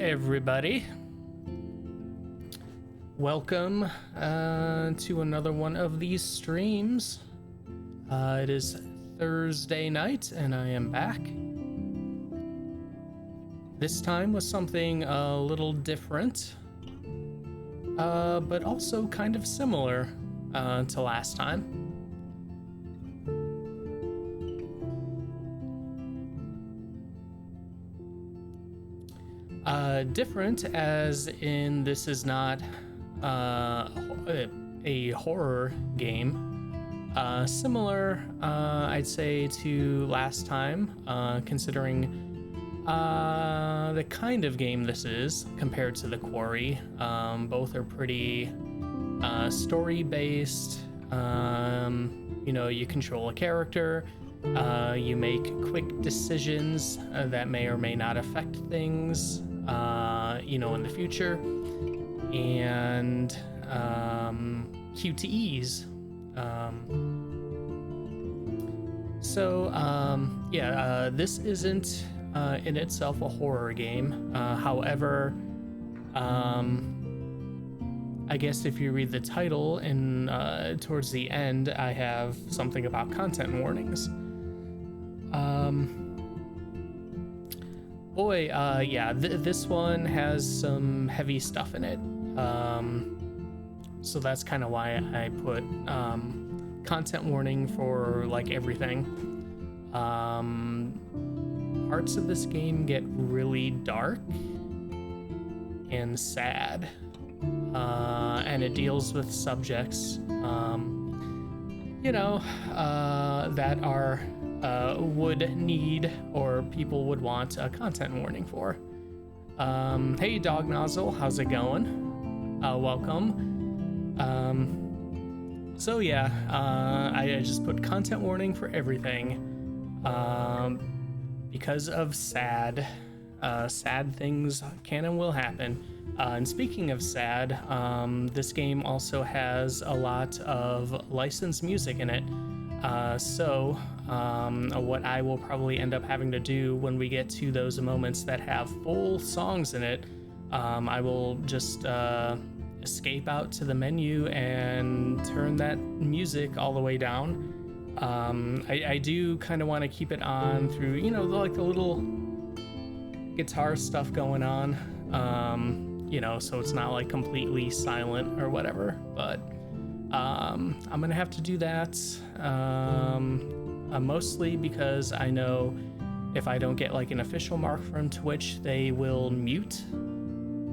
everybody. Welcome to another one of these streams. It is Thursday night and I am back. This time with something a little different, but also kind of similar to last time. Different as in this is not a horror game. Similar, I'd say, to last time, considering the kind of game this is compared to The Quarry. Both are pretty story-based. You know, you control a character. You make quick decisions that may or may not affect things, you know, in the future, and QTEs. This isn't in itself a horror game. However, I guess if you read the title and towards the end, I have something about content warnings. This one has some heavy stuff in it. So that's kind of why I put content warning for like everything. Parts of this game get really dark and sad, and it deals with subjects, that are would need or people would want a content warning for. Hey Dog Nozzle, how's it going? Welcome. I just put content warning for everything because of sad things can and will happen. And speaking of sad, this game also has a lot of licensed music in it. What I will probably end up having to do when we get to those moments that have full songs in it, I will just escape out to the menu and turn that music all the way down. I do kind of want to keep it on through, you know, like the little guitar stuff going on, so it's not like completely silent or whatever, but I'm gonna have to do that, mostly because I know if I don't get like an official mark from Twitch, they will mute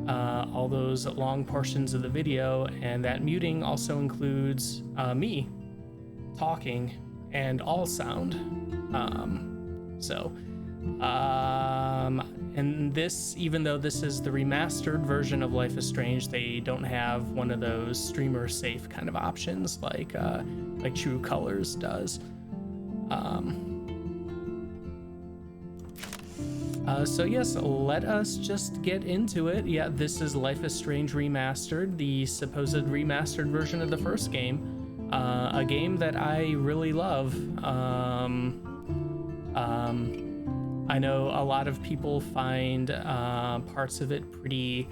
all those long portions of the video, and that muting also includes me talking and all sound. And this, even though this is the remastered version of Life is Strange, they don't have one of those streamer safe kind of options like True Colors does. Yes, let us just get into it. Yeah, this is Life is Strange Remastered, the supposed remastered version of the first game. A game that I really love. I know a lot of people find parts of it pretty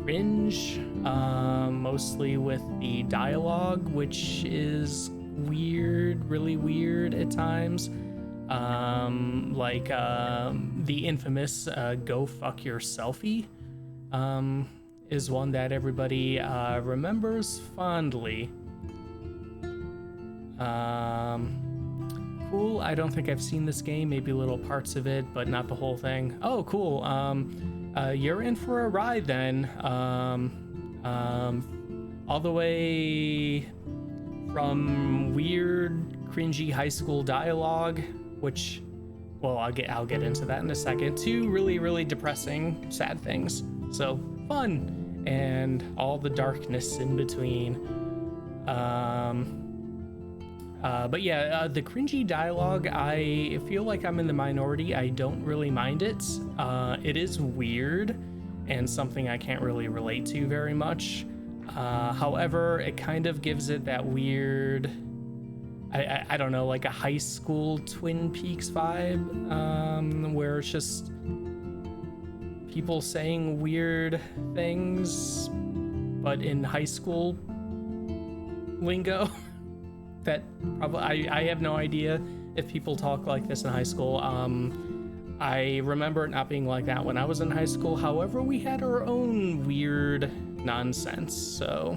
cringe, mostly with the dialogue, which is weird, really weird at times. The infamous "go fuck your selfie" is one that everybody remembers fondly. Cool. I don't think I've seen this game, maybe little parts of it, but not the whole thing. Oh, cool. You're in for a ride then. All the way from weird, cringy high school dialogue, which, well, I'll get into that in a second, to really, really depressing, sad things. So fun, and all the darkness in between. The cringy dialogue, I feel like I'm in the minority. I don't really mind it. It is weird and something I can't really relate to very much. However, it kind of gives it that weird, I don't know, like a high school Twin Peaks vibe, where it's just people saying weird things, but in high school lingo. That probably I have no idea if people talk like this in high school. I remember it not being like that when I was in high school. However, we had our own weird nonsense. So,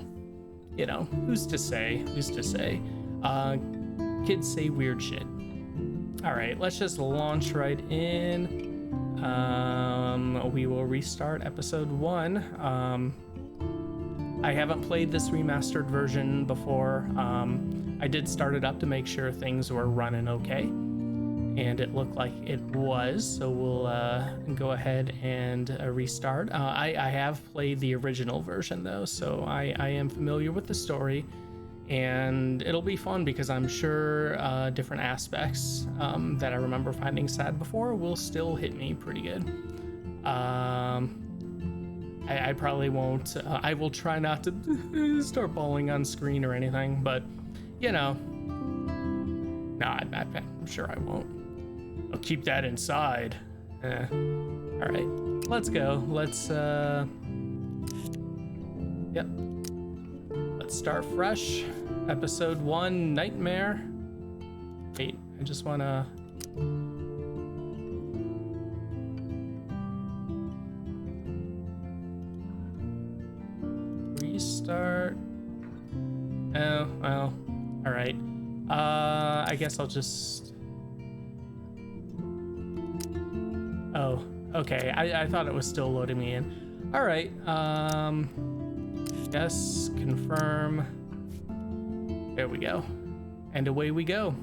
you know, who's to say? Who's to say? Kids say weird shit. All right, let's just launch right in. We will restart episode 1. I haven't played this remastered version before. I did start it up to make sure things were running okay, and it looked like it was, so we'll go ahead and restart. I have played the original version though, so I am familiar with the story, and it'll be fun because I'm sure different aspects that I remember finding sad before will still hit me pretty good. I probably won't. I will try not to start bawling on screen or anything, but you know, I'm sure I won't. I'll keep that inside. All right, let's go. Let's yep. Let's start fresh. Episode 1, Nightmare. Wait, I just wanna. Restart. Oh, well, all right. I guess I'll just. Oh, okay. I thought it was still loading me in. All right. Yes, confirm. There we go. And away we go.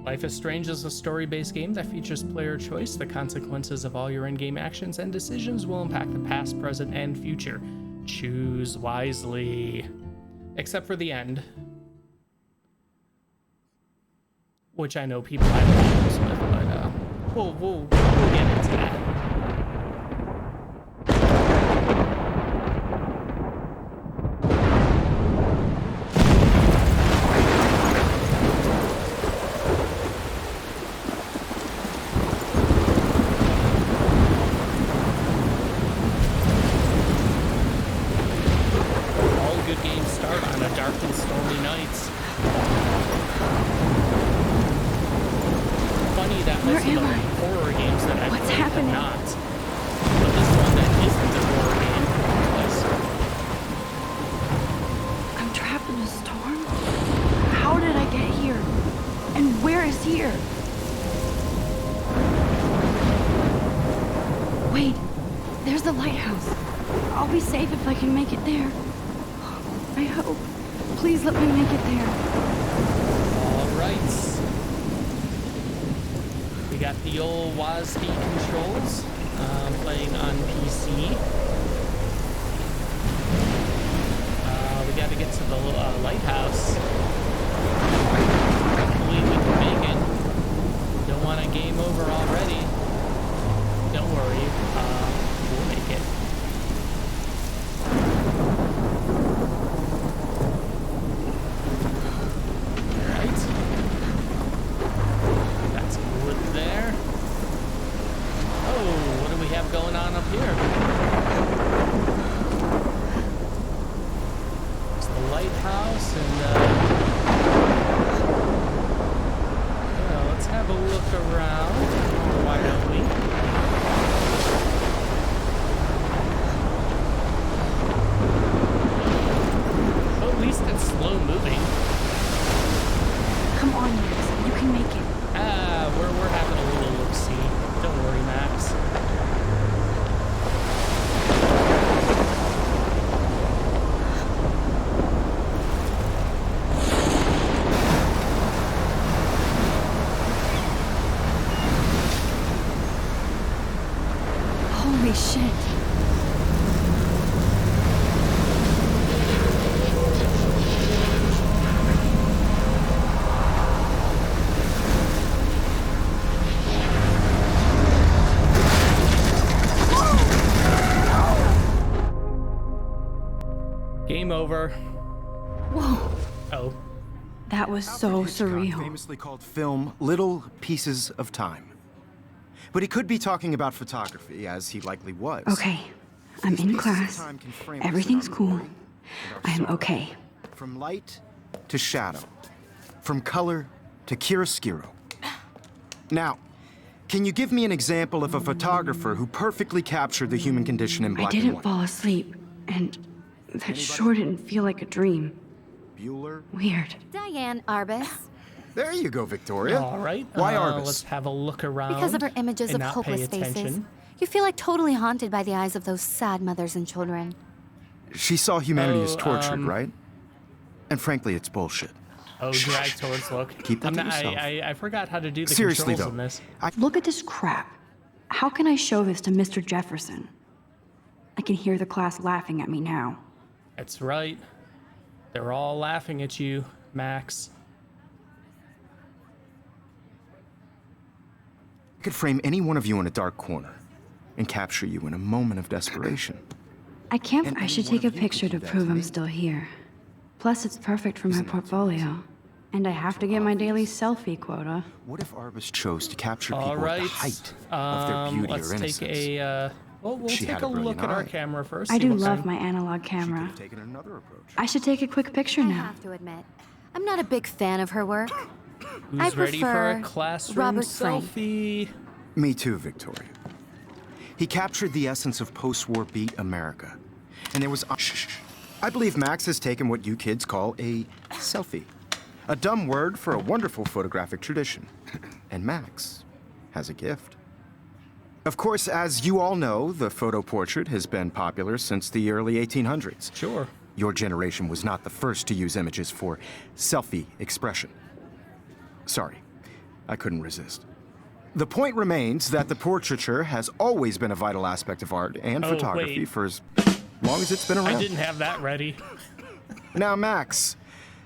Life is Strange is a story-based game that features player choice. The consequences of all your in-game actions and decisions will impact the past, present, and future. Choose wisely. Except for the end, which I know people have problems with, but we'll get into that. Game over. Whoa. Oh. That was so surreal. Famously called film Little Pieces of Time. But he could be talking about photography, as he likely was. Okay, I'm in class. Everything's cool. I am okay. From light to shadow. From color to chiaroscuro. Now, can you give me an example of a photographer who perfectly captured the human condition in black I and didn't white? fall asleep, and that sure didn't feel like a dream. Bueller? Weird. Diane Arbus. There you go, Victoria. All right. Why Arbus? Let's have a look around. Because of her images and of not hopeless pay faces. attention. You feel like totally haunted by the eyes of those sad mothers and children. She saw humanity as Oh, tortured, right? And frankly, it's bullshit. Oh, drag towards look. Keep that to yourself. I forgot how to do the Seriously, controls though, in this. Look at this crap. How can I show this to Mr. Jefferson? I can hear the class laughing at me now. That's right. They're all laughing at you, Max. I could frame any one of you in a dark corner and capture you in a moment of desperation. I can't. And I should any one take a of you picture could to do that prove to I'm me. still here. Plus, it's perfect for my Isn't that portfolio. And I have to get my daily selfie quota. What if Arbus chose to capture All people right. at the height of their beauty let's or innocence? take a. Well, we'll She take had a a brilliant look at our eye. camera first. I see do what love kind- my analog She could camera. have taken another approach. I should take a quick picture I now. have to admit, I'm not a big fan of her work. Who's I ready for a prefer classroom Robert Frank. selfie? Me too, Victoria. He captured the essence of post-war beat America. And there was... Shh. I believe Max has taken what you kids call a selfie. A dumb word for a wonderful photographic tradition. And Max has a gift. Of course, as you all know, the photo portrait has been popular since the early 1800s. Sure. Your generation was not the first to use images for selfie expression. Sorry, I couldn't resist. The point remains that the portraiture has always been a vital aspect of art and Oh, photography wait. for as long as it's been around. I didn't have that ready. Now, Max,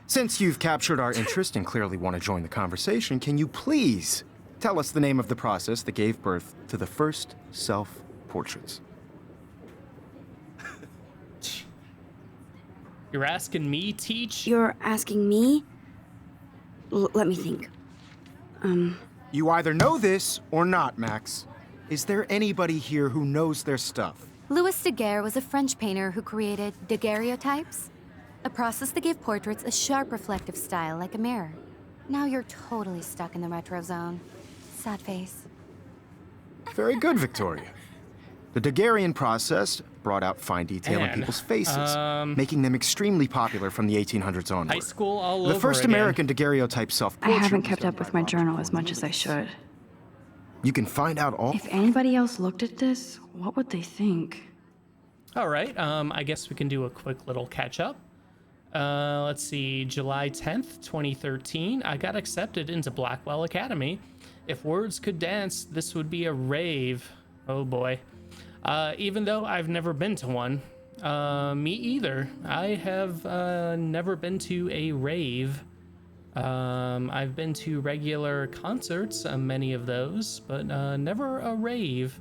since you've captured our interest and clearly want to join the conversation, can you please tell us the name of the process that gave birth to the first self-portraits? You're asking me, Teach? You're asking me? Let me think. You either know this or not, Max. Is there anybody here who knows their stuff? Louis Daguerre was a French painter who created daguerreotypes, a process that gave portraits a sharp reflective style like a mirror. Now you're totally stuck in the retro zone. Sad face. Very good, Victoria. The Daguerrean process brought out fine detail in Man, people's faces, making them extremely popular from the 1800s onward. High school all over The first again. American daguerreotype I self-portrait haven't was kept done up with by my Roger journal as Cornwell. much as I should. You can find out all. If anybody else looked at this, what would they think? All right. I guess we can do a quick little catch up. Let's see. July 10th, 2013. I got accepted into Blackwell Academy. If words could dance, this would be a rave. Oh boy. Even though I've never been to one. Me either. I have never been to a rave. I've been to regular concerts, many of those, but never a rave.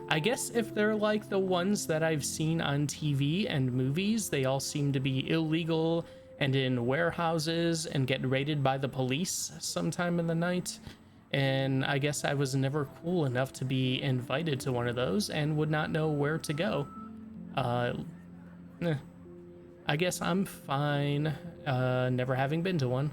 I guess if they're like the ones that I've seen on TV and movies, they all seem to be illegal and in warehouses and get raided by the police sometime in the night. And I guess I was never cool enough to be invited to one of those and would not know where to go. I guess I'm fine, never having been to one.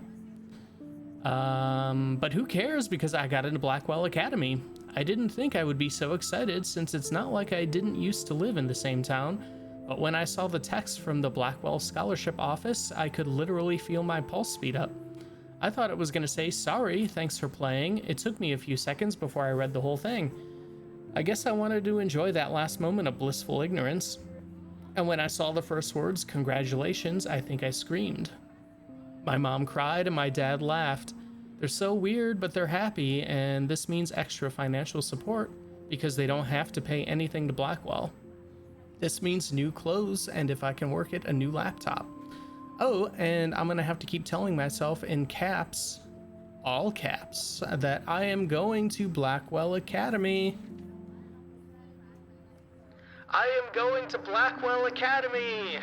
But who cares, because I got into Blackwell Academy. I didn't think I would be so excited, since it's not like I didn't used to live in the same town. But when I saw the text from the Blackwell Scholarship Office, I could literally feel my pulse speed up. I thought it was going to say, sorry, thanks for playing. It took me a few seconds before I read the whole thing. I guess I wanted to enjoy that last moment of blissful ignorance. And when I saw the first words, congratulations, I think I screamed. My mom cried and my dad laughed. They're so weird, but they're happy, and this means extra financial support because they don't have to pay anything to Blackwell. This means new clothes, and if I can work it, a new laptop. Oh, and I'm gonna have to keep telling myself in caps, all caps, that I am going to Blackwell Academy. I am going to Blackwell Academy!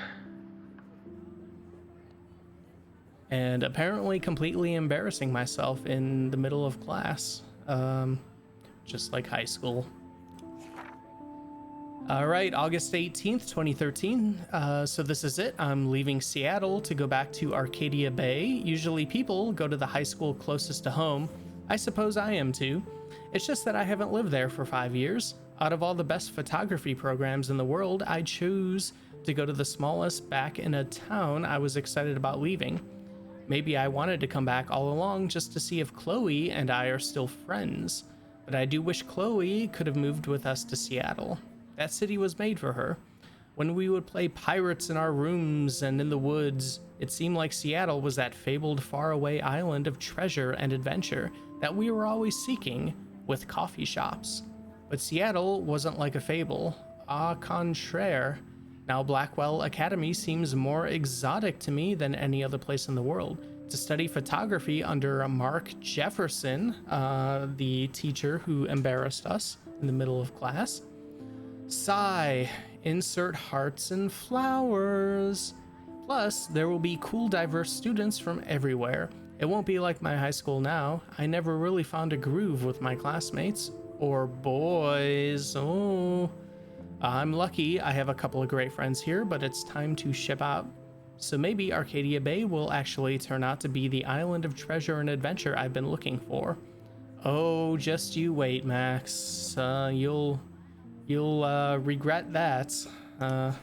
And apparently completely embarrassing myself in the middle of class. just like high school. All right, August 18th, 2013. So this is it. I'm leaving Seattle to go back to Arcadia Bay. Usually people go to the high school closest to home. I suppose I am too. It's just that I haven't lived there for 5 years. Out of all the best photography programs in the world, I chose to go to the smallest back in a town I was excited about leaving. Maybe I wanted to come back all along just to see if Chloe and I are still friends. But I do wish Chloe could have moved with us to Seattle. That city was made for her. When we would play pirates in our rooms and in the woods, it seemed like Seattle was that fabled faraway island of treasure and adventure that we were always seeking, with coffee shops. But Seattle wasn't like a fable. Au contraire. Now Blackwell Academy seems more exotic to me than any other place in the world. To study photography under Mark Jefferson, the teacher who embarrassed us in the middle of class. Sigh, insert hearts and flowers. Plus, there will be cool, diverse students from everywhere. It won't be like my high school now. I never really found a groove with my classmates. Or boys. Oh, I'm lucky I have a couple of great friends here, but it's time to ship out. So maybe Arcadia Bay will actually turn out to be the island of treasure and adventure I've been looking for. Oh, just you wait, Max. You'll regret that.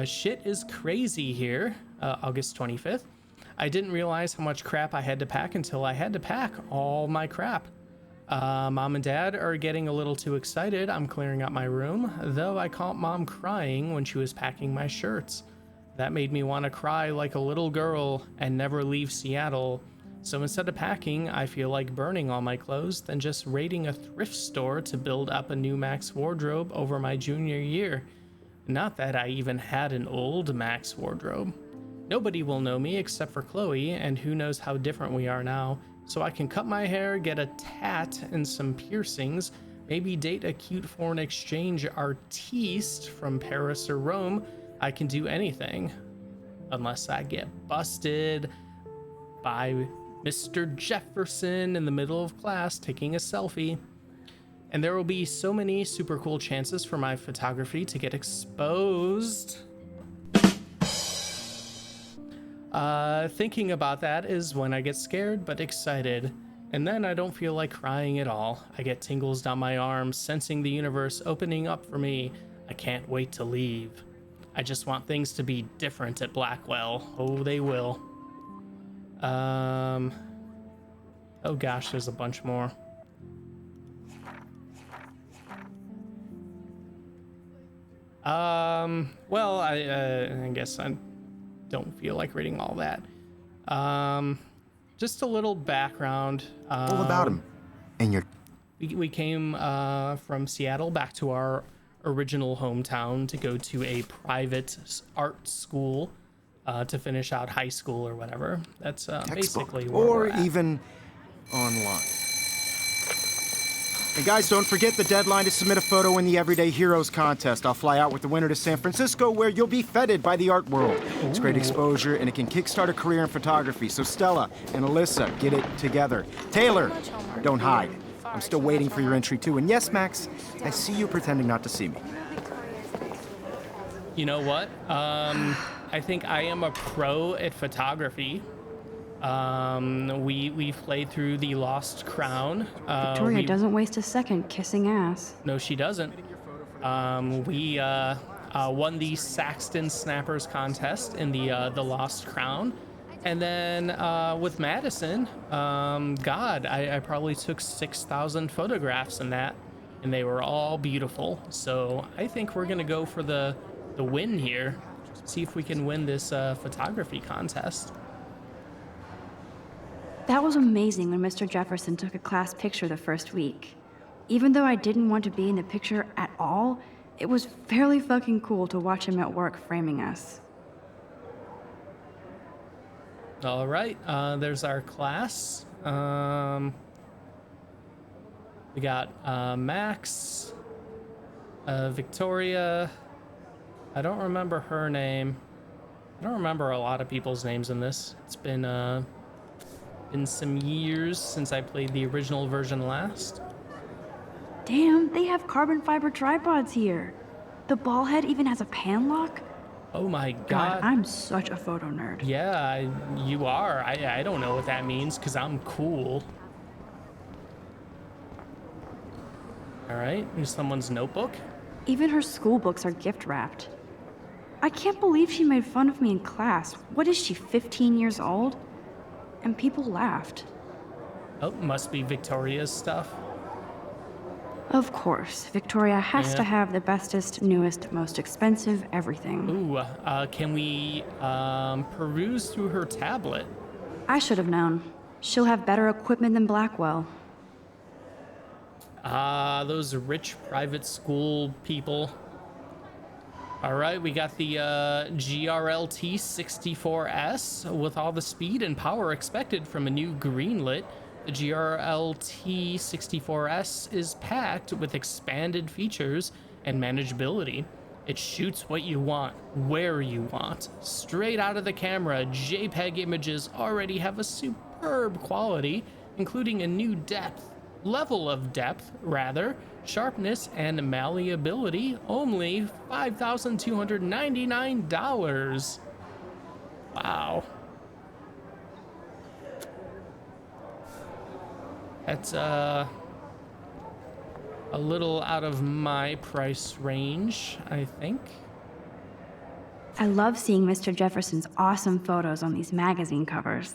Shit is crazy here. August 25th. I didn't realize how much crap I had to pack until I had to pack all my crap. Mom and Dad are getting a little too excited. I'm clearing out my room, though I caught Mom crying when she was packing my shirts. That made me want to cry like a little girl and never leave Seattle. So instead of packing, I feel like burning all my clothes, then just raiding a thrift store to build up a new Max wardrobe over my junior year. Not that I even had an old Max wardrobe. Nobody will know me except for Chloe, and who knows how different we are now. So I can cut my hair, get a tat and some piercings, maybe date a cute foreign exchange artiste from Paris or Rome. I can do anything. Unless I get busted by Mr. Jefferson in the middle of class taking a selfie. And there will be so many super cool chances for my photography to get exposed. Thinking about that is when I get scared but excited, and then I don't feel like crying at all. I get tingles down my arms, sensing the universe opening up for me. I can't wait to leave. I just want things to be different at Blackwell. Oh, they will. Oh gosh, there's a bunch more. Well, I guess I don't feel like reading all that. Just a little background. All about him. And your... We came from Seattle back to our original hometown to go to a private art school to finish out high school or whatever. That's basically where or we're at. even online. And guys, don't forget the deadline to submit a photo in the Everyday Heroes contest. I'll fly out with the winner to San Francisco, where you'll be feted by the art world. It's great exposure, and it can kickstart a career in photography. So Stella and Alyssa, get it together. Taylor, don't hide. I'm still waiting for your entry too. And yes, Max, I see you pretending not to see me. You know what? I think I am a pro at photography. We've played through the Lost Crown. Victoria doesn't waste a second kissing ass. No, she doesn't. We won the Saxton Snappers contest in the Lost Crown. And then with Madison, God, I probably took 6,000 photographs in that, and they were all beautiful. So I think we're gonna go for the win here. See if we can win this photography contest. That was amazing when Mr. Jefferson took a class picture the first week. Even though I didn't want to be in the picture at all, it was fairly fucking cool to watch him at work framing us. All right, there's our class. We got Max, Victoria. I don't remember her name. I don't remember a lot of people's names in this. It's been Been some years since I played the original version last. Damn, they have carbon fiber tripods here. The ball head even has a pan lock. Oh my God, god. I'm such a photo nerd. Yeah, you are. I don't know what that means because I'm cool. All right, here's someone's notebook. Even her school books are gift wrapped. I can't believe she made fun of me in class. What is she, 15 years old? And people laughed. Oh, must be Victoria's stuff. Of course, Victoria has Yeah. to have the bestest, newest, most expensive everything. Ooh, can we peruse through her tablet? I should have known. She'll have better equipment than Blackwell. Those rich private school people. All right, we got the GRLT 64S with all the speed and power expected from a new greenlit. The GRLT 64S is packed with expanded features and manageability. It shoots what you want, where you want. Straight out of the camera, JPEG images already have a superb quality, including a new level of depth, sharpness and malleability, only $5,299. Wow. That's a little out of my price range, I think. I love seeing Mr. Jefferson's awesome photos on these magazine covers.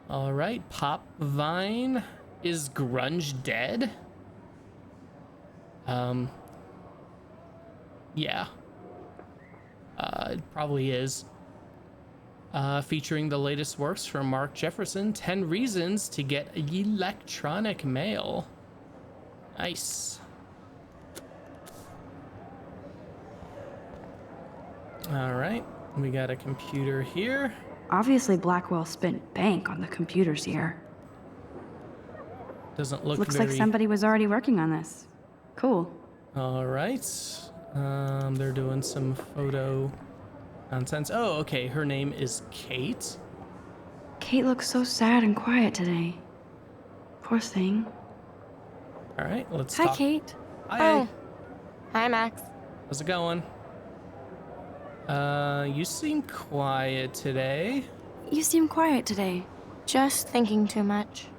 All right, Pop Vine. Is grunge dead? Yeah. It probably is. Featuring the latest works from Mark Jefferson, 10 Reasons to Get Electronic Mail. Nice. All right, we got a computer here. Obviously, Blackwell spent bank on the computers here. Doesn't look Looks very... like somebody was already working on this. Cool. All right. They're doing some photo nonsense. Oh, okay. Her name is Kate. Kate looks so sad and quiet today. Poor thing. All right, let's Hi, talk. Kate. Hi. Oh. Hi, Max. How's it going? You seem quiet today. You seem quiet today. Just thinking too much.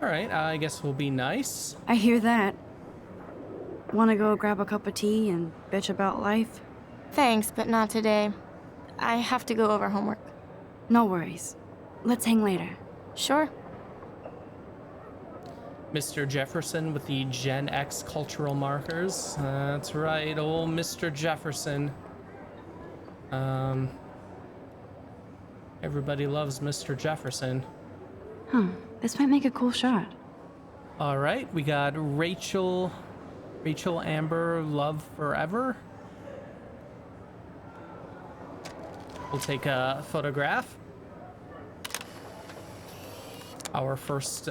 All right, I guess we'll be nice. I hear that. Wanna go grab a cup of tea and bitch about life? Thanks, but not today. I have to go over homework. No worries. Let's hang later. Sure. Mr. Jefferson with the Gen X cultural markers. That's right, old Mr. Jefferson. Everybody loves Mr. Jefferson. Huh. This might make a cool shot. All right, we got Rachel Amber, Love Forever. We'll take a photograph. Our first,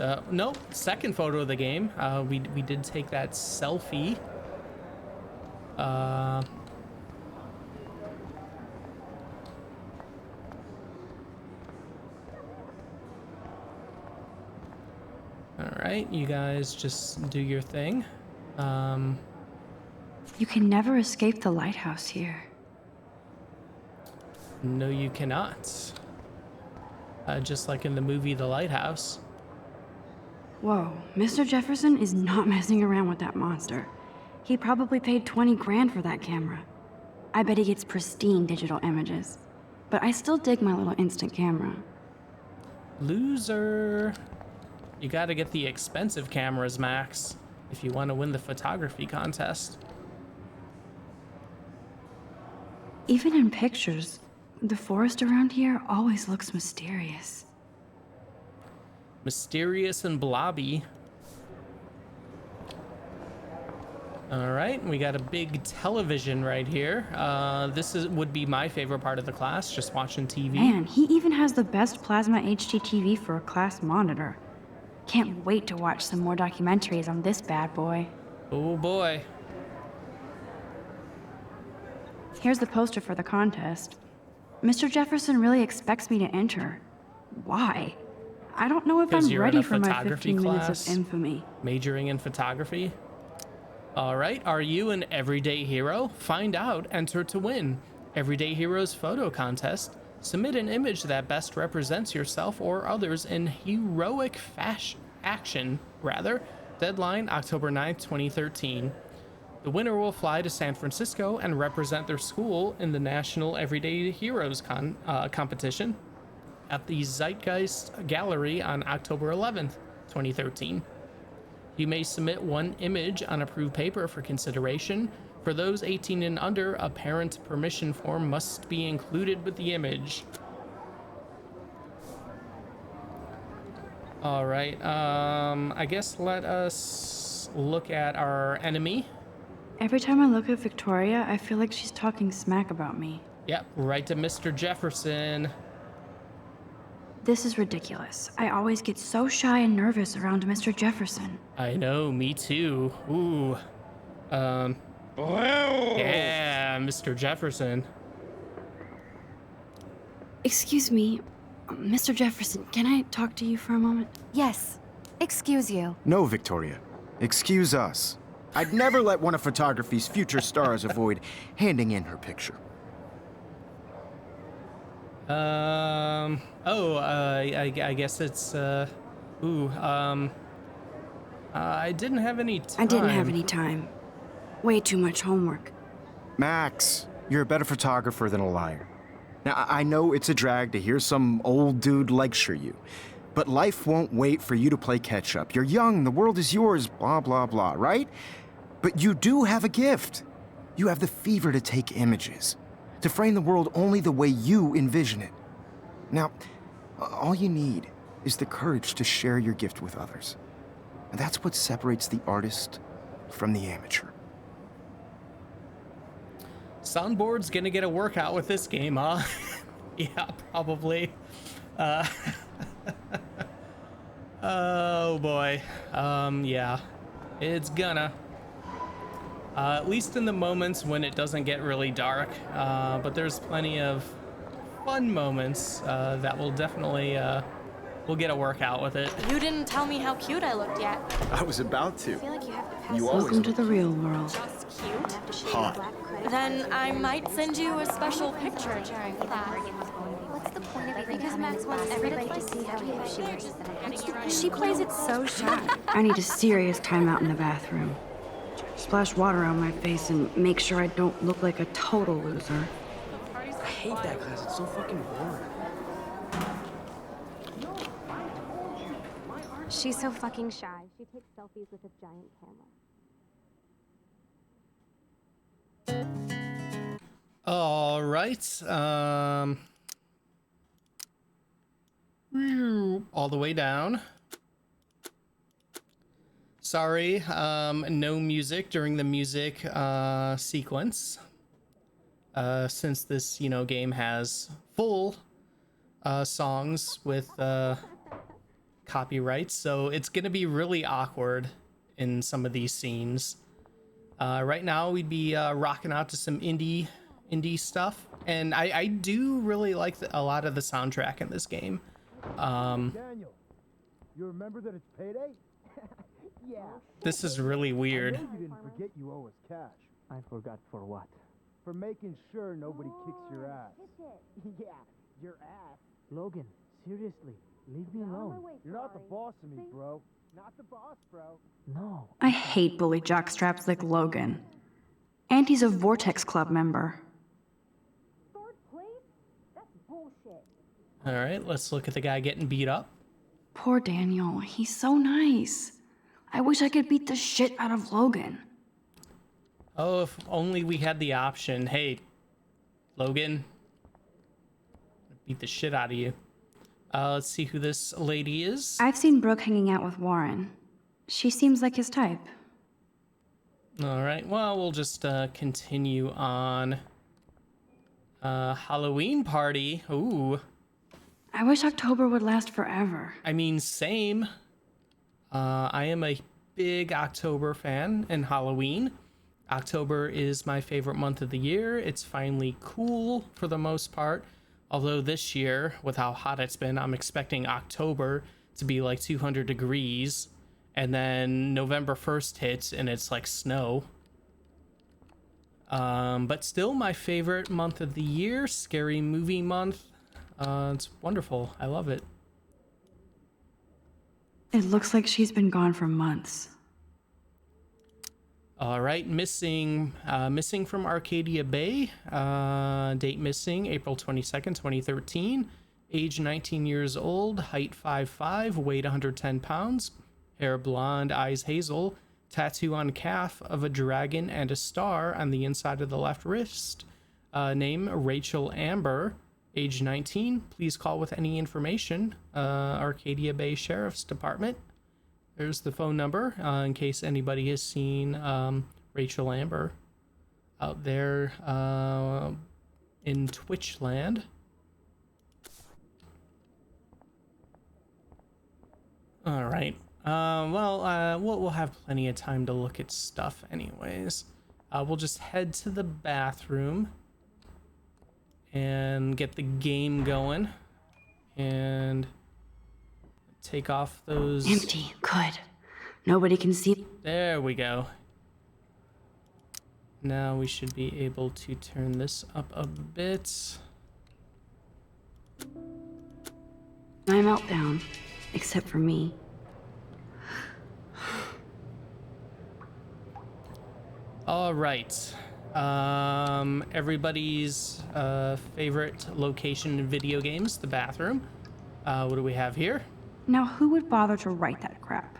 second photo of the game. We did take that selfie. All right, you guys just do your thing. You can never escape the lighthouse here. No, you cannot. Just like in the movie The Lighthouse. Whoa, Mr. Jefferson is not messing around with that monster. He probably paid 20 grand for that camera. I bet he gets pristine digital images. But I still dig my little instant camera. Loser. You gotta get the expensive cameras, Max, if you want to win the photography contest. Even in pictures, the forest around here always looks mysterious. Mysterious and blobby. All right, we got a big television right here. Would be my favorite part of the class, just watching TV. Man, he even has the best plasma HDTV for a class monitor. Can't wait to watch some more documentaries on this bad boy. Oh boy. Here's the poster for the contest. Mr. Jefferson really expects me to enter. Why? I don't know if 'Cause I'm you're in ready a for my photography 15 minutes class. of infamy. Majoring in photography. All right, are you an everyday hero? Find out, enter to win. Everyday Heroes photo contest. Submit an image that best represents yourself or others in heroic action, rather. Deadline October 9th, 2013. The winner will fly to San Francisco and represent their school in the National Everyday Heroes competition at the Zeitgeist Gallery on October 11th, 2013. You may submit one image on approved paper for consideration. For those 18 and under, a parent permission form must be included with the image. All right, I guess let us look at our enemy. Every time I look at Victoria, I feel like she's talking smack about me. Yep, right to Mr. Jefferson. This is ridiculous. I always get so shy and nervous around Mr. Jefferson. I know, me too. Ooh. Yeah, Mr. Jefferson. Excuse me, Mr. Jefferson, can I talk to you for a moment? Yes. Excuse you. No, Victoria. Excuse us. I'd never let one of photography's future stars avoid handing in her picture. I guess it's, I didn't have any time. I didn't have any time. Way too much homework. Max, you're a better photographer than a liar. Now, I know it's a drag to hear some old dude lecture you, but life won't wait for you to play catch up. You're young, the world is yours, blah, blah, blah, right? But you do have a gift. You have the fever to take images, to frame the world only the way you envision it. Now, all you need is the courage to share your gift with others. And that's what separates the artist from the amateur. Soundboard's gonna get a workout with this game, huh? Yeah, probably. Oh boy. Yeah, it's gonna. At least in the moments when it doesn't get really dark. But there's plenty of fun moments that will definitely, we'll get a workout with it. You didn't tell me how cute I looked yet. I was about to. I feel like you have to pass You always Welcome to the real world. just cute. hot. Then I might send you a special picture during class. What's the point of even Because Max wants everybody to see how huge she is. She plays it so shy. I need a serious timeout in the bathroom. Splash water on my face and make sure I don't look like a total loser. I hate that class. It's so fucking boring. She's so fucking shy. She takes selfies with a giant camera. All right. All the way down. Sorry, no music during the music sequence. Since this, game has full songs with copyrights, so it's gonna be really awkward in some of these scenes. Right now, we'd be rocking out to some indie stuff, and I do really like a lot of the soundtrack in this game. Daniel, you remember that it's payday? Yeah. This is really weird. I know you didn't forget you owe us cash. I forgot for what? For making sure nobody kicks your ass. Yeah, your ass. Logan, seriously, leave me alone. You're not the boss of me, bro. Not the boss, bro. No. I hate bully jockstraps like Logan. And he's a Vortex Club member. All right, let's look at the guy getting beat up. Poor Daniel, he's so nice. I wish I could beat the shit out of Logan. Oh, if only we had the option. Hey, Logan, beat the shit out of you. Let's see who this lady is. I've seen Brooke hanging out with Warren. She seems like his type. All right, well, we'll just continue on. Halloween party. Ooh. I wish October would last forever. I mean, same. I am a big October fan and Halloween. October is my favorite month of the year. It's finally cool for the most part. Although this year, with how hot it's been, I'm expecting October to be like 200 degrees, and then November 1st hits and it's like snow. But still my favorite month of the year, Scary Movie Month. It's wonderful. I love it. It looks like she's been gone for months. All right, missing from Arcadia Bay. Date missing, April 22nd, 2013. Age 19 years old, height 5'5", weight 110 pounds. Hair blonde, eyes hazel. Tattoo on calf of a dragon and a star on the inside of the left wrist. Name, Rachel Amber. Age 19. Please call with any information. Arcadia Bay Sheriff's Department. There's the phone number in case anybody has seen Rachel Amber out there in Twitchland. All right. We'll have plenty of time to look at stuff anyways. We'll just head to the bathroom and get the game going and take off those... Empty. Good. Nobody can see. There we go. Now we should be able to turn this up a bit. My meltdown, except for me. All right. Everybody's favorite location in video games, the bathroom. What do we have here? Now, who would bother to write that crap?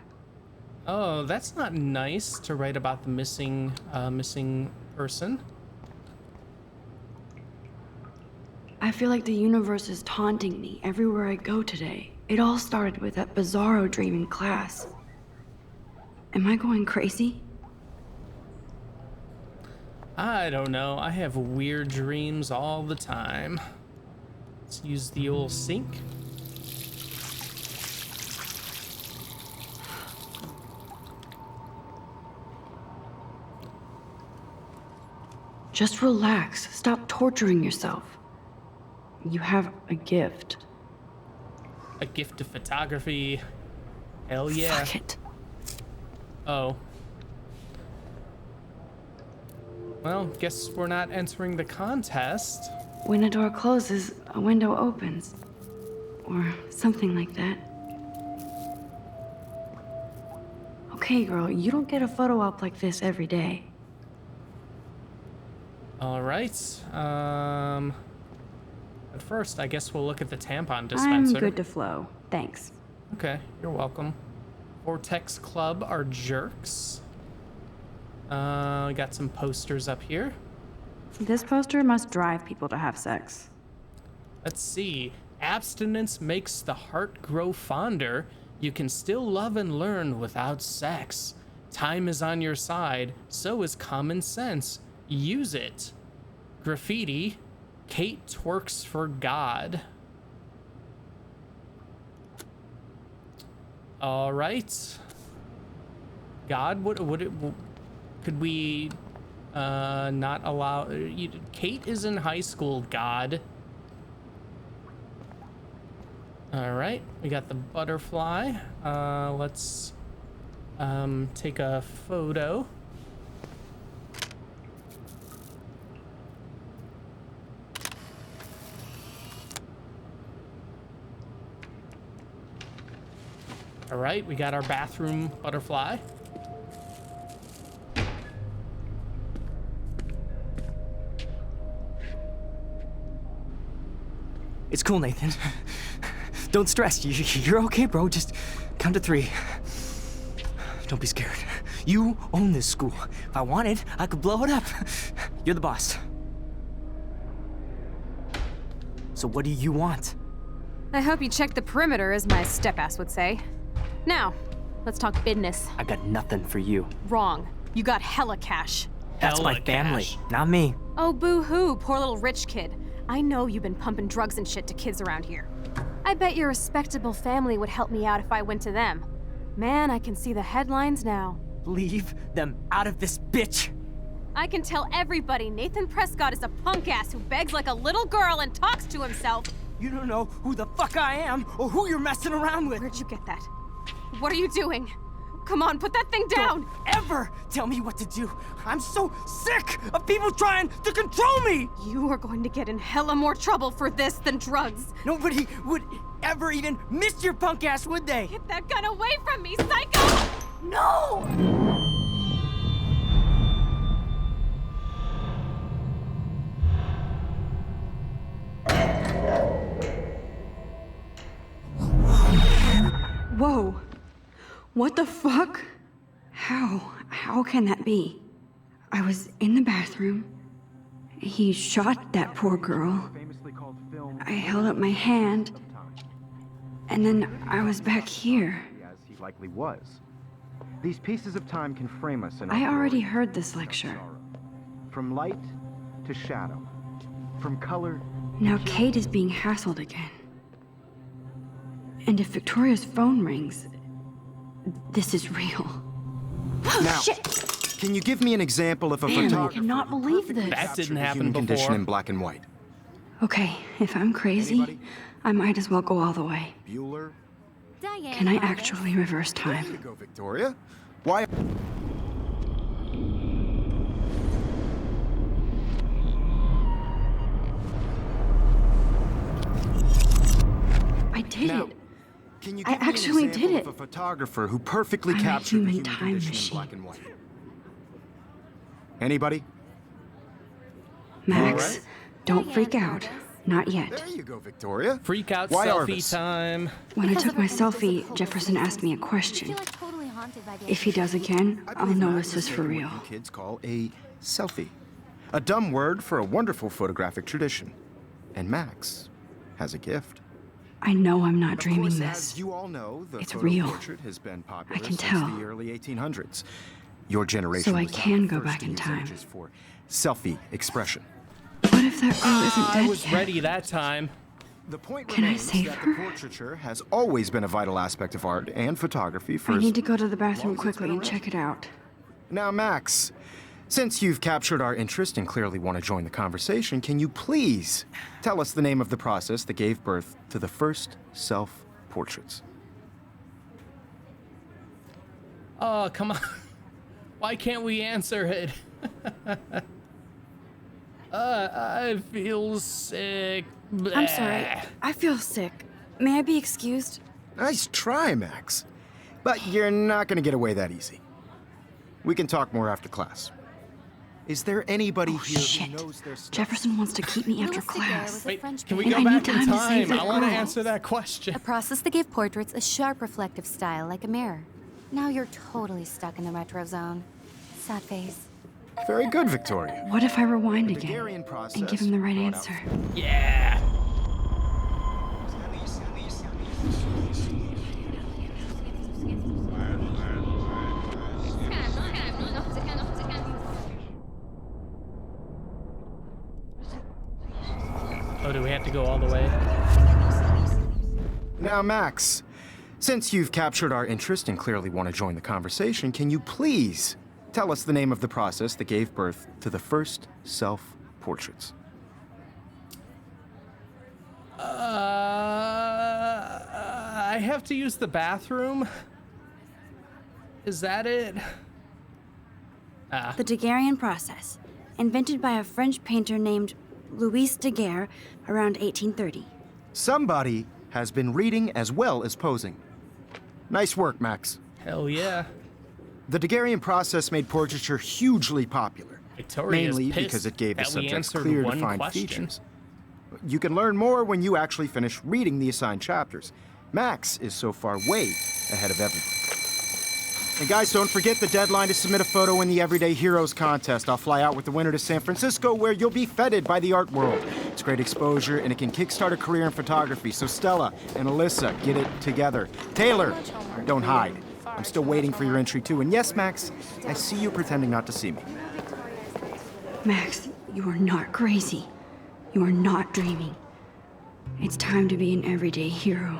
Oh, that's not nice to write about the missing person. I feel like the universe is taunting me everywhere I go today. It all started with that bizarro dream in class. Am I going crazy? I don't know. I have weird dreams all the time. Let's use the old sink. Just relax. Stop torturing yourself. You have a gift. A gift of photography. Hell yeah. Fuck it. Oh. Well, guess we're not entering the contest. When a door closes, a window opens. Or something like that. Okay, girl, you don't get a photo op like this every day. All right. But first, I guess we'll look at the tampon dispenser. I'm good to flow. Thanks. Okay, you're welcome. Vortex Club are jerks. We got some posters up here. This poster must drive people to have sex. Let's see. Abstinence makes the heart grow fonder. You can still love and learn without sex. Time is on your side, so is common sense. Use it. Graffiti. Kate twerks for God. All right. God, could we not allow... Kate is in high school, God. All right, we got the butterfly. Let's take a photo. All right, we got our bathroom butterfly. It's cool, Nathan. Don't stress. You're okay, bro. Just count to 3. Don't be scared. You own this school. If I wanted, I could blow it up. You're the boss. So what do you want? I hope you checked the perimeter, as my step-ass would say. Now, let's talk business. I got nothing for you. Wrong. You got hella cash. That's my family, not me. Oh, boo-hoo, poor little rich kid. I know you've been pumping drugs and shit to kids around here. I bet your respectable family would help me out if I went to them. Man, I can see the headlines now. Leave them out of this, bitch! I can tell everybody Nathan Prescott is a punk ass who begs like a little girl and talks to himself. You don't know who the fuck I am or who you're messing around with. Where'd you get that? What are you doing? Come on, put that thing down! Don't ever tell me what to do. I'm so sick of people trying to control me! You are going to get in hella more trouble for this than drugs. Nobody would ever even miss your punk ass, would they? Get that gun away from me, psycho! No! Whoa. What the fuck? How can that be? I was in the bathroom. He shot that poor girl. I held up my hand. And then I was back here. As he likely was. These pieces of time can frame us in I our already glory heard this and lecture. sorrow. From light to shadow. From color. Now Kate is being hassled again. And if Victoria's phone rings, this is real. Now, Shit! can you give me an example of a Man, I photographer cannot who believe perfectly this. That captured didn't the happen human condition before. in black and white? Okay, if I'm crazy, Anybody? I might as well go all the way. Bueller? Diane. Can I Harvey. actually reverse There you time? go, Victoria. Why? I did Now, it. can you I give me actually an example did of it. a photographer who perfectly I'm a captured the human human time condition machine. in black and white? Anybody? Max, Alright. don't freak out. Not yet. There you go, Victoria. Freak out Why selfie Arvis? time. When I Because took of my her physical selfie, Jefferson asked me a I question. feel like totally haunted by the If he idea does that again, I I'll believe know Max this has is for taken real. what you kids call a selfie. A dumb word for a wonderful photographic tradition. And Max has a gift. I know I'm not Of dreaming course, this. as you all know, the It's photo real. portrait has been popular can since tell. the early 1800s. Your generation So I was not can the go first back to in use time. images for selfie expression. What if that girl isn't dead I was yet? ready that time. The point Can I remains save that her? the portraiture has always been a vital aspect of art and photography for I as need to go to the long bathroom as it's quickly been and around. check it out. Now, Max, since you've captured our interest and clearly want to join the conversation, can you please tell us the name of the process that gave birth to the first self-portraits? Oh, come on. Why can't we answer it? I feel sick. I'm sorry. I feel sick. May I be excused? Nice try, Max. But you're not going to get away that easy. We can talk more after class. Is there anybody Oh, here shit. who knows their stuff? Jefferson wants to keep me after Louis Daguerre class. was a Wait, French can we painter. go And I back need in time to save time? that I want to girl. answer that question. A process that gave portraits a sharp reflective style like a mirror. Now you're totally stuck in the retro zone. Sad face. Very good, Victoria. What if I rewind again Daguerrean process and give him the right brought out answer? Yeah. Oh, do we have to go all the way? Now, Max, since you've captured our interest and clearly want to join the conversation, can you please tell us the name of the process that gave birth to the first self-portraits? I have to use the bathroom. Is that it? The Daguerrean process, invented by a French painter named Louis Daguerre around 1830. Somebody has been reading as well as posing. Nice work, Max. Hell yeah. The Daguerrean process made portraiture hugely popular, Victoria's mainly pissed because it gave the that we subjects answered clear, one defined question. features. You can learn more when you actually finish reading the assigned chapters. Max is so far way ahead of everybody. And guys, don't forget the deadline to submit a photo in the Everyday Heroes contest. I'll fly out with the winner to San Francisco, where you'll be feted by the art world. It's great exposure, and it can kickstart a career in photography. So Stella and Alyssa, get it together. Taylor, don't hide. I'm still waiting for your entry too. And yes, Max, I see you pretending not to see me. Max, you are not crazy. You are not dreaming. It's time to be an everyday hero.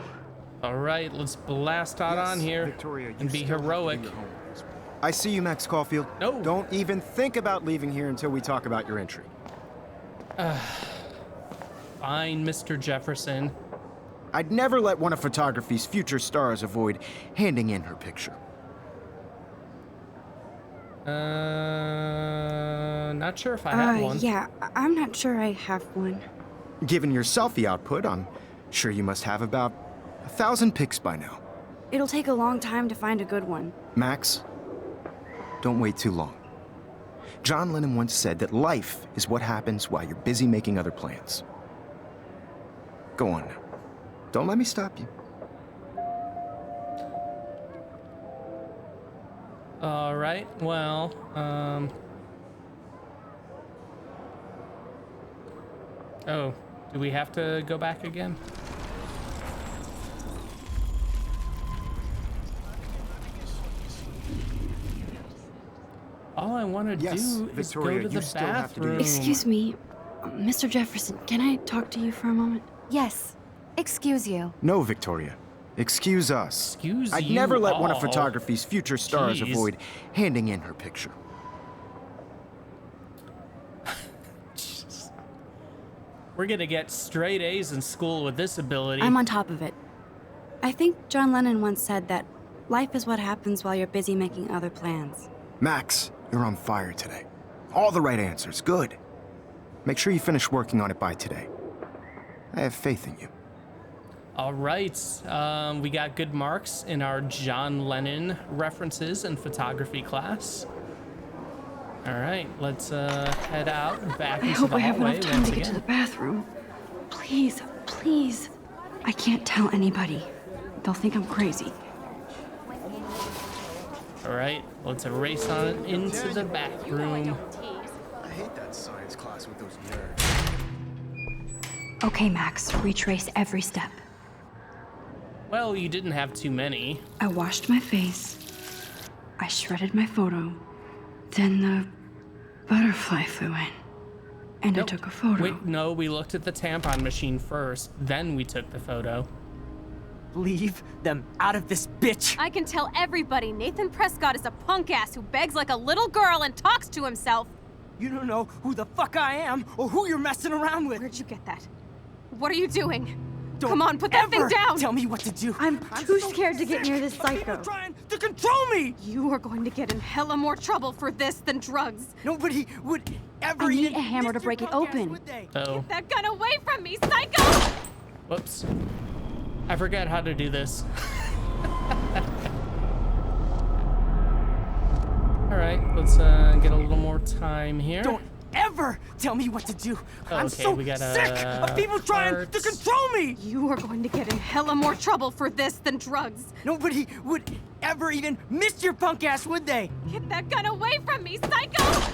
All right, let's blast out on here Victoria, you and be still have to do heroic. your homework. I see you, Max Caulfield. No. Don't even think about leaving here until we talk about your entry. Fine, Mr. Jefferson. I'd never let one of photography's future stars avoid handing in her picture. Not sure if I have one. Yeah, I'm not sure I have one. Given your selfie output, I'm sure you must have about 1,000 pics by now. It'll take a long time to find a good one. Max, don't wait too long. John Lennon once said that life is what happens while you're busy making other plans. Go on now. Don't let me stop you. All right, well, oh, do we have to go back again? All I want to Yes, do is Victoria, go to you the still have to do bathroom. this. Excuse me, Mr. Jefferson, can I talk to you for a moment? Yes. Excuse you. No, Victoria. Excuse us. Excuse I'd you never let one of all. photography's future stars Jeez. avoid handing in her picture. We're gonna get straight A's in school with this ability. I'm on top of it. I think John Lennon once said that life is what happens while you're busy making other plans. Max, you're on fire today. All the right answers. Good. Make sure you finish working on it by today. I have faith in you. All right, we got good marks in our John Lennon references in photography class. All right, let's head out back I into hope the I have hallway enough time once to get to again. the bathroom. Please, please. I can't tell anybody. They'll think I'm crazy. All right, let's race on it into the bathroom. I hate that science class with those nerds. Okay, Max, retrace every step. Well, you didn't have too many. I washed my face. I shredded my photo. Then the butterfly flew in. And Nope. I took a photo. Wait, no, we looked at the tampon machine first, then we took the photo. Leave them out of this bitch. I can tell everybody Nathan Prescott is a punk ass who begs like a little girl and talks to himself. You don't know who the fuck I am or who you're messing around with. Where'd you get that? What are you doing? Don't Come on, put that thing ever down! Tell me what to do. I'm too so scared to get sick near this of people psycho. trying to control me. You are going to get in hella more trouble for this than drugs. Nobody would ever I need even a hammer to miss break your it punk ass, open. would they? Oh, That gun away from me, psycho! whoops. I forgot how to do this. All right, let's get a little more time here. Don't ever tell me what to do. I'm Okay, so we got, sick of people trying to parts. control me. You are going to get in hella more trouble for this than drugs. Nobody would ever even miss your punk ass, would they? Get that gun away from me, psycho!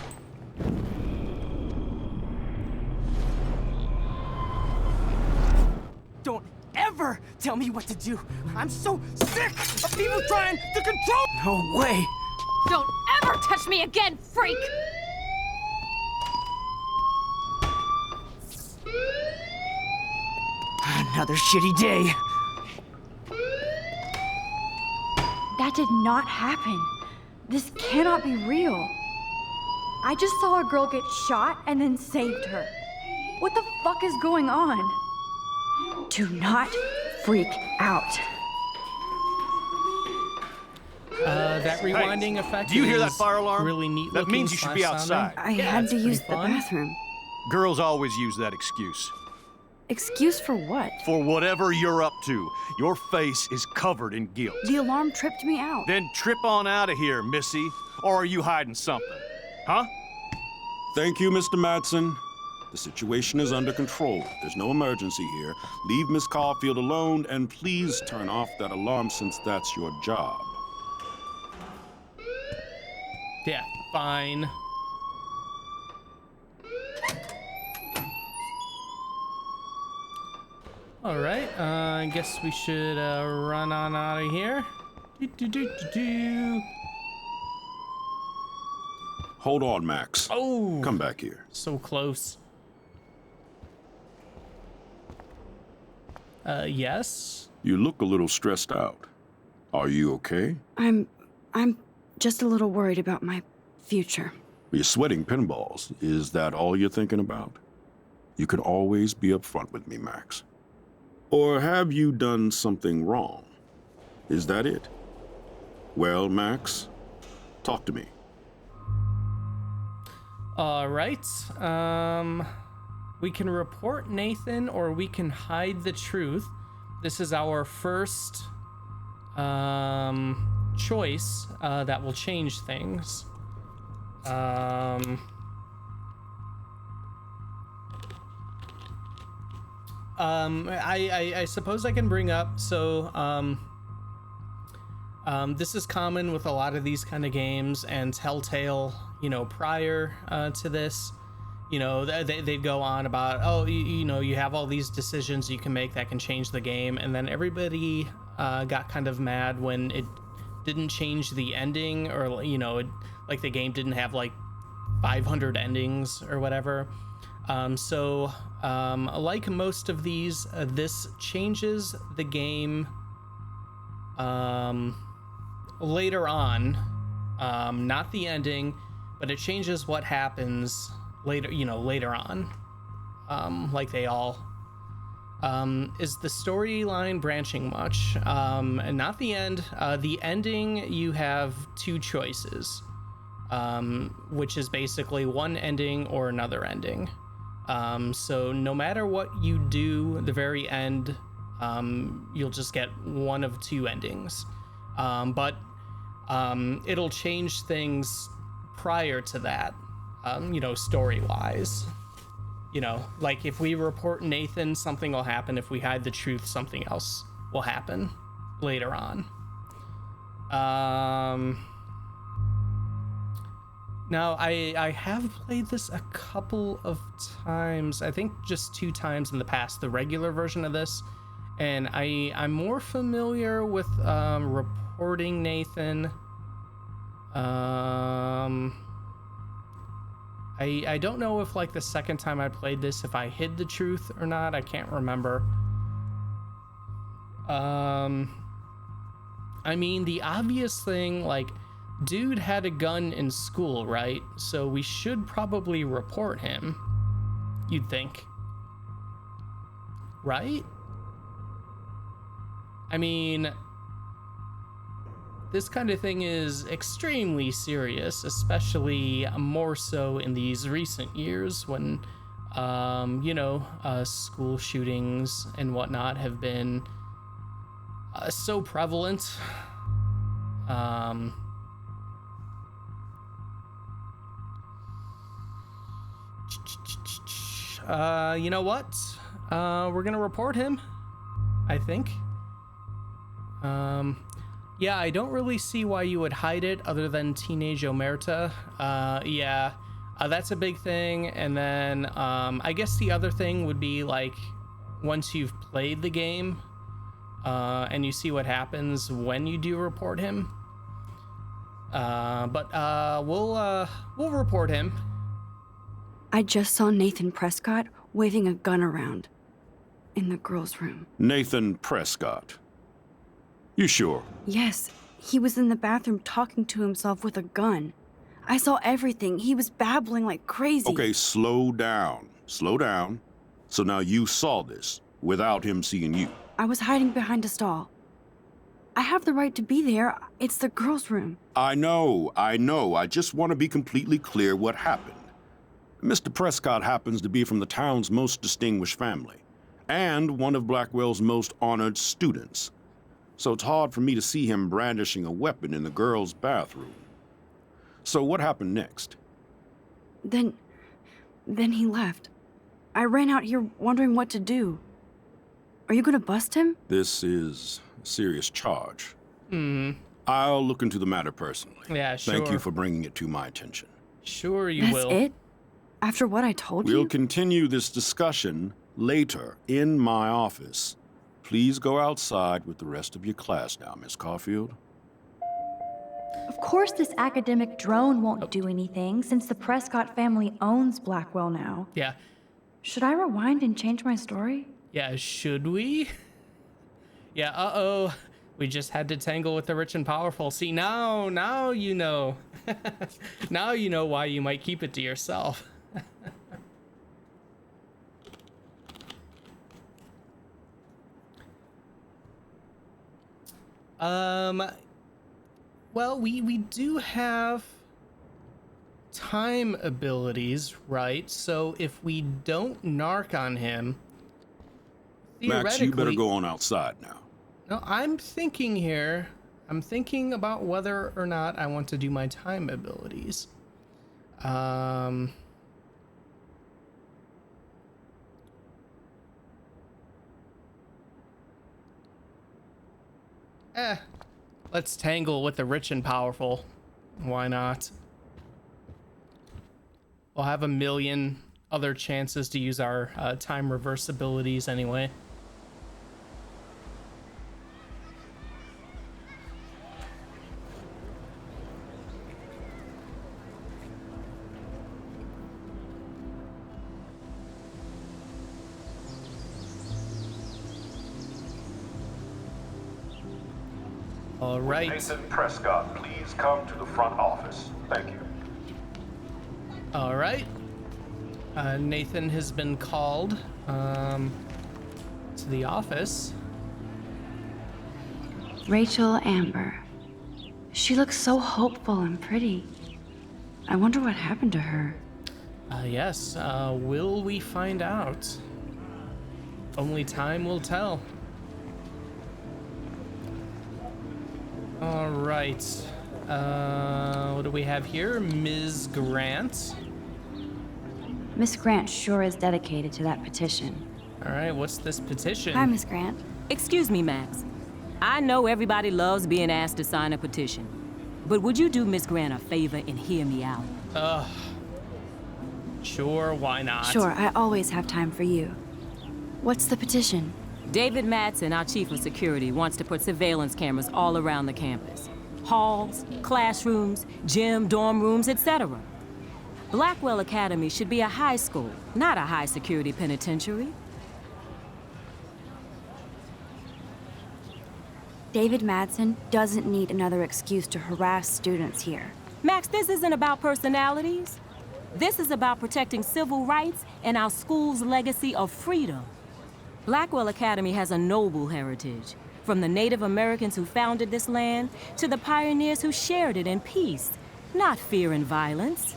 Don't ever tell me what to do. I'm so sick of people trying to control. No way. Don't ever touch me again, freak! Another shitty day. That did not happen. This cannot be real. I just saw a girl get shot and then saved her. What the fuck is going on? Do not freak out. That rewinding effect. do you hear that is fire alarm? Really neat. That means you should be outside. I Yeah, had it's to use pretty the fun. bathroom. Girls always use that excuse. Excuse for what? For whatever you're up to, your face is covered in guilt. The alarm tripped me out. Then trip on out of here, Missy. Or are you hiding something? Huh? Thank you, Mr. Madsen. The situation is under control. There's no emergency here. Leave Miss Caulfield alone, and please turn off that alarm since that's your job. Yeah, fine. All right, I guess we should run on out of here. Do. Hold on, Max. Oh, Come back here. so close. Yes. You look a little stressed out. Are you okay? I'm just a little worried about my future. You're sweating pinballs. Is that all you're thinking about? You can always be upfront with me, Max. Or have you done something wrong? Is that it? Well, Max, talk to me. All right. We can report Nathan or we can hide the truth. This is our first choice that will change things. I suppose I can bring up, so this is common with a lot of these kind of games, and Telltale, prior to this, they'd go on about, oh, you have all these decisions you can make that can change the game, and then everybody got kind of mad when it didn't change the ending, or like the game didn't have like 500 endings or whatever. So like most of these, this changes the game later on, not the ending, but it changes what happens later on, like they all. Is the storyline branching much? And not the end. The ending, you have two choices, which is basically one ending or another ending. So no matter what you do, the very end, you'll just get one of two endings. But it'll change things prior to that, story-wise. Like if we report Nathan, something will happen. If we hide the truth, something else will happen later on. Now, I have played this a couple of times. I think just 2 times in the past, the regular version of this. And I'm more familiar with reporting Nathan. I don't know if like the second time I played this, if I hid the truth or not. I can't remember. I mean, the obvious thing, like, dude had a gun in school, right? So we should probably report him, you'd think. Right? I mean, this kind of thing is extremely serious, especially more so in these recent years when, school shootings and whatnot have been so prevalent. You know what? We're gonna report him, I think. Yeah, I don't really see why you would hide it other than teenage omerta. Yeah, that's a big thing. And then I guess the other thing would be like once you've played the game and you see what happens when you do report him. But we'll report him. I just saw Nathan Prescott waving a gun around in the girls' room. Nathan Prescott. You sure? Yes, he was in the bathroom talking to himself with a gun. I saw everything. He was babbling like crazy. Okay, slow down. Slow down. So now you saw this without him seeing you. I was hiding behind a stall. I have the right to be there. It's the girls' room. I know. I just want to be completely clear what happened. Mr. Prescott happens to be from the town's most distinguished family, and one of Blackwell's most honored students. So it's hard for me to see him brandishing a weapon in the girls' bathroom. So what happened next? Then he left. I ran out here wondering what to do. Are you gonna bust him? This is a serious charge. I'll look into the matter personally. Yeah, sure. Thank you for bringing it to my attention. Sure, you That's will. it? After what I told you? We'll continue this discussion later in my office. Please go outside with the rest of your class now, Miss Caulfield. Of course this academic drone won't do anything since the Prescott family owns Blackwell now. Yeah. Should I rewind and change my story? Yeah, should we? Yeah, uh-oh. We just had to tangle with the rich and powerful. See, now you know. Now you know why you might keep it to yourself. Well, we do have time abilities, right? So if we don't narc on him, Max, you better go on outside now. No, I'm thinking here. I'm thinking about whether or not I want to do my time abilities. Let's tangle with the rich and powerful. Why not? We'll have a million other chances to use our time reverse abilities anyway. All right. Nathan Prescott, please come to the front office. Thank you. All right. Nathan has been called to the office. Rachel Amber. She looks so hopeful and pretty. I wonder what happened to her. Yes. Will we find out? Only time will tell. All right. What do we have here? Ms. Grant. Miss Grant sure is dedicated to that petition. All right, what's this petition? Hi, Miss Grant. Excuse me, Max. I know everybody loves being asked to sign a petition, but would you do Miss Grant a favor and hear me out? Sure, why not? Sure, I always have time for you. What's the petition? David Madsen, our chief of security, wants to put surveillance cameras all around the campus. Halls, classrooms, gym, dorm rooms, etc. Blackwell Academy should be a high school, not a high-security penitentiary. David Madsen doesn't need another excuse to harass students here. Max, this isn't about personalities. This is about protecting civil rights and our school's legacy of freedom. Blackwell Academy has a noble heritage, from the Native Americans who founded this land to the pioneers who shared it in peace, not fear and violence.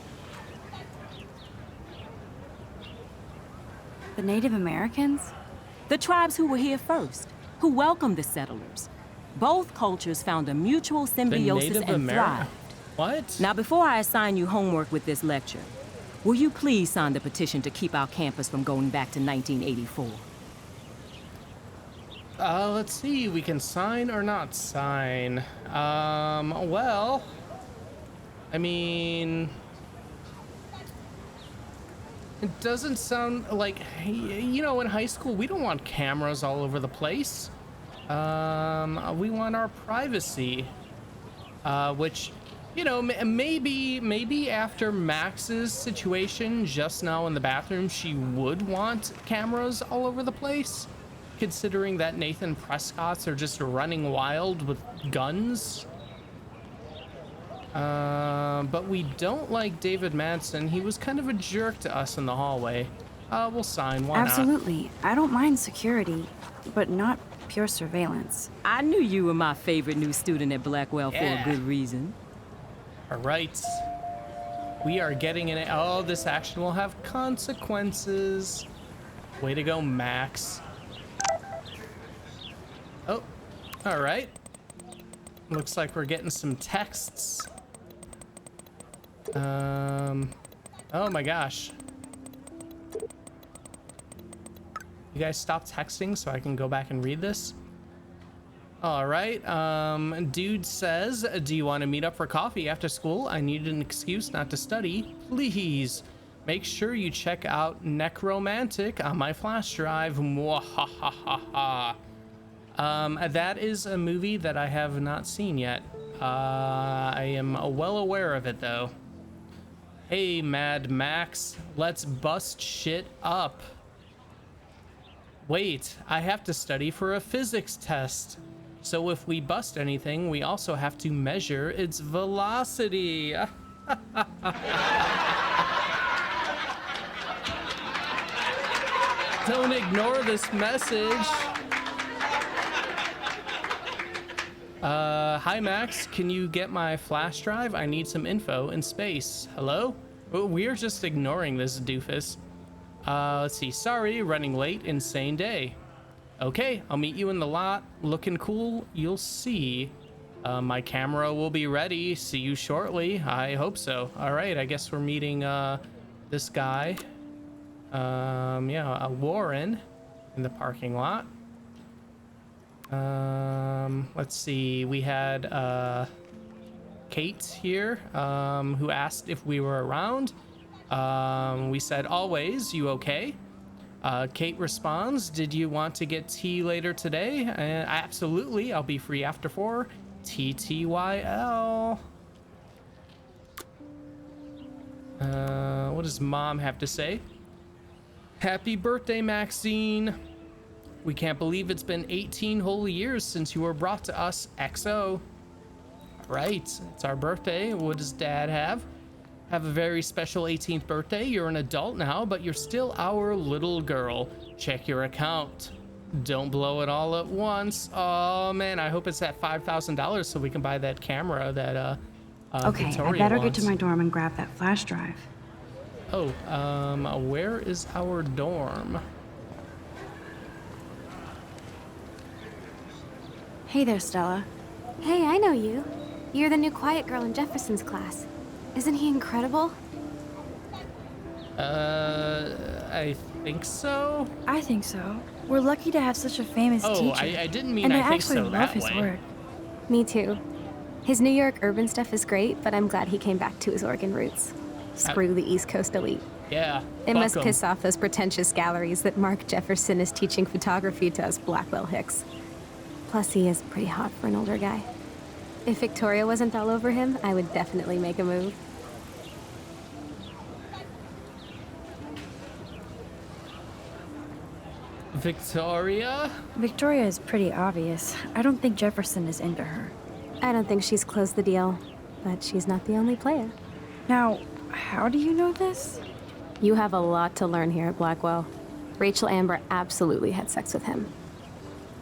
The Native Americans? The tribes who were here first, who welcomed the settlers. Both cultures found a mutual symbiosis and thrived. What? Now, before I assign you homework with this lecture, will you please sign the petition to keep our campus from going back to 1984? Let's see. We can sign or not sign. Well, I mean, it doesn't sound like, you know, in high school, we don't want cameras all over the place. We want our privacy, which, you know, maybe after Max's situation just now in the bathroom, she would want cameras all over the place, considering that Nathan Prescott's are just running wild with guns. But we don't like David Madsen. He was kind of a jerk to us in the hallway. We'll sign. Why not? Absolutely. I don't mind security, but not pure surveillance. I knew you were my favorite new student at Blackwell for a good reason. All right. We are getting in it. Oh, this action will have consequences. Way to go, Max. Oh, all right. Looks like we're getting some texts. Oh my gosh. You guys stop texting so I can go back and read this? All right. Dude says, do you want to meet up for coffee after school? I need an excuse not to study. Please. Make sure you check out Necromantic on my flash drive. Mwahahaha. That is a movie that I have not seen yet. I am well aware of it though. Hey, Mad Max, let's bust shit up. Wait, I have to study for a physics test. So if we bust anything, we also have to measure its velocity. Don't ignore this message. Hi Max, can you get my flash drive? I need some info in space. Hello? Oh, we're just ignoring this doofus. Let's see, sorry, running late, insane day. Okay, I'll meet you in the lot. Looking cool, you'll see. My camera will be ready. See you shortly. I hope so. All right, I guess we're meeting this guy. Yeah, Warren in the parking lot. Let's see. We had Kate here, who asked if we were around. We said always. You okay? Kate responds, did you want to get tea later today? Absolutely, I'll be free after 4. TTYL. What does mom have to say? Happy birthday, Maxine. We can't believe it's been 18 whole years since you were brought to us, XO. Right, it's our birthday. What does Dad have? Have a very special 18th birthday. You're an adult now, but you're still our little girl. Check your account. Don't blow it all at once. Oh man, I hope it's at $5,000 so we can buy that camera that okay, Victoria I better wants. get to my dorm and grab that flash drive. Oh, where is our dorm? Hey there, Stella. Hey, I know you. You're the new quiet girl in Jefferson's class. Isn't he incredible? I think so. I think so. We're lucky to have such a famous teacher. I didn't mean and I I think actually so love that his way. work. Me too. His New York urban stuff is great, but I'm glad he came back to his Oregon roots. Screw the East Coast elite. Yeah. It must fuck 'em. piss off those pretentious galleries that Mark Jefferson is teaching photography to us Blackwell Hicks. Plus, he is pretty hot for an older guy. If Victoria wasn't all over him, I would definitely make a move. Victoria? Victoria is pretty obvious. I don't think Jefferson is into her. I don't think she's closed the deal, but she's not the only player. Now, how do you know this? You have a lot to learn here at Blackwell. Rachel Amber absolutely had sex with him.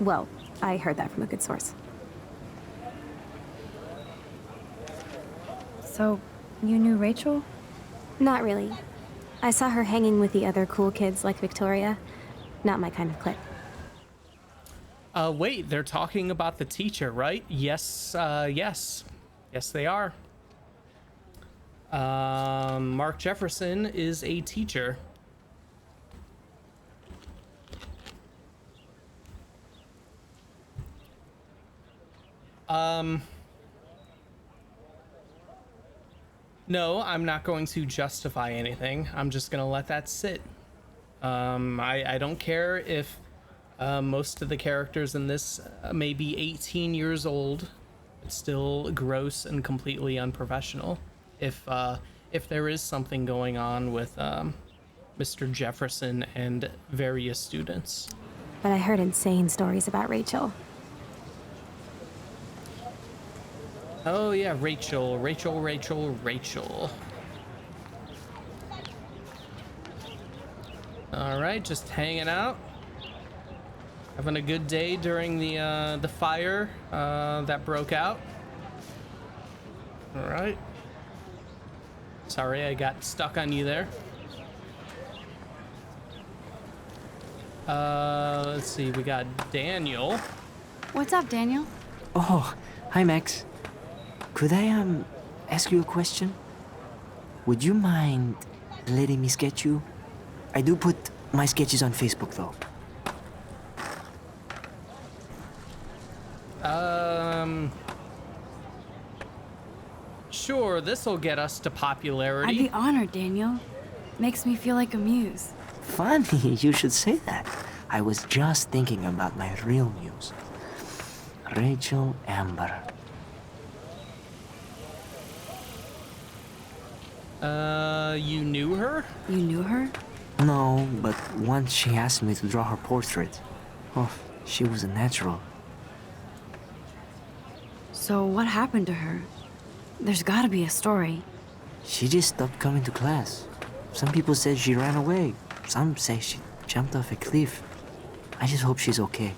Well, I heard that from a good source. So, you knew Rachel? Not really. I saw her hanging with the other cool kids like Victoria. Not my kind of clique. Wait, they're talking about the teacher, right? Yes, yes. Yes, they are. Mark Jefferson is a teacher. No, I'm not going to justify anything. I'm just gonna let that sit. I don't care if most of the characters in this may be 18 years old. It's still gross and completely unprofessional. If there is something going on with Mr. Jefferson and various students. But I heard insane stories about Rachel. Oh yeah, Rachel. All right, just hanging out, having a good day during the fire that broke out. All right. Sorry, I got stuck on you there. Let's see, we got Daniel. What's up, Daniel? Oh, hi Max. Could I ask you a question? Would you mind letting me sketch you? I do put my sketches on Facebook though. Sure, this'll get us to popularity. I'd be honored, Daniel. Makes me feel like a muse. Funny, you should say that. I was just thinking about my real muse. Rachel Amber. You knew her? You knew her? No, but once she asked me to draw her portrait. Oh, she was a natural. So what happened to her? There's gotta be a story. She just stopped coming to class. Some people said she ran away. Some say she jumped off a cliff. I just hope she's okay.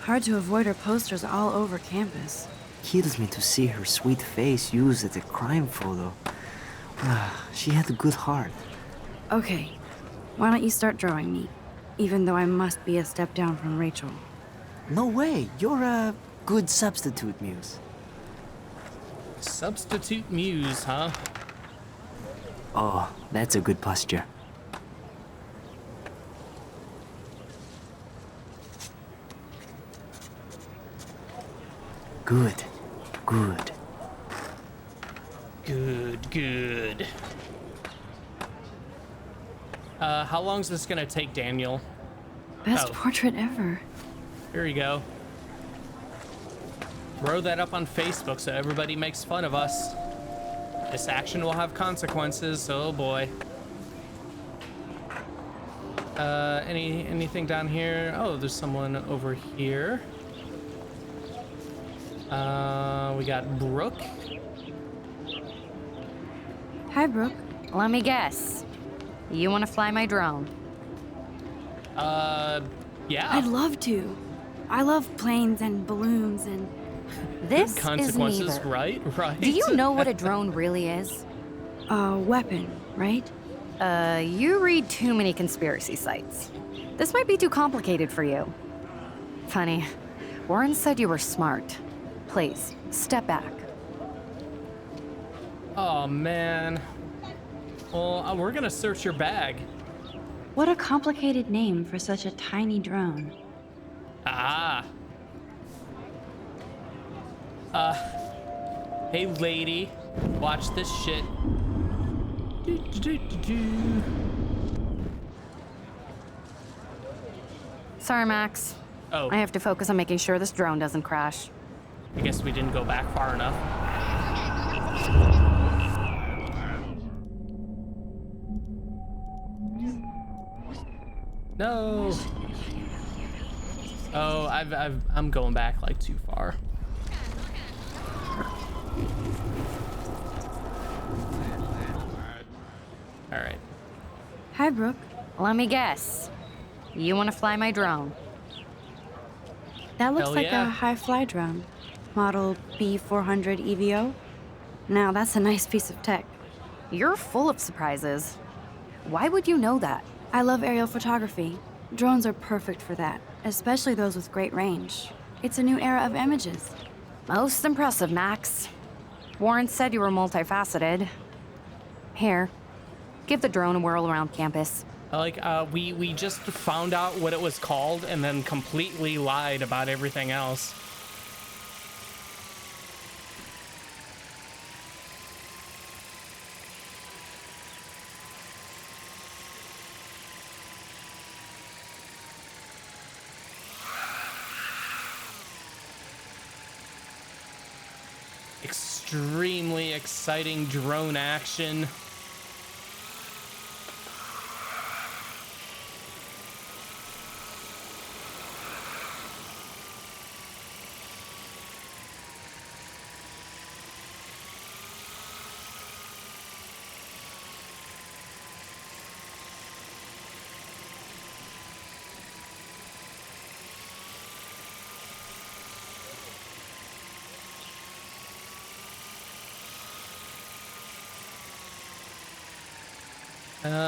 Hard to avoid her posters all over campus. Kills me to see her sweet face used as a crime photo. She had a good heart. Okay, why don't you start drawing me? Even though I must be a step down from Rachel. No way, you're a good substitute muse. Substitute muse, huh? Oh, that's a good posture. Good. Good. Good. How long's this gonna take, Daniel? Best portrait ever. Here you go. Throw that up on Facebook so everybody makes fun of us. This action will have consequences, oh boy. Anything down here? Oh, there's someone over here. We got Brooke. Hi, Brooke. Let me guess. You want to fly my drone? Yeah. I'd love to. I love planes and balloons and... This consequences, is neither. right? Do you know what a drone really is? A weapon, right? You read too many conspiracy sites. This might be too complicated for you. Funny, Warren said you were smart. Please, step back. Oh, man. Well, we're gonna search your bag. What a complicated name for such a tiny drone. Ah. Hey, lady. Watch this shit. Sorry, Max. Oh. I have to focus on making sure this drone doesn't crash. I guess we didn't go back far enough. No. Oh, I'm going back like too far. All right. Hi, Brooke. Let me guess. You want to fly my drone? That looks Hell like yeah. a high-fly drone. Model B400 EVO. Now, that's a nice piece of tech. You're full of surprises. Why would you know that? I love aerial photography. Drones are perfect for that, especially those with great range. It's a new era of images. Most impressive, Max. Warren said you were multifaceted. Here, give the drone a whirl around campus. Like, we just found out what it was called and then completely lied about everything else. Extremely exciting drone action.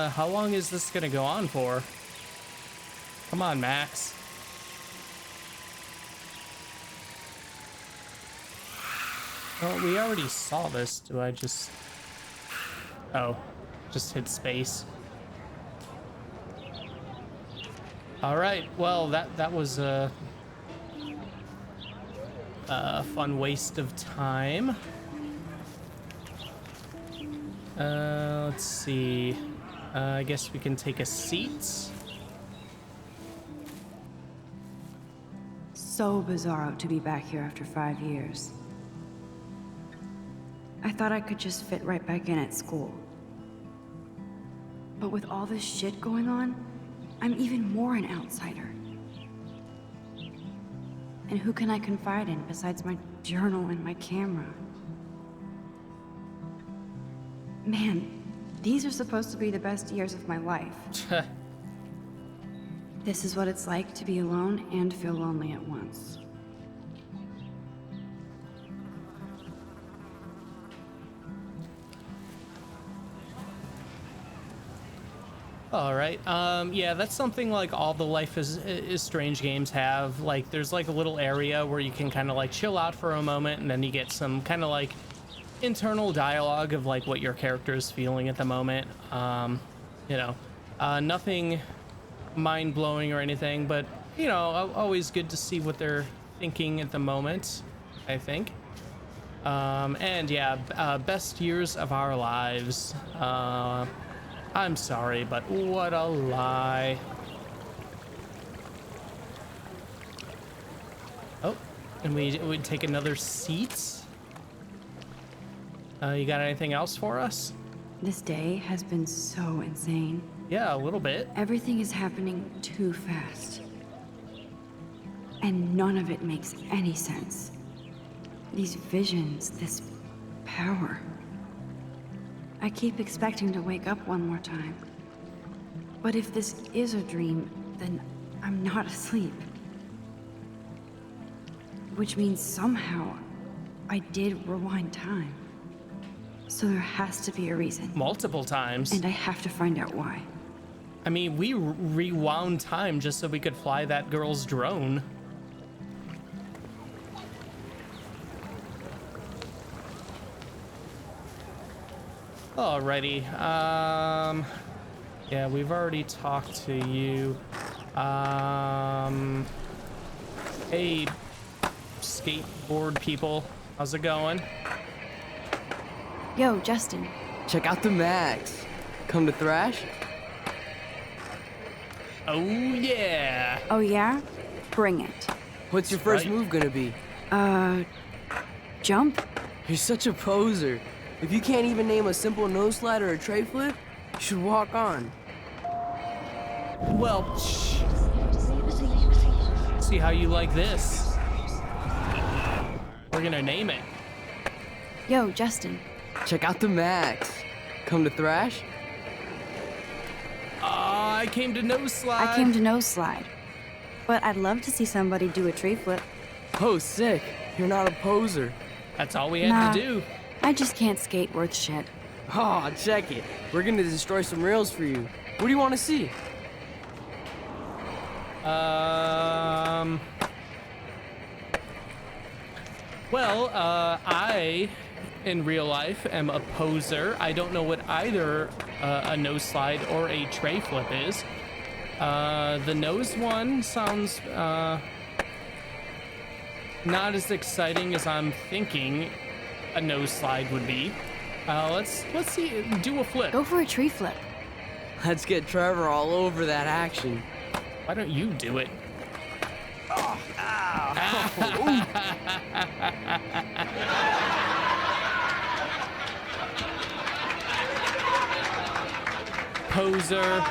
How long is this gonna go on for? Come on, Max. Well, we already saw this. Do I just... Oh, just hit space. All right, well, that was a fun waste of time. Let's see. I guess we can take a seat. So bizarro to be back here after 5 years. I thought I could just fit right back in at school. But with all this shit going on, I'm even more an outsider. And who can I confide in besides my journal and my camera? Man, these are supposed to be the best years of my life. This is what it's like to be alone and feel lonely at once. All right. Yeah, that's something like all the Life is Strange games have. Like, there's like a little area where you can kind of like chill out for a moment, and then you get some kind of like internal dialogue of like what your character is feeling at the moment. You know, nothing mind-blowing or anything, but you know, always good to see what they're thinking at the moment, I think. And yeah, best years of our lives. I'm sorry, but what a lie. Oh, and we take another seat. You got anything else for us? This day has been so insane. Yeah, a little bit. Everything is happening too fast. And none of it makes any sense. These visions, this power. I keep expecting to wake up one more time. But if this is a dream, then I'm not asleep. Which means somehow I did rewind time. So there has to be a reason. Multiple times. And I have to find out why. I mean, we rewound time just so we could fly that girl's drone. Alrighty. Yeah, we've already talked to you. Hey, skateboard people, how's it going? Yo, Justin. Check out the Max. Come to thrash? Oh yeah. Oh yeah? Bring it. What's your first move gonna be? Jump? You're such a poser. If you can't even name a simple nose slide or a tray flip, you should walk on. Well, see how you like this. We're gonna name it. Yo, Justin. Check out the Max. Come to thrash? I came to nose slide. I came to nose slide. But I'd love to see somebody do a tree flip. Oh, sick. You're not a poser. That's all we had to do. I just can't skate worth shit. Oh, check it. We're gonna destroy some rails for you. What do you want to see? Well, I, in real life, am a poser. I don't know what either a nose slide or a tray flip is. The nose one sounds not as exciting as I'm thinking a nose slide would be. Let's see, do a flip. Go for a tree flip. Let's get Trevor all over that action. Why don't you do it? Oh, ow. Poser.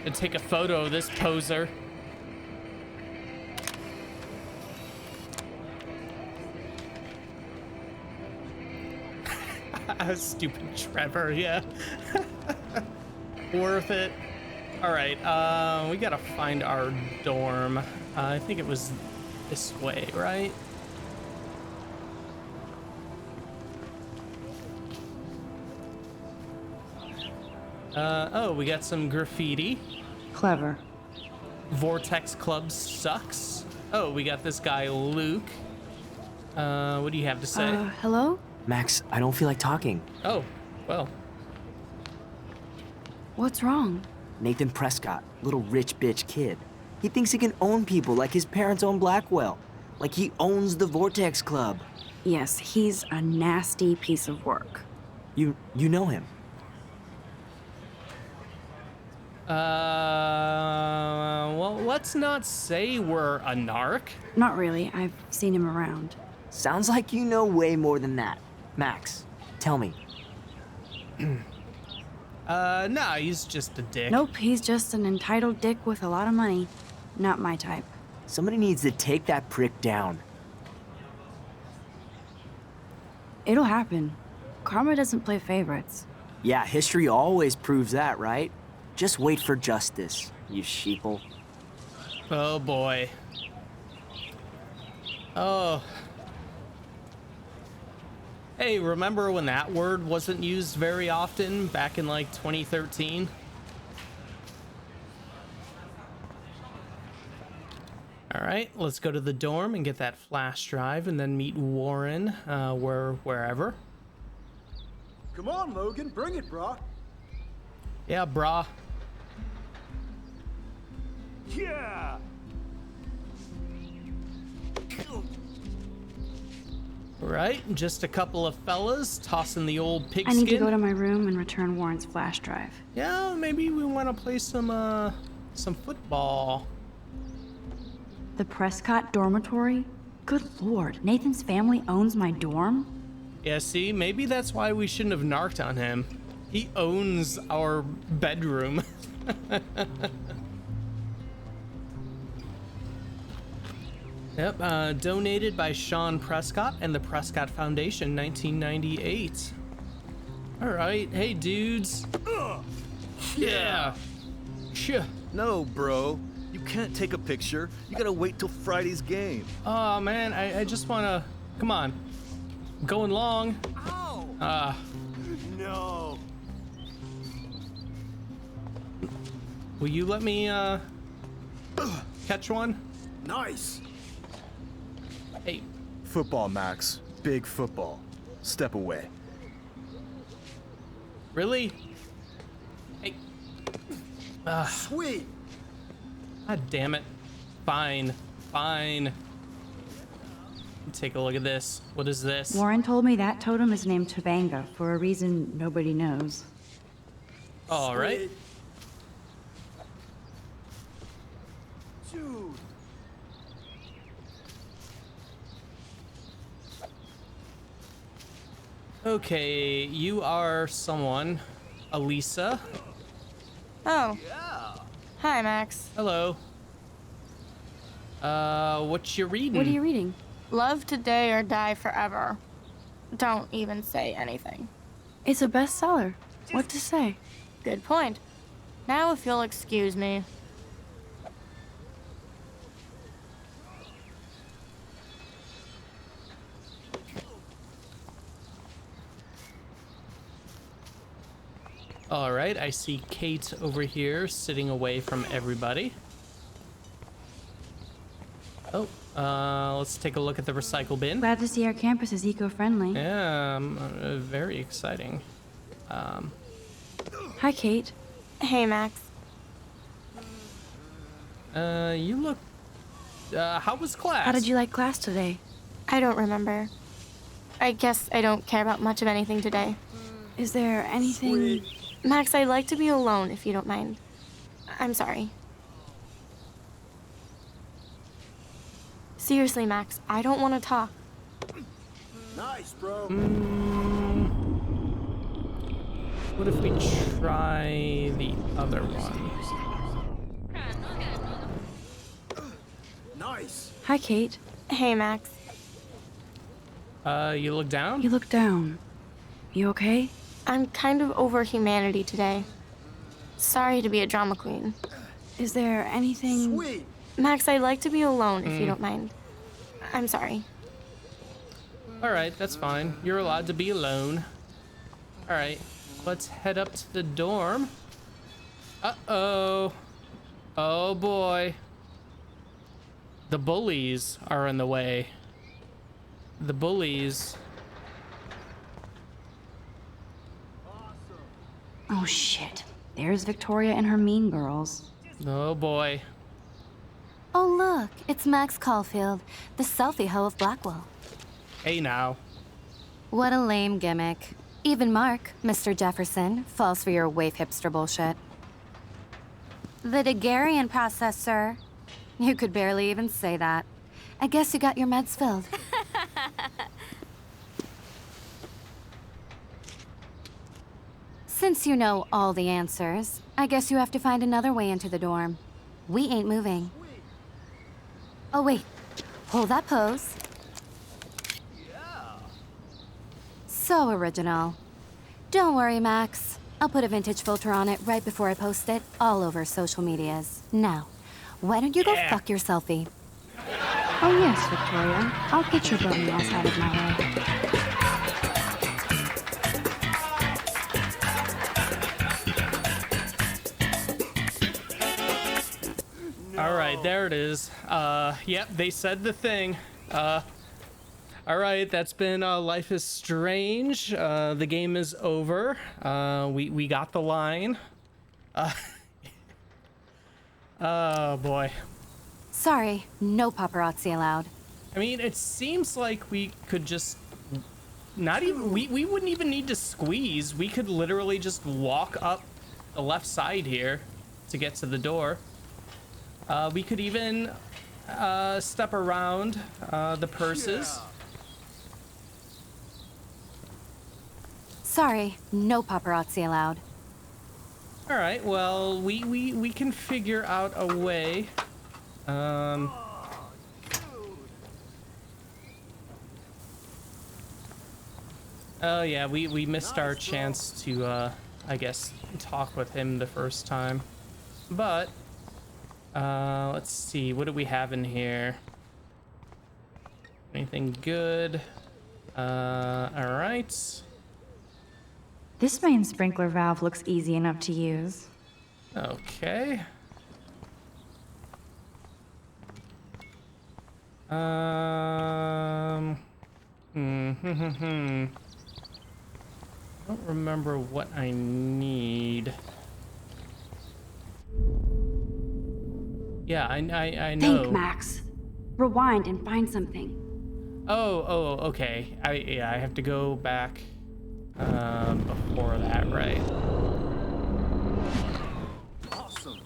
And take a photo of this poser. Stupid Trevor, yeah. Worth it. All right, we gotta find our dorm. I think it was this way, right? Oh, we got some graffiti. Clever. Vortex Club sucks. Oh, we got this guy, Luke. What do you have to say? Hello? Max, I don't feel like talking. Oh, well. What's wrong? Nathan Prescott, little rich bitch kid. He thinks he can own people like his parents own Blackwell. Like he owns the Vortex Club. Yes, he's a nasty piece of work. You know him? Well, let's not say we're a narc. Not really. I've seen him around. Sounds like you know way more than that. Max, tell me. Nah, he's just a dick. Nope, he's just an entitled dick with a lot of money. Not my type. Somebody needs to take that prick down. It'll happen. Karma doesn't play favorites. Yeah, history always proves that, right? Just wait for justice, you sheeple. Oh boy. Oh. Hey, remember when that word wasn't used very often back in like 2013? All right, let's go to the dorm and get that flash drive and then meet Warren wherever. Come on, Logan, bring it, brah. Yeah, brah. Yeah! Right, just a couple of fellas tossing the old pigskin. I need to go to my room and return Warren's flash drive. Yeah, maybe we want to play some football. The Prescott dormitory? Good lord, Nathan's family owns my dorm? Yeah, see, maybe that's why we shouldn't have narked on him. He owns our bedroom. Yep, donated by Sean Prescott and the Prescott Foundation, 1998. All right, hey dudes. Yeah. No, bro. You can't take a picture. You gotta wait till Friday's game. Oh man, I just wanna, come on. I'm going long. Ow! No. Will you let me, catch one? Nice. Hey. Football, Max. Big football. Step away. Really? Hey. Sweet. God damn it. Fine. Fine. Take a look at this. What is this? Warren told me that totem is named Tobanga for a reason nobody knows. All right. Dude. Okay, you are someone. Elisa. Oh. Hi, Max. Hello. What you reading? What are you reading? Love Today or Die Forever. Don't even say anything. It's a bestseller. What to say? Good point. Now if you'll excuse me. All right, I see Kate over here sitting away from everybody. Oh, let's take a look at the recycle bin. Glad to see our campus is eco-friendly. Yeah, very exciting. Hi, Kate. Hey, Max. You look... how was class? How did you like class today? I don't remember. I guess I don't care about much of anything today. Is there anything... Max, I'd like to be alone if you don't mind. I'm sorry. Seriously, Max, I don't want to talk. Nice, bro. What if we try the other one? Nice. Hi, Kate. Hey, Max. You look down? You look down. You okay? I'm kind of over humanity today. Sorry to be a drama queen. Is there anything... Sweet. Max, I'd like to be alone if you don't mind. I'm sorry. All right, that's fine. You're allowed to be alone. All right, let's head up to the dorm. Uh-oh. Oh, boy. The bullies are in the way. The bullies... Oh, shit. There's Victoria and her mean girls. Oh, boy. Oh, look, it's Max Caulfield, the selfie hoe of Blackwell. Hey, now. What a lame gimmick. Even Mark, Mr. Jefferson, falls for your waif hipster bullshit. The Daguerrean process, sir. You could barely even say that. I guess you got your meds filled. Since you know all the answers, I guess you have to find another way into the dorm. We ain't moving. Oh, wait. Hold that pose. So original. Don't worry, Max. I'll put a vintage filter on it right before I post it all over social medias. Now, why don't you go fuck your selfie? Oh yes, Victoria. I'll get your bony ass out of my way. All right, there it is. Yep, they said the thing. All right, that's been Life is Strange. The game is over. We got the line. Oh boy. Sorry, no paparazzi allowed. I mean, it seems like we could just not even we wouldn't even need to squeeze. We could literally just walk up the left side here to get to the door. We could even step around the purses. Sorry, no paparazzi allowed. All right, well, we can figure out a way. Oh yeah, we missed our chance to, I guess, talk with him the first time. But, let's see, what do we have in here? Anything good? All right. This main sprinkler valve looks easy enough to use. Okay. I don't remember what I need. Yeah, I know. Think, Max. Rewind and find something. Oh, okay. I have to go back before that, right? Awesome.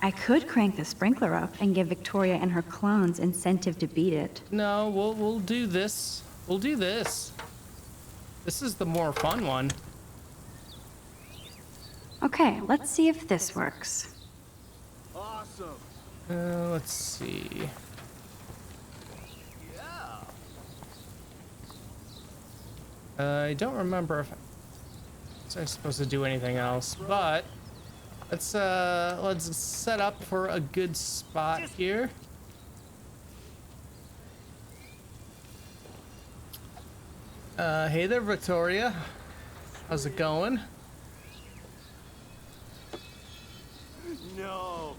I could crank the sprinkler up and give Victoria and her clones incentive to beat it. No, we'll do this. We'll do this. This is the more fun one. Okay, let's see if this works. Awesome. Let's see. I don't remember if I'm supposed to do anything else, but let's set up for a good spot here. Hey there, Victoria. How's it going? No.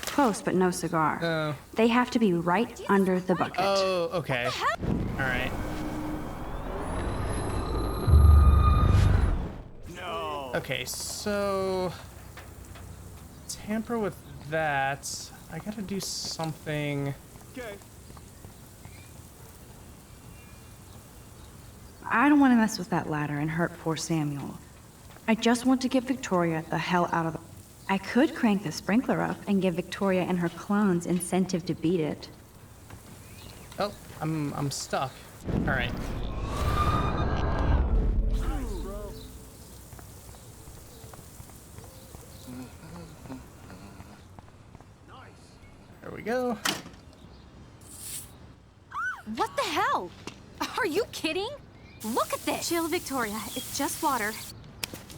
Close, but no cigar. Oh. They have to be right under the bucket. Oh, okay. All right. No. Okay, so tamper with that. I gotta do something. Okay. I don't want to mess with that ladder and hurt poor Samuel. I just want to get Victoria the hell out of the... I could crank the sprinkler up and give Victoria and her clones incentive to beat it. Oh, I'm stuck. All right. There we go. What the hell? Are you kidding? Look at this! Chill, Victoria. It's just water.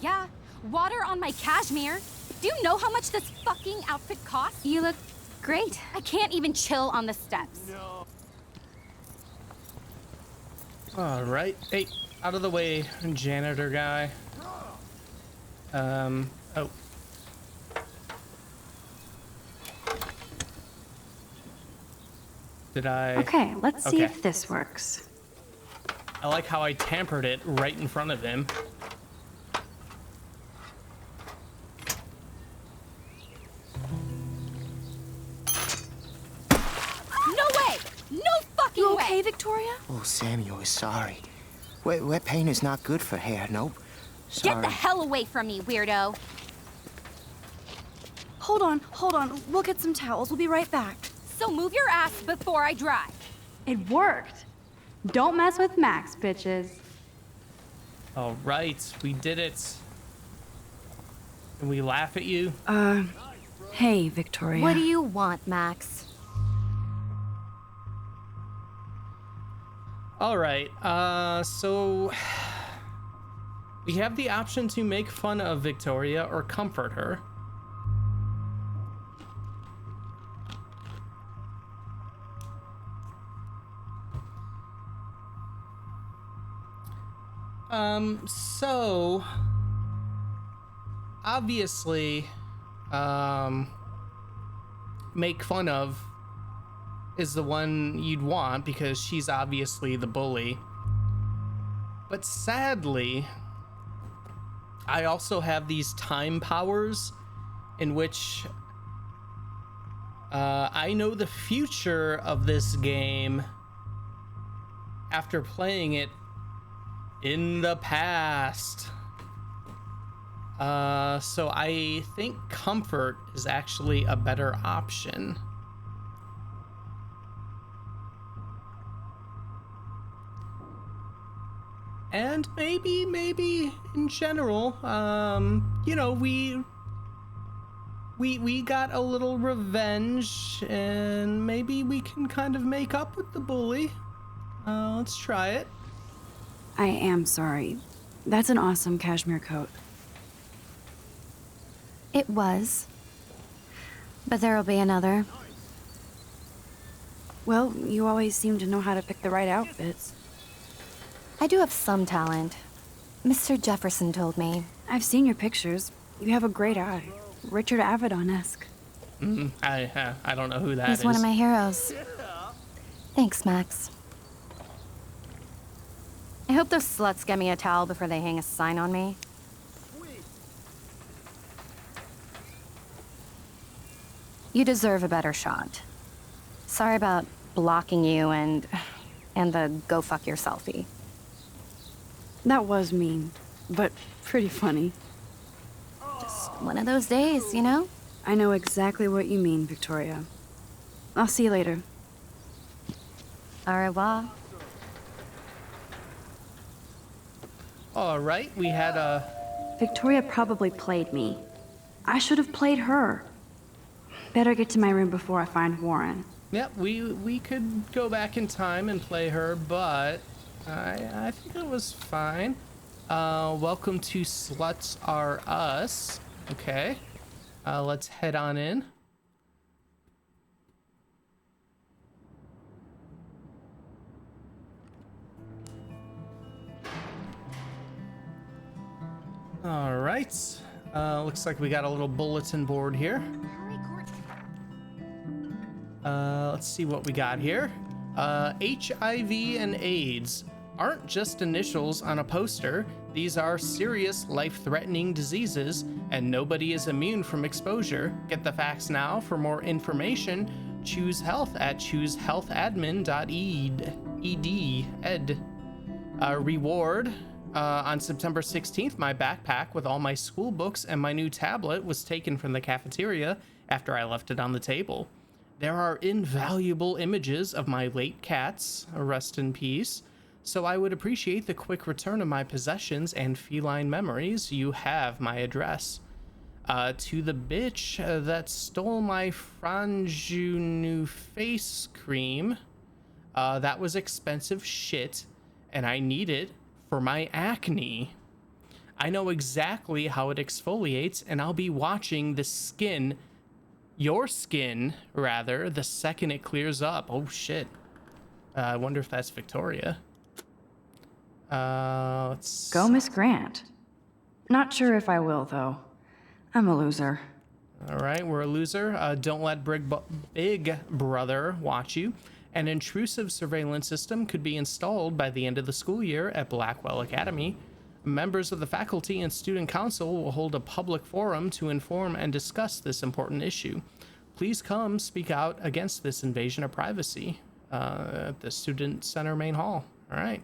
Yeah, water on my cashmere. Do you know how much this fucking outfit costs? You look great. I can't even chill on the steps. No. All right. Hey, out of the way, janitor guy. Oh. Did I? Okay, let's see if this works. I like how I tampered it right in front of him. No way! No fucking You way! okay, Victoria? Oh, Samuel is sorry. Wet paint is not good for hair, nope. Sorry. Get the hell away from me, weirdo! Hold on. We'll get some towels. We'll be right back. So move your ass before I drive. It worked. Don't mess with Max, bitches. All right, we did it. Can we laugh at you? Hey, Victoria. What do you want, Max? All right, so we have the option to make fun of Victoria or comfort her. So obviously, make fun of is the one you'd want because she's obviously the bully. But sadly, I also have these time powers in which I know the future of this game after playing it in the past. So I think comfort is actually a better option. And maybe in general, you know, we got a little revenge, and maybe we can kind of make up with the bully. Let's try it. I am sorry. That's an awesome cashmere coat. It was. But there'll be another. Well, you always seem to know how to pick the right outfits. I do have some talent. Mr. Jefferson told me. I've seen your pictures. You have a great eye. Richard Avedon-esque. I don't know who that is. He's one of my heroes. Thanks, Max. I hope those sluts get me a towel before they hang a sign on me. You deserve a better shot. Sorry about blocking you and the go fuck your selfie. That was mean, but pretty funny. Just one of those days, you know? I know exactly what you mean, Victoria. I'll see you later. Au revoir. All right, we had a... Victoria probably played me. I should have played her. Better get to my room before I find Warren. Yep, we could go back in time and play her, but I think it was fine. Welcome to Sluts Are Us. Okay, let's head on in. All right, looks like we got a little bulletin board here. Let's see what we got here. HIV and AIDS aren't just initials on a poster. These are serious, life-threatening diseases, and nobody is immune from exposure. Get the facts now. For more information, choose health at choosehealthadmin.ed. Reward. On September 16th, my backpack with all my school books and my new tablet was taken from the cafeteria after I left it on the table. There are invaluable images of my late cats, rest in peace, so I would appreciate the quick return of my possessions and feline memories. You have my address. To the bitch that stole my Franjunu face cream, that was expensive shit, and I need it for my acne. I know exactly how it exfoliates, and I'll be watching your skin, rather, the second it clears up. Oh shit. I wonder if that's Victoria. Let's go, Miss Grant. Not sure if I will, though. I'm a loser. All right, we're a loser. Don't let Big Brother watch you. An intrusive surveillance system could be installed by the end of the school year at Blackwell Academy. Members of the faculty and student council will hold a public forum to inform and discuss this important issue. Please come speak out against this invasion of privacy at the Student Center main hall. All right.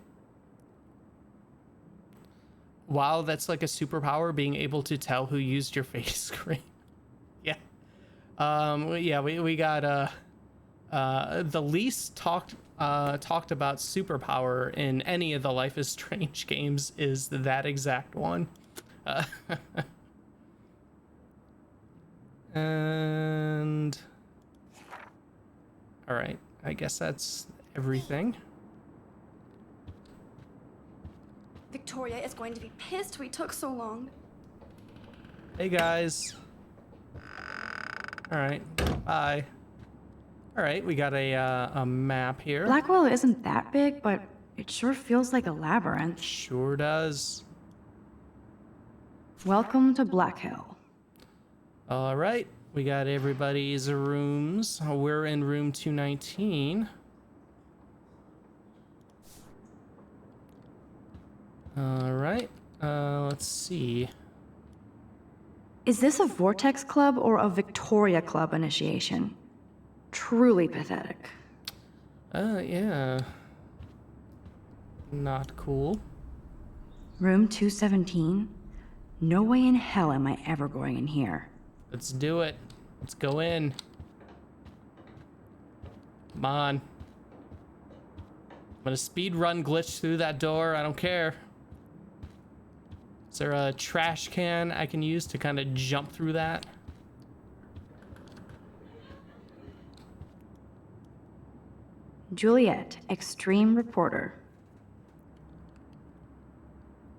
Wow, that's like a superpower, being able to tell who used your face screen. Yeah. Yeah, we got the least talked about superpower in any of the Life is Strange games is that exact one. And all right, I guess that's everything. Victoria is going to be pissed we took so long. Hey guys. All right, bye. All right, we got a map here. Blackwell isn't that big, but it sure feels like a labyrinth. Sure does. Welcome to Black Hill. All right, we got everybody's rooms. We're in room 219. All right, let's see. Is this a Vortex Club or a Victoria Club initiation? Truly pathetic. Yeah. Not cool. Room 217? No way in hell am I ever going in here. Let's do it. Let's go in. Come on. I'm gonna speed run glitch through that door. I don't care. Is there a trash can I can use to kind of jump through that? Juliet, extreme reporter.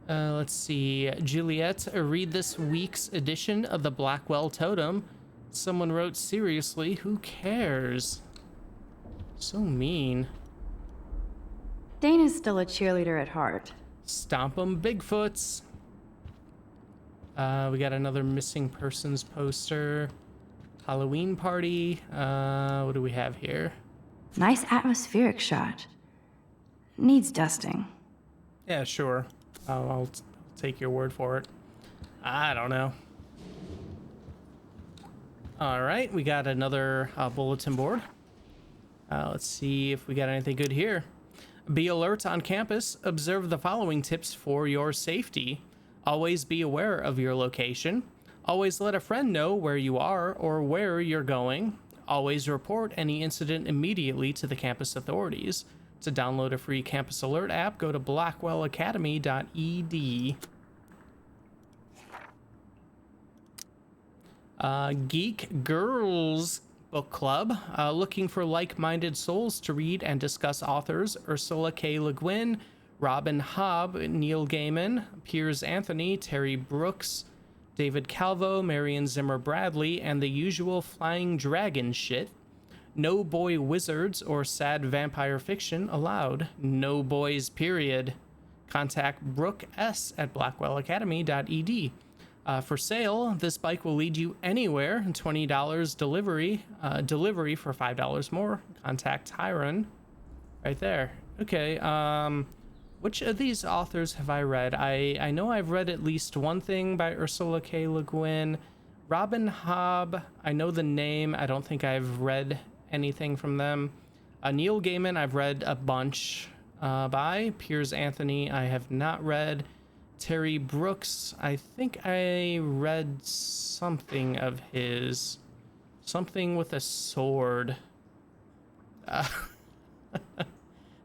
Let's see. Juliet, read this week's edition of the Blackwell Totem. Someone wrote, seriously, who cares? So mean. Dana's still a cheerleader at heart. Stomp 'em, Bigfoots. We got another missing persons poster. Halloween party. What do we have here? Nice atmospheric shot. Needs dusting. Yeah, sure. I'll take your word for it. I don't know. All right, we got another bulletin board. Let's see if we got anything good here. Be alert on campus. Observe the following tips for your safety. Always be aware of your location. Always let a friend know where you are or where you're going. Always report any incident immediately to the campus authorities. To download a free campus alert app, go to blackwellacademy.ed. Geek Girls Book Club, looking for like-minded souls to read and discuss authors Ursula K. Le Guin, Robin Hobb, Neil Gaiman, Piers Anthony, Terry Brooks, David Calvo, Marion Zimmer Bradley, and the usual flying dragon shit. No boy wizards or sad vampire fiction allowed. No boys, period. Contact Brooke S. at blackwellacademy.ed. For sale, this bike will lead you anywhere. $20 delivery. Delivery for $5 more. Contact Tyron. Right there. Okay. Which of these authors have I read? I know I've read at least one thing by Ursula K. Le Guin. Robin Hobb, I know the name. I don't think I've read anything from them. Neil Gaiman, I've read a bunch by. Piers Anthony, I have not read. Terry Brooks, I think I read something of his. Something with a sword.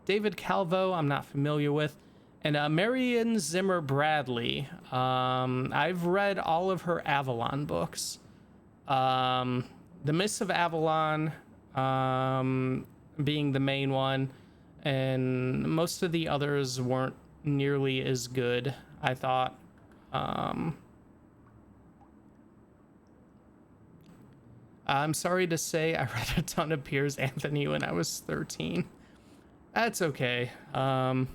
David Calvo, I'm not familiar with. And Marion Zimmer Bradley, I've read all of her Avalon books. The Mists of Avalon being the main one, and most of the others weren't nearly as good, I thought. I'm sorry to say I read a ton of Piers Anthony when I was 13. That's okay. I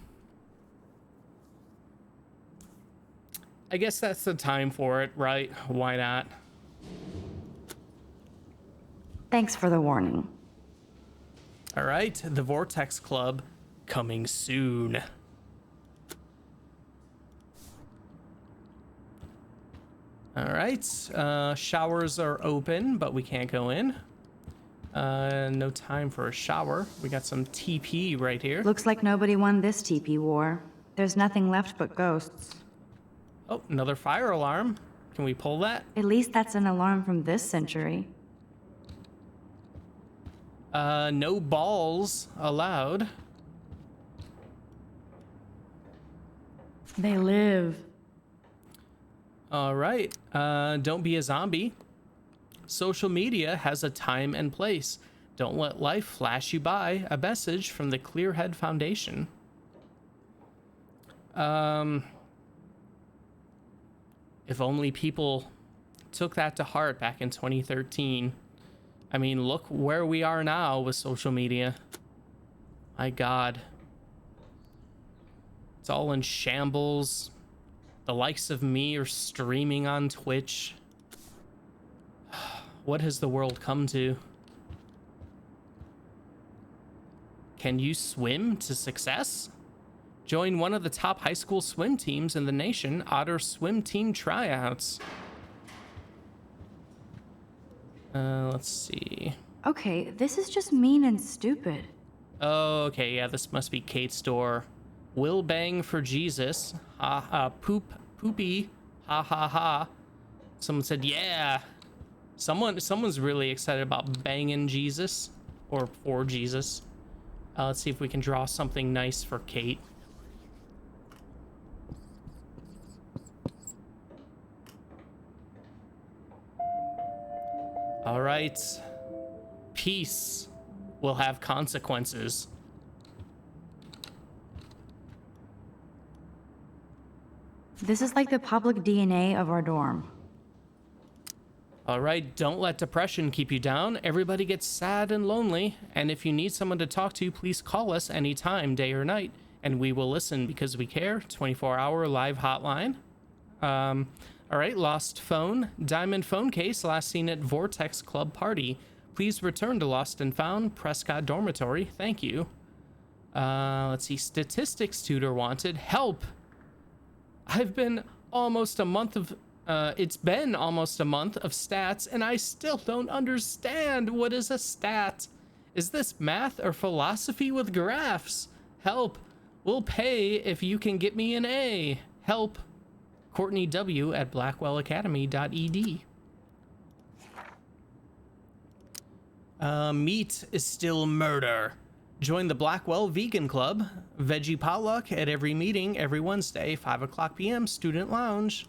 guess that's the time for it, right? Why not? Thanks for the warning. All right, the Vortex Club coming soon. All right, showers are open, but we can't go in. No time for a shower. We got some TP right here. Looks like nobody won this TP war. There's nothing left but ghosts. Oh, another fire alarm. Can we pull that? At least that's an alarm from this century. No balls allowed. They live. All right. Don't be a zombie. Social media has a time and place. Don't let life flash you by. A message from the Clearhead Foundation. If only people took that to heart back in 2013. I mean, look where we are now with social media. My God. It's all in shambles. The likes of me are streaming on Twitch. What has the world come to? Can you swim to success? Join one of the top high school swim teams in the nation, Otter Swim Team Tryouts. Let's see. Okay, this is just mean and stupid. Oh, okay, yeah, this must be Kate's door. Will bang for Jesus. Ha ha, poopy. Ha ha ha. Someone said, yeah. Someone's really excited about banging Jesus, or for Jesus. Let's see if we can draw something nice for Kate. All right. Peace will have consequences. This is like the public DNA of our dorm. All right, don't let depression keep you down. Everybody gets sad and lonely. And if you need someone to talk to, please call us anytime, day or night, and we will listen because we care. 24-hour live hotline. All right, lost phone. Diamond phone case last seen at Vortex Club Party. Please return to Lost and Found Prescott Dormitory. Thank you. Let's see. Statistics tutor wanted. Help! I've been almost a month of... it's been almost a month of stats, and I still don't understand. What is a stat? Is this math or philosophy with graphs? Help! We'll pay if you can get me an A. Help! Courtney W. at blackwellacademy.ed. Meat is still murder. Join the Blackwell Vegan Club. Veggie potluck at every meeting every Wednesday, 5 o'clock p.m. Student Lounge.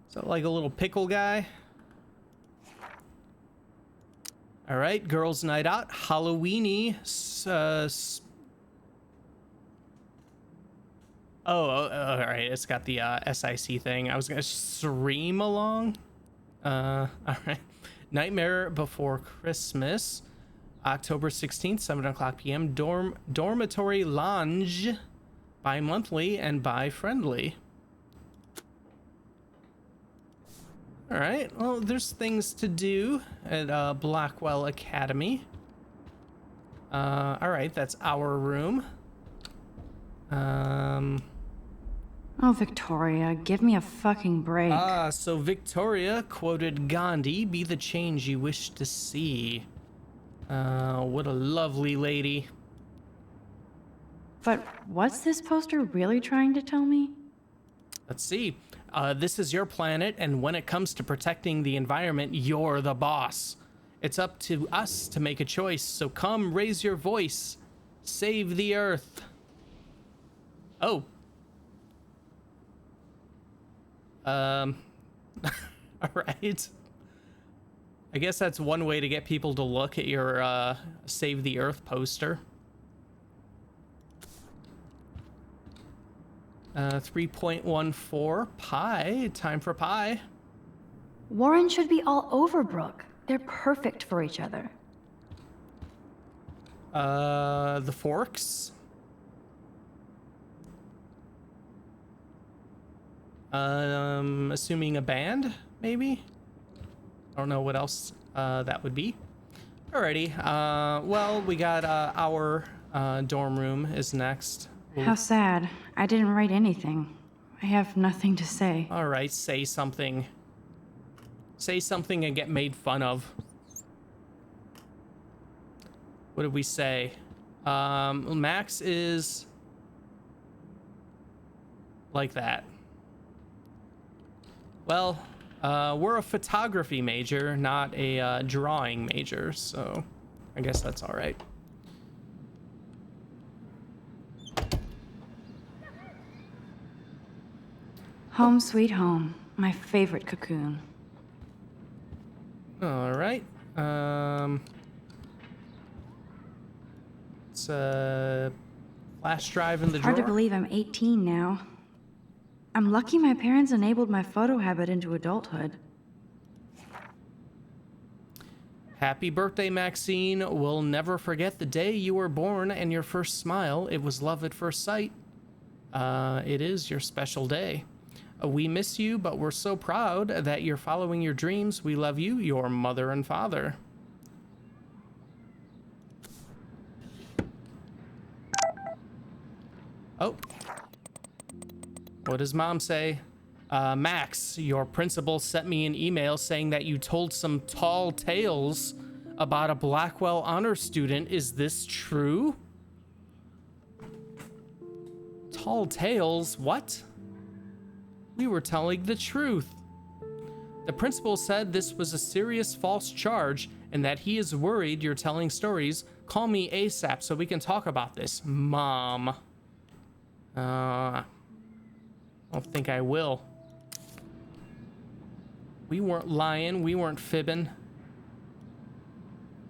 So like a little pickle guy. All right, girls' night out. Halloweeny. All right. It's got the SIC thing. I was gonna stream along. All right. Nightmare Before Christmas, October 16th, 7 o'clock p.m. Dormitory Lounge, bi-monthly and bi-friendly. All right, well, there's things to do at Blackwell Academy. All right, that's our room. Oh, Victoria, give me a fucking break. So Victoria quoted Gandhi, "Be the change you wish to see." What a lovely lady. But what's this poster really trying to tell me? Let's see. This is your planet, and when it comes to protecting the environment, you're the boss. It's up to us to make a choice, so come raise your voice. Save the Earth. Oh. All right. I guess that's one way to get people to look at your Save the Earth poster. 3.14 pi. Time for pi. Warren should be all over Brooke. They're perfect for each other. The forks. Assuming a band, maybe? I don't know what else that would be. Alrighty, well, we got our dorm room is next. How sad. I didn't write anything. I have nothing to say. Alright, say something. Say something and get made fun of. What did we say? Max is... like that. Well, we're a photography major, not a drawing major, so I guess that's all right. Home sweet home, my favorite cocoon. All right. It's a flash drive in the drawer. Hard to believe I'm 18 now. I'm lucky my parents enabled my photo habit into adulthood. Happy birthday, Maxine. We'll never forget the day you were born and your first smile. It was love at first sight. It is your special day. We miss you, but we're so proud that you're following your dreams. We love you, your mother and father. Oh. What does mom say? Max, your principal sent me an email saying that you told some tall tales about a Blackwell honor student. Is this true? Tall tales? What? We were telling the truth. The principal said this was a serious false charge and that he is worried you're telling stories. Call me ASAP so we can talk about this. Mom. I don't think I will. We weren't lying. We weren't fibbing.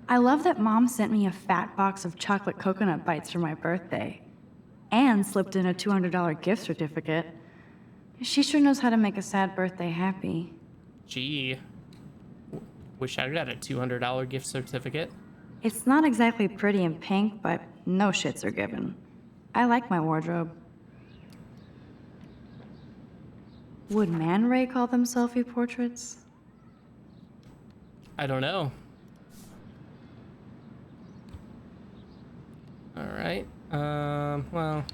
I love that Mom sent me a fat box of chocolate coconut bites for my birthday. And slipped in a $200 gift certificate. She sure knows how to make a sad birthday happy. Gee. Wish I got a $200 gift certificate. It's not exactly pretty and pink, but no shits are given. I like my wardrobe. Would Man Ray call them selfie portraits? I don't know. All right. Well.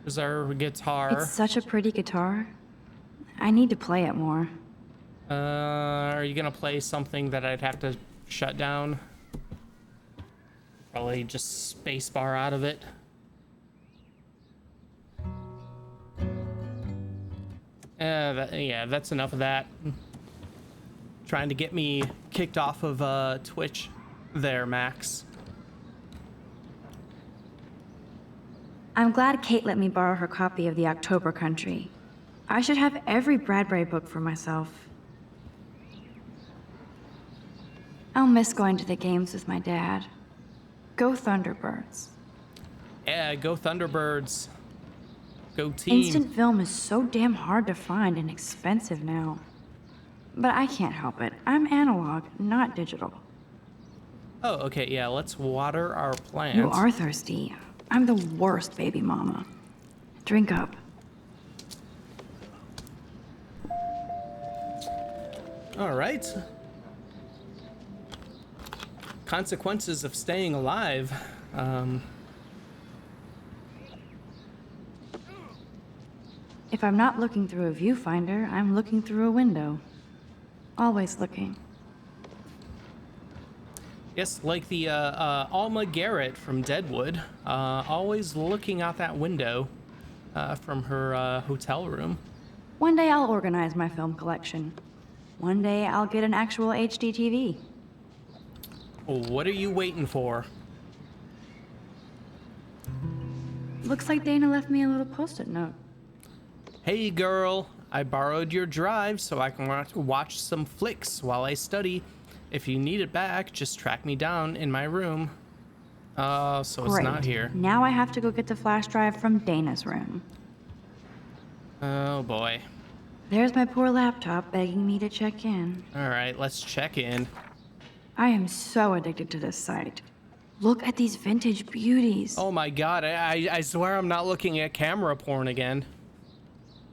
There's our guitar. It's such a pretty guitar. I need to play it more. Are you gonna play something that I'd have to shut down? Probably just spacebar out of it. Yeah, that's enough of that. Trying to get me kicked off of Twitch there, Max. I'm glad Kate let me borrow her copy of the October Country. I should have every Bradbury book for myself. I'll miss going to the games with my dad. Go Thunderbirds. Yeah, go Thunderbirds. Go team. Instant film is so damn hard to find and expensive now. But I can't help it. I'm analog, not digital. Oh, okay, yeah, let's water our plants. You are thirsty. I'm the worst baby mama. Drink up. All right. Consequences of staying alive. If I'm not looking through a viewfinder, I'm looking through a window. Always looking. Yes, like the Alma Garrett from Deadwood, always looking out that window from her hotel room. One day I'll organize my film collection. One day I'll get an actual HD TV. What are you waiting for? Looks like Dana left me a little post-it note. Hey girl, I borrowed your drive so I can watch some flicks while I study. If you need it back, just track me down in my room. So Great. It's not here. Now I have to go get the flash drive from Dana's room. Oh boy. There's my poor laptop begging me to check in. All right, let's check in. I am so addicted to this site. Look at these vintage beauties. Oh my god, I swear I'm not looking at camera porn again.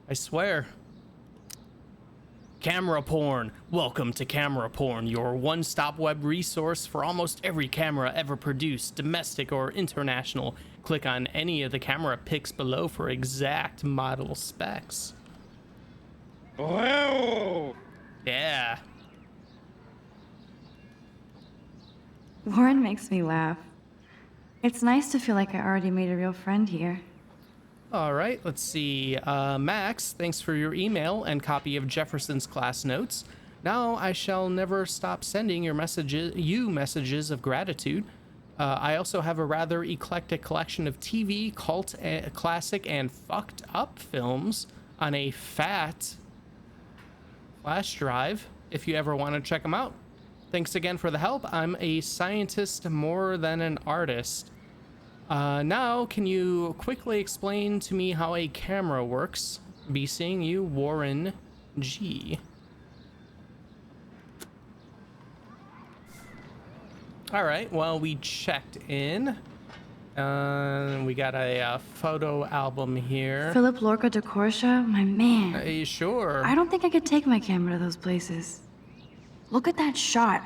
I swear. Camera porn. Welcome to Camera Porn, your one-stop web resource for almost every camera ever produced, domestic or international. Click on any of the camera pics below for exact model specs. Wow! Yeah. Warren makes me laugh. It's nice to feel like I already made a real friend here. All right, let's see. Max, thanks for your email and copy of Jefferson's class notes. Now I shall never stop sending your messages of gratitude. I also have a rather eclectic collection of TV, cult, classic, and fucked up films on a fat flash drive if you ever want to check them out. Thanks again for the help. I'm a scientist more than an artist. Now, can you quickly explain to me how a camera works? Be seeing you, Warren G. All right, well, we checked in. We got a photo album here. Philip Lorca de Corsia, my man. Sure. I don't think I could take my camera to those places. Look at that shot.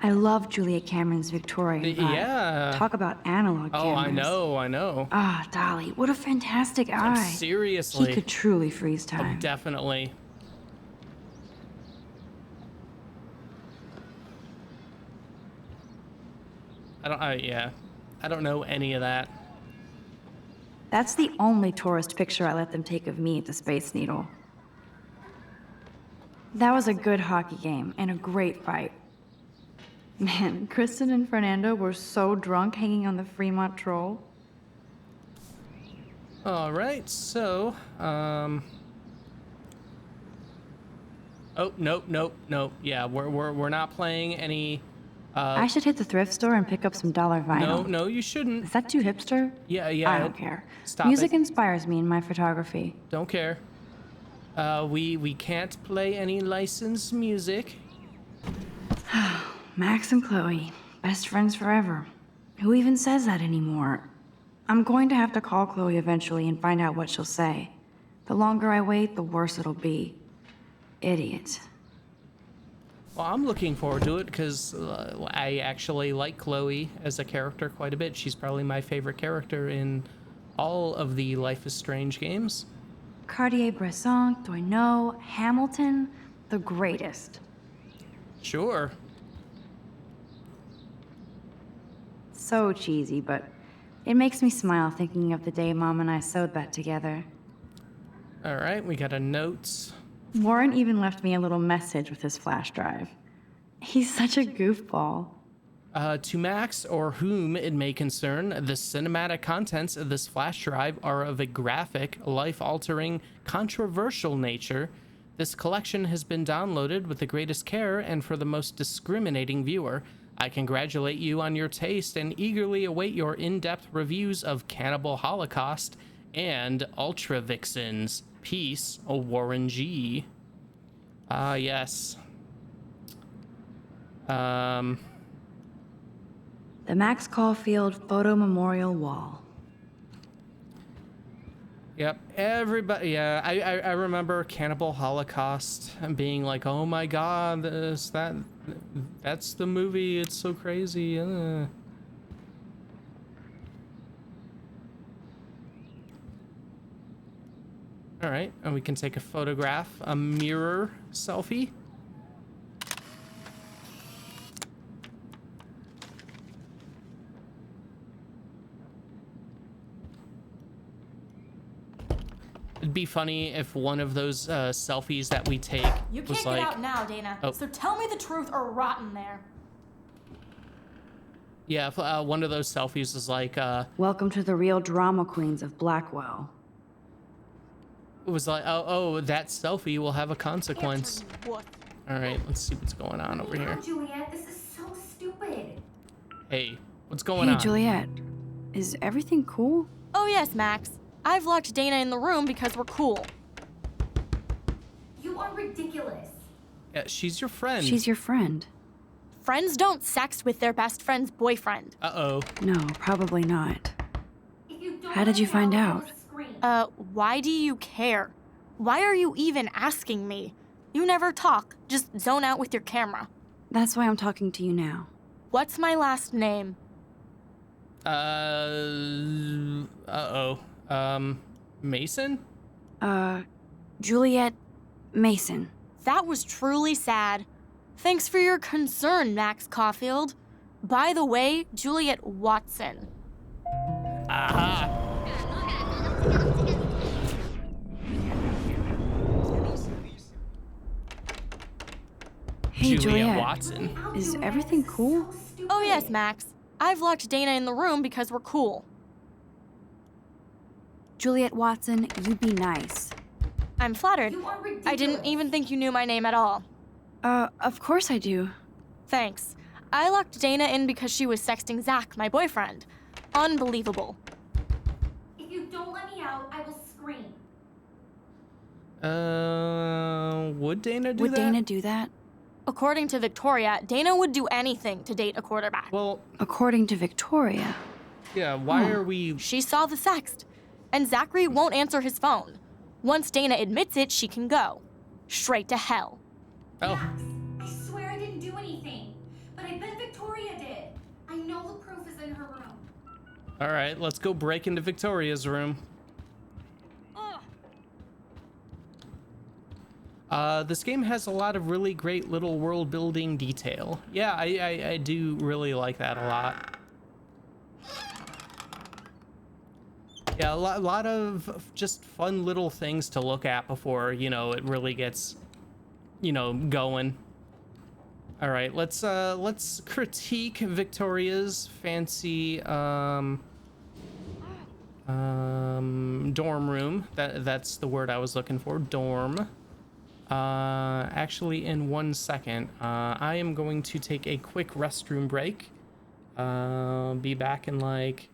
I love Juliet Cameron's Victorian vibe. Yeah. Talk about analog cameras. I know. Ah, Dolly, what a fantastic eye. Seriously. He could truly freeze time. Oh, definitely. I don't know any of that. That's the only tourist picture I let them take of me at the Space Needle. That was a good hockey game and a great fight. Man, Kristen and Fernando were so drunk hanging on the Fremont Troll. All right, so, oh, nope. Yeah, we're not playing any, I should hit the thrift store and pick up some dollar vinyl. No, you shouldn't. Is that too hipster? Yeah. I don't care. Stop Music it. inspires me in my photography. Don't care. We can't play any licensed music. Max and Chloe, best friends forever. Who even says that anymore? I'm going to have to call Chloe eventually and find out what she'll say. The longer I wait, the worse it'll be. Idiot. Well, I'm looking forward to it because I actually like Chloe as a character quite a bit. She's probably my favorite character in all of the Life is Strange games. Cartier-Bresson, Doisneau, Hamilton, the greatest. Sure. So cheesy, but it makes me smile thinking of the day Mom and I sewed that together. All right, we got a note. Warren even left me a little message with his flash drive. He's such a goofball. To Max, or whom it may concern, the cinematic contents of this flash drive are of a graphic, life-altering, controversial nature. This collection has been downloaded with the greatest care and for the most discriminating viewer. I congratulate you on your taste and eagerly await your in-depth reviews of Cannibal Holocaust and Ultra Vixens. Peace, Warren G. Yes. The Max Caulfield Photo Memorial Wall. Yep, everybody, yeah, I remember Cannibal Holocaust and being like, oh my god, that's the movie, it's so crazy. All right, and we can take a photograph, a mirror selfie. It'd be funny if one of those selfies that we take You was can't like, get out now, Dana. Oh. So tell me the truth or rot in there. yeah, if, one of those selfies is like, Welcome to the real drama queens of Blackwell. it was like, oh, that selfie will have a consequence. What? All right, let's see what's going on over here. Juliet, this is so stupid. Hey, what's going on? Hey, Juliet. Is everything cool? Oh yes, Max. I've locked Dana in the room because we're cool. You are ridiculous. Yeah, she's your friend. She's your friend. Friends don't sex with their best friend's boyfriend. Uh-oh. No, probably not. How did you find out? Why do you care? Why are you even asking me? You never talk, just zone out with your camera. That's why I'm talking to you now. What's my last name? Mason? Juliet Mason. That was truly sad. Thanks for your concern, Max Caulfield. By the way, Juliet Watson. Aha. Hey, Juliet. Watson. Is everything cool? Oh yes, Max. I've locked Dana in the room because we're cool. Juliet Watson, you be nice. I'm flattered. I didn't even think you knew my name at all. Of course I do. Thanks. I locked Dana in because she was sexting Zach, my boyfriend. Unbelievable. If you don't let me out, I will scream. Would Dana do that? Would Dana do that? According to Victoria, Dana would do anything to date a quarterback. Well, according to Victoria. Yeah, why are we... She saw the sext, and Zachary won't answer his phone. Once Dana admits it, she can go. Straight to hell. Oh. Max, I swear I didn't do anything, but I bet Victoria did. I know the proof is in her room. All right, let's go break into Victoria's room. This game has a lot of really great little world building detail. Yeah, I do really like that a lot. Yeah, a lot of just fun little things to look at before, you know, it really gets, you know, going. All right, let's critique Victoria's fancy dorm room. That's the word I was looking for, dorm. Actually, in 1 second, I am going to take a quick restroom break. Be back in like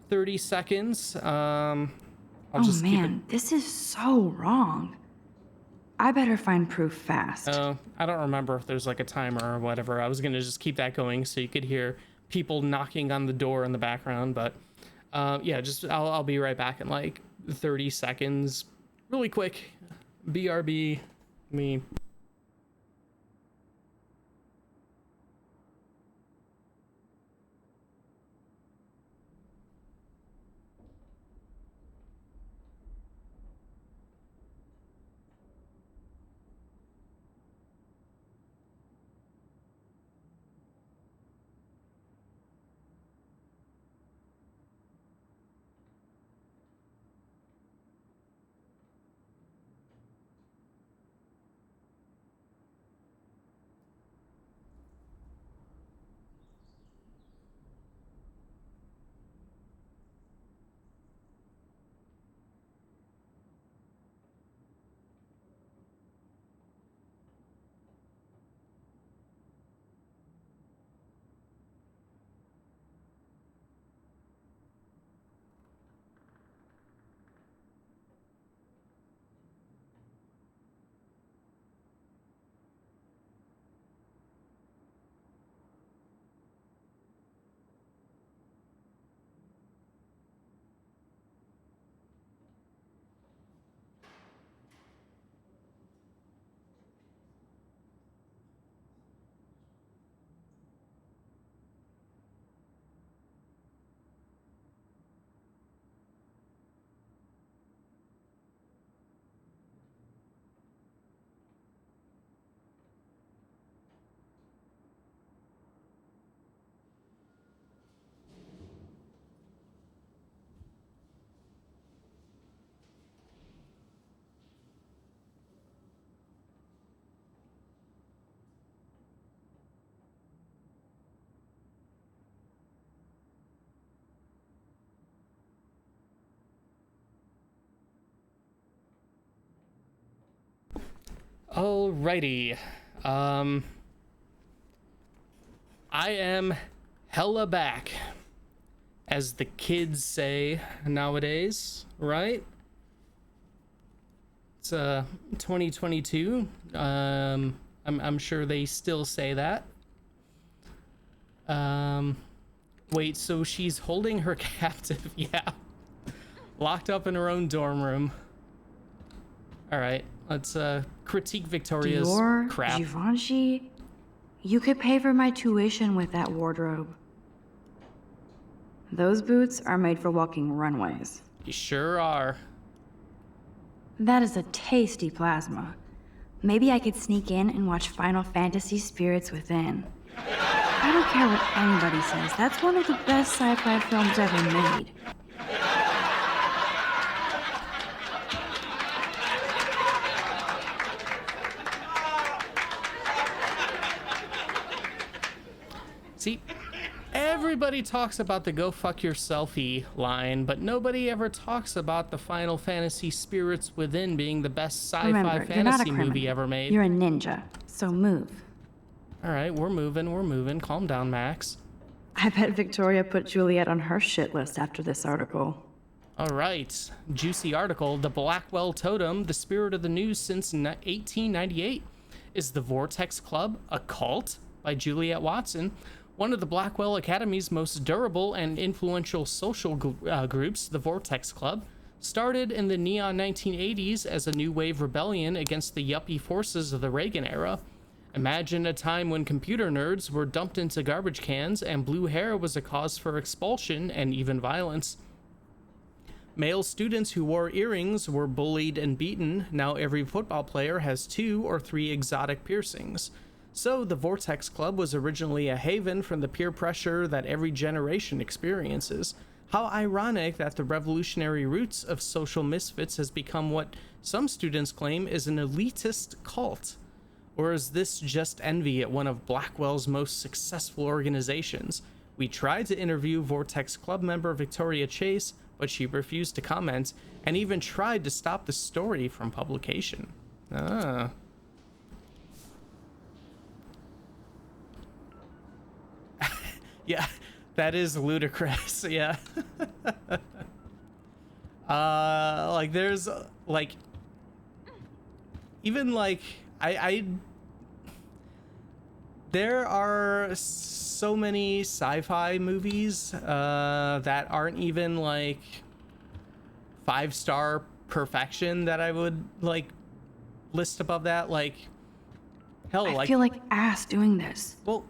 30 seconds. I'll just keep it. This is so wrong. I better find proof fast. I don't remember if there's like a timer or whatever. I was gonna just keep that going so you could hear people knocking on the door in the background, but yeah, I'll be right back in like 30 seconds, really quick. BRB, me. Alrighty. I am hella back, as the kids say nowadays, right? It's 2022. I'm sure they still say that. Wait, so she's holding her captive? Yeah. Locked up in her own dorm room. All right, let's critique Victoria's Dior, crap. Givenchy, you could pay for my tuition with that wardrobe. Those boots are made for walking runways. You sure are. That is a tasty plasma. Maybe I could sneak in and watch Final Fantasy Spirits Within. I don't care what anybody says, that's one of the best sci-fi films ever made. See, everybody talks about the go fuck yourselfy line, but nobody ever talks about the Final Fantasy Spirits Within being the best sci-fi Remember, you're not a fantasy criminal. movie ever made. You're a ninja, so move. All right, we're moving. Calm down, Max. I bet Victoria put Juliet on her shit list after this article. All right, juicy article. The Blackwell Totem, the spirit of the news since 1898. Is the Vortex Club a cult? By Juliet Watson. One of the Blackwell Academy's most durable and influential social groups, the Vortex Club, started in the neon 1980s as a new wave rebellion against the yuppie forces of the Reagan era. Imagine a time when computer nerds were dumped into garbage cans and blue hair was a cause for expulsion and even violence. Male students who wore earrings were bullied and beaten. Now every football player has 2 or 3 exotic piercings. So the Vortex Club was originally a haven from the peer pressure that every generation experiences. How ironic that the revolutionary roots of social misfits has become what some students claim is an elitist cult. Or is this just envy at one of Blackwell's most successful organizations? We tried to interview Vortex Club member Victoria Chase, but she refused to comment and even tried to stop the story from publication. Yeah, that is ludicrous. Yeah. Like there's like even like I there are so many sci-fi movies that aren't even like 5-star perfection that I would like list above that. Like hell, I feel like ass doing this. Well,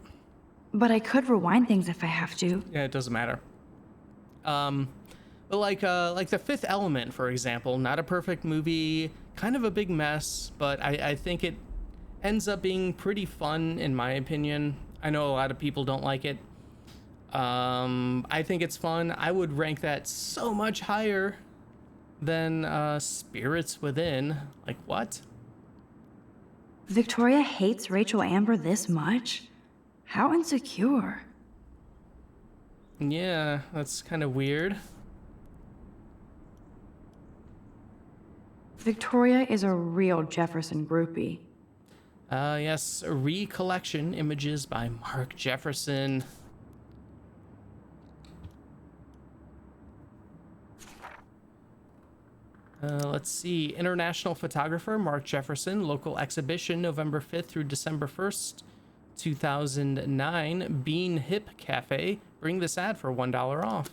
but I could rewind things if I have to. Yeah, it doesn't matter. But like The Fifth Element, for example, not a perfect movie, kind of a big mess, but I think it ends up being pretty fun in my opinion. I know a lot of people don't like it. I think it's fun. I would rank that so much higher than Spirits Within. Like what? Victoria hates Rachel Amber this much? How insecure. Yeah, that's kind of weird. Victoria is a real Jefferson groupie. Yes, Recollection Images by Mark Jefferson. Let's see. International photographer Mark Jefferson, local exhibition November 5th through December 1st, 2009. Bean Hip Cafe. Bring this ad for $1 off.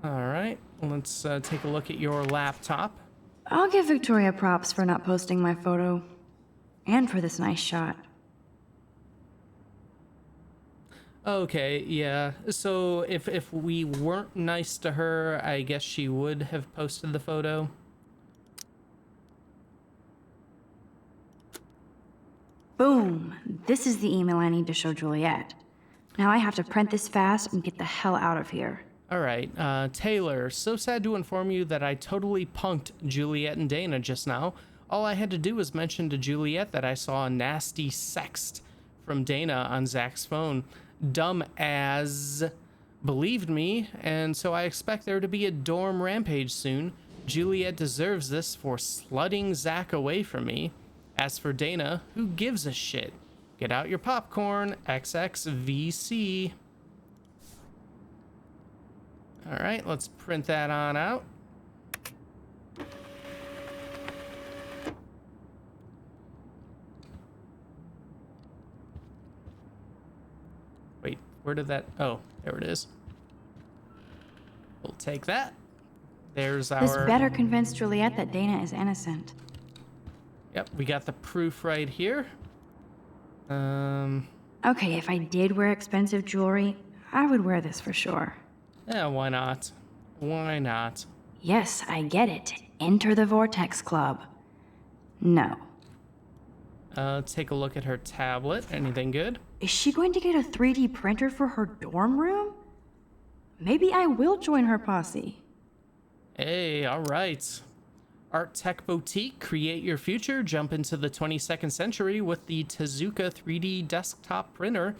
All right, let's take a look at your laptop. I'll give Victoria props for not posting my photo. And for this nice shot. Okay, yeah. So if we weren't nice to her, I guess she would have posted the photo. Boom! This is the email I need to show Juliet. Now I have to print this fast and get the hell out of here. All right, Taylor, so sad to inform you that I totally punked Juliet and Dana just now. All I had to do was mention to Juliet that I saw a nasty sext from Dana on Zach's phone. Dumb as believed me, and so I expect there to be a dorm rampage soon. Juliet deserves this for slutting Zach away from me. As for Dana, who gives a shit? Get out your popcorn, XXVC. All right, let's print that on out. Wait, where did that? Oh, there it is. We'll take that. There's our... This better convince Juliet that Dana is innocent. Yep, we got the proof right here. Okay, if I did wear expensive jewelry, I would wear this for sure. Yeah, why not? Why not? Yes, I get it. Enter the Vortex Club. No. Take a look at her tablet. Anything good? Is she going to get a 3D printer for her dorm room? Maybe I will join her posse. Hey, all right. Art Tech Boutique, create your future, jump into the 22nd century with the Tezuka 3D desktop printer.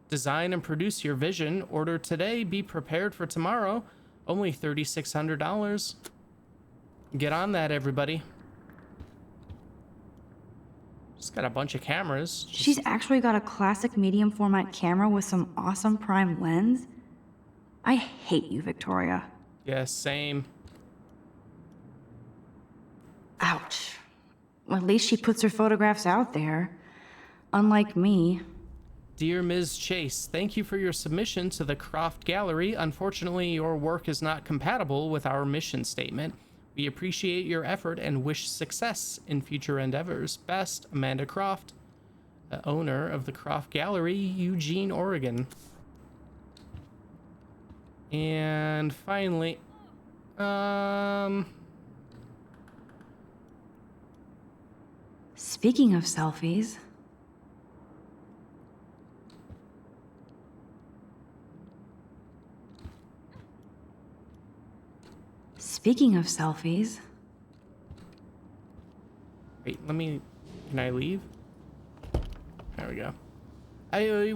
Design and produce your vision. Order today, be prepared for tomorrow. Only $3,600. Get on that, everybody. Just got a bunch of cameras. She's actually got a classic medium format camera with some awesome prime lens. I hate you, Victoria. Yeah, same. Ouch. Well, at least she puts her photographs out there. Unlike me. Dear Ms. Chase, thank you for your submission to the Croft Gallery. Unfortunately, your work is not compatible with our mission statement. We appreciate your effort and wish success in future endeavors. Best, Amanda Croft, the owner of the Croft Gallery, Eugene, Oregon. And finally, Speaking of selfies. Speaking of selfies. Wait, can I leave? There we go.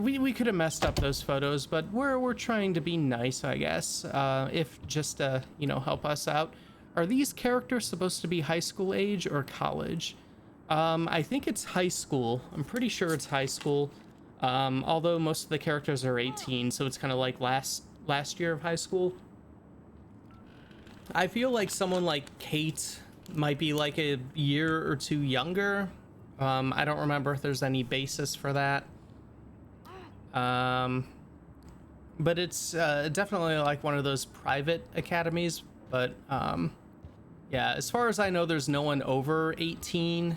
We could have messed up those photos, but we're trying to be nice, I guess. If just you know, help us out. Are these characters supposed to be high school age or college? I think it's high school. I'm pretty sure it's high school. Although most of the characters are 18, so it's kind of like last year of high school. I feel like someone like Kate might be like a year or two younger. I don't remember if there's any basis for that. But it's definitely like one of those private academies. But yeah, as far as I know, there's no one over 18,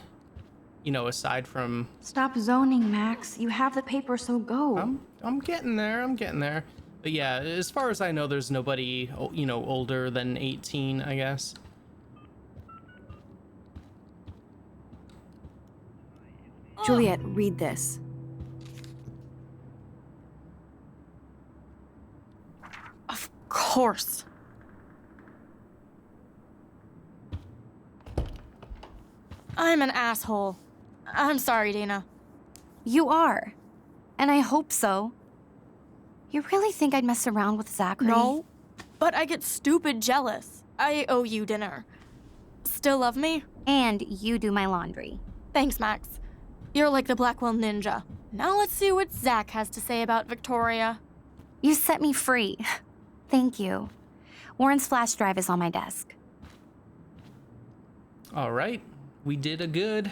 you know, aside from... Stop zoning, Max. You have the paper, so go. I'm getting there. I'm getting there. But yeah, as far as I know, there's nobody, you know, older than 18, I guess. Juliet, read this. Of course. I'm an asshole. I'm sorry, Dana. You are. And I hope so. You really think I'd mess around with Zachary? No, but I get stupid jealous. I owe you dinner. Still love me? And you do my laundry. Thanks, Max. You're like the Blackwell Ninja. Now let's see what Zach has to say about Victoria. You set me free. Thank you. Warren's flash drive is on my desk. All right. We did a good.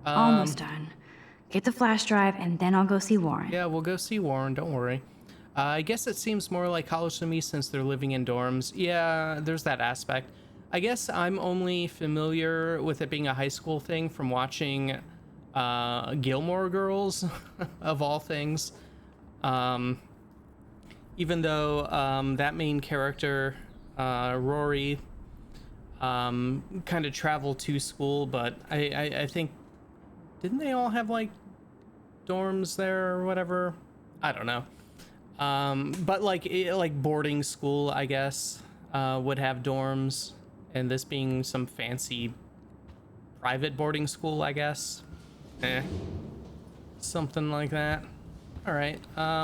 Almost done. Get the flash drive, and then I'll go see Warren. Yeah, we'll go see Warren, don't worry. I guess it seems more like college to me since they're living in dorms. Yeah, there's that aspect. I guess I'm only familiar with it being a high school thing from watching Gilmore Girls, of all things. Even though that main character, Rory, kind of traveled to school, but I think... Didn't they all have, like, dorms there or whatever? I don't know. But, like boarding school, I guess, would have dorms. And this being some fancy private boarding school, I guess. Something like that. All right.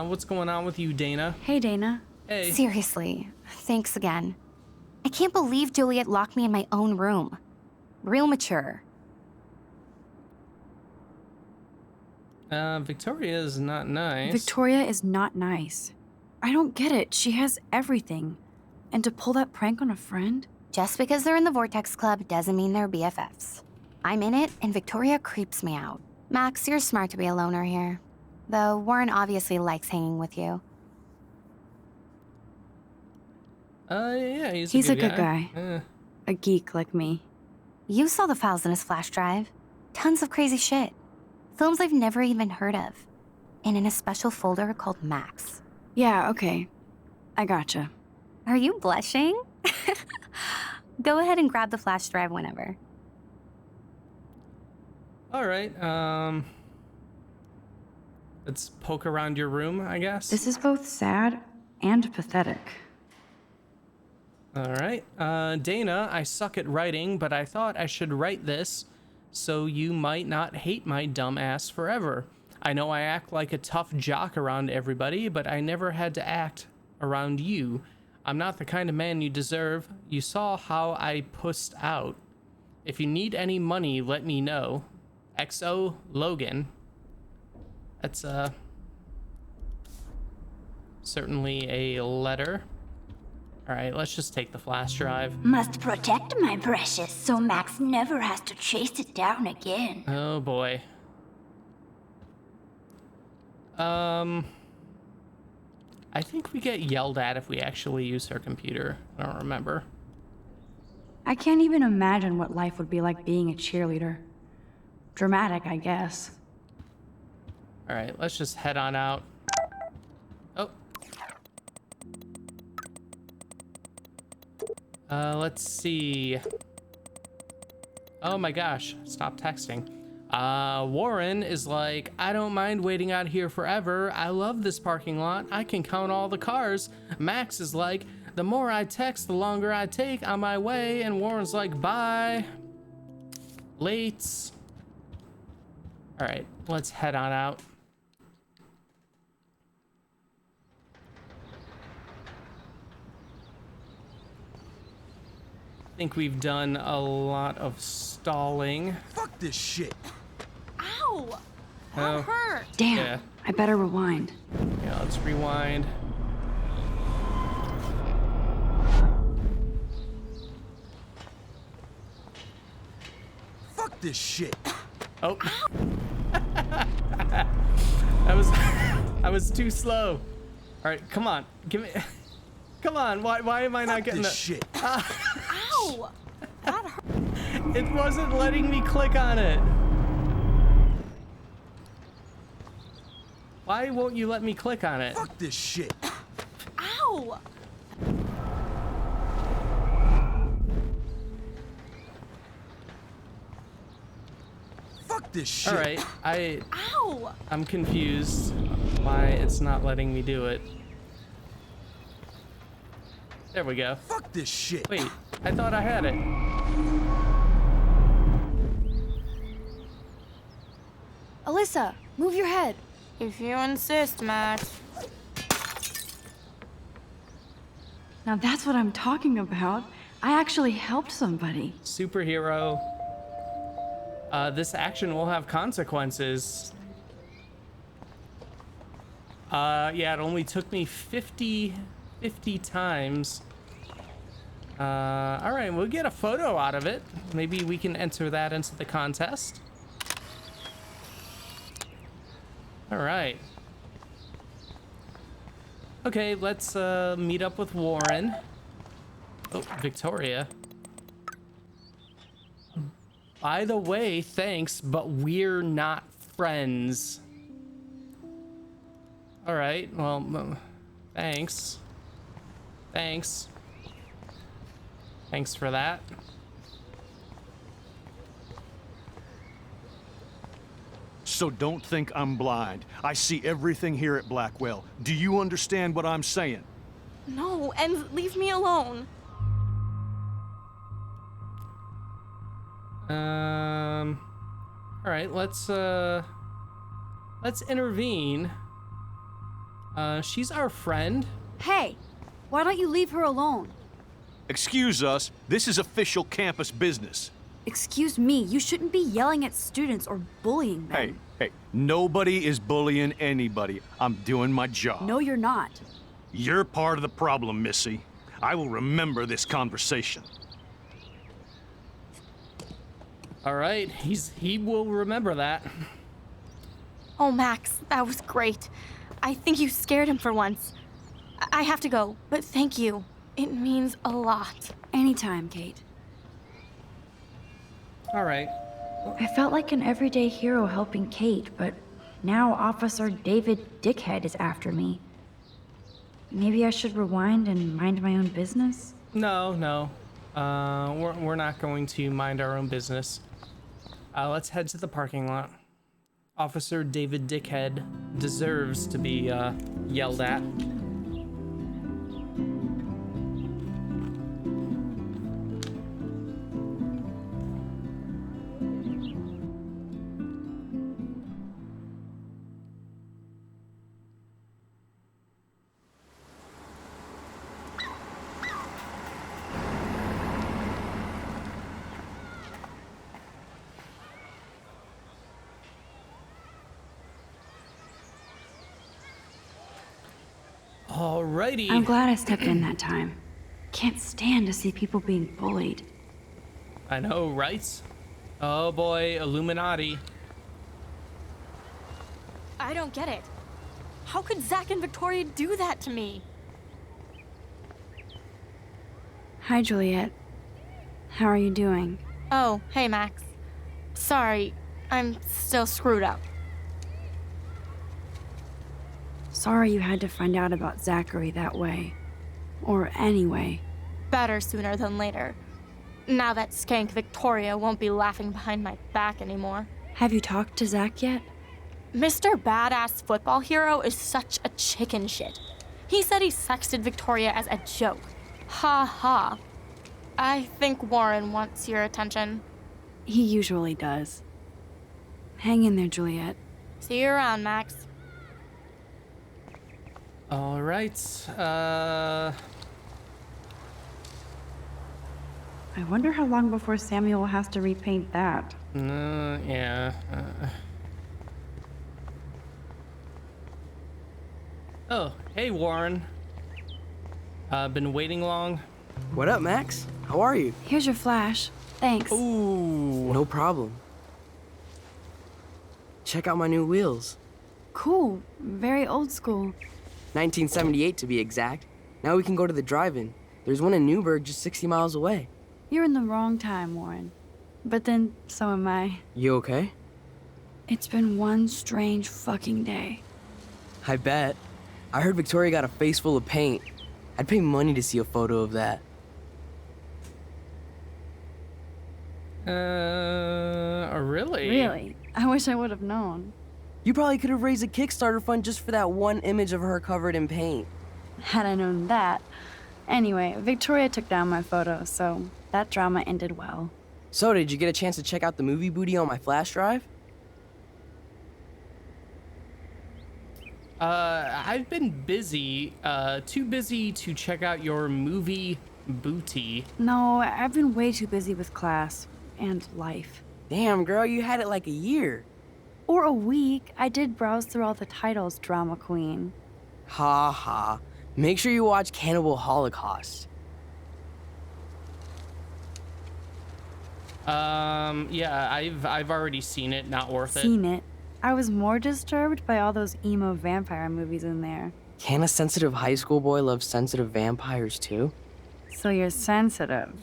What's going on with you, Dana? Hey, Dana. Hey. Seriously, thanks again. I can't believe Juliet locked me in my own room. Real mature. Victoria is not nice. Victoria is not nice. I don't get it. She has everything. And to pull that prank on a friend? Just because they're in the Vortex Club doesn't mean they're BFFs. I'm in it, and Victoria creeps me out. Max, you're smart to be a loner here. Though Warren obviously likes hanging with you. Yeah, he's a good guy. A geek like me. You saw the files in his flash drive. Tons of crazy shit. Films I've never even heard of. And in a special folder called Max. Yeah, okay. I gotcha. Are you blushing? Go ahead and grab the flash drive whenever. All right, let's poke around your room, I guess. This is both sad and pathetic. All right. Dana, I suck at writing, but I thought I should write this so you might not hate my dumb ass forever. I know I act like a tough jock around everybody, but I never had to act around you. I'm not the kind of man you deserve. You saw how I pussed out. If you need any money, let me know. XO Logan. That's certainly a letter. All right, let's just take the flash drive. Must protect my precious so Max never has to chase it down again. Oh boy. I think we get yelled at if we actually use her computer. I don't remember. I can't even imagine what life would be like being a cheerleader. Dramatic, I guess. All right, let's just head on out. Oh. Let's see. Oh my gosh, stop texting. Warren is like, I don't mind waiting out here forever. I love this parking lot. I can count all the cars. Max is like, the more I text, the longer I take on my way. And Warren's like, bye. Lates. All right, let's head on out. I think we've done a lot of stalling. Fuck this shit. Ow! That hurt. Damn, Yeah. I better rewind. Yeah, let's rewind. Fuck this shit. Oh. I was too slow. All right, come on. Give me Come on. Why am I not getting this the shit? Ow! That hurt. It wasn't letting me click on it. Why won't you let me click on it? Fuck this shit. Ow! Fuck this shit. All right, Ow! I'm confused why it's not letting me do it. There we go. Fuck this shit. Wait, I thought I had it. Alyssa, move your head. If you insist, Max. Now that's what I'm talking about. I actually helped somebody. Superhero. This action will have consequences. Yeah, it only took me 50 times. All right, we'll get a photo out of it. Maybe we can enter that into the contest. All right. Okay, let's meet up with Warren. Oh, Victoria. By the way, thanks, but we're not friends. All right, well, thanks. Thanks. Thanks for that. So don't think I'm blind. I see everything here at Blackwell. Do you understand what I'm saying? No, and leave me alone. All right, let's intervene. She's our friend. Hey, why don't you leave her alone? Excuse us, this is official campus business. Excuse me, you shouldn't be yelling at students or bullying them. Hey, nobody is bullying anybody. I'm doing my job. No, you're not. You're part of the problem, Missy. I will remember this conversation. All right, he will remember that. Oh, Max, that was great. I think you scared him for once. I have to go, but thank you. It means a lot. Anytime, Kate. All right. I felt like an everyday hero helping Kate, but now Officer David Dickhead is after me. Maybe I should rewind and mind my own business? No. We're not going to mind our own business. Let's head to the parking lot. Officer David Dickhead deserves to be Alrighty. I'm glad I stepped in that time. Can't stand to see people being bullied. I know, right? Oh boy, Illuminati. I don't get it. How could Zach and Victoria do that to me? Hi, Juliet. How are you doing? Oh, hey, Max. Sorry, I'm still screwed up. Sorry you had to find out about Zachary that way. Or anyway. Better sooner than later. Now that skank Victoria won't be laughing behind my back anymore. Have you talked to Zach yet? Mr. Badass Football Hero is such a chicken shit. He said he sexted Victoria as a joke. Ha ha. I think Warren wants your attention. He usually does. Hang in there, Juliet. See you around, Max. Alright, I wonder how long before Samuel has to repaint that. Yeah. Oh, hey Warren. Been waiting long? What up, Max? How are you? Here's your flash. Thanks. Ooh. No problem. Check out my new wheels. Cool. Very old school. 1978 to be exact. Now we can go to the drive-in. There's one in Newburgh just 60 miles away. You're in the wrong time, Warren. But then, so am I. You okay? It's been one strange fucking day. I bet. I heard Victoria got a face full of paint. I'd pay money to see a photo of that. Really? Really? I wish I would have known. You probably could have raised a Kickstarter fund just for that one image of her covered in paint. Had I known that. Anyway, Victoria took down my photo, so that drama ended well. So, did you get a chance to check out the movie booty on my flash drive? I've been busy, too busy to check out your movie booty. No, I've been way too busy with class and life. Damn, girl, you had it like a year. Or a week. I did browse through all the titles, drama queen. Ha ha. Make sure you watch Cannibal Holocaust. Yeah, I've already seen it, not worth it. Seen it? I was more disturbed by all those emo vampire movies in there. Can a sensitive high school boy love sensitive vampires too? So you're sensitive.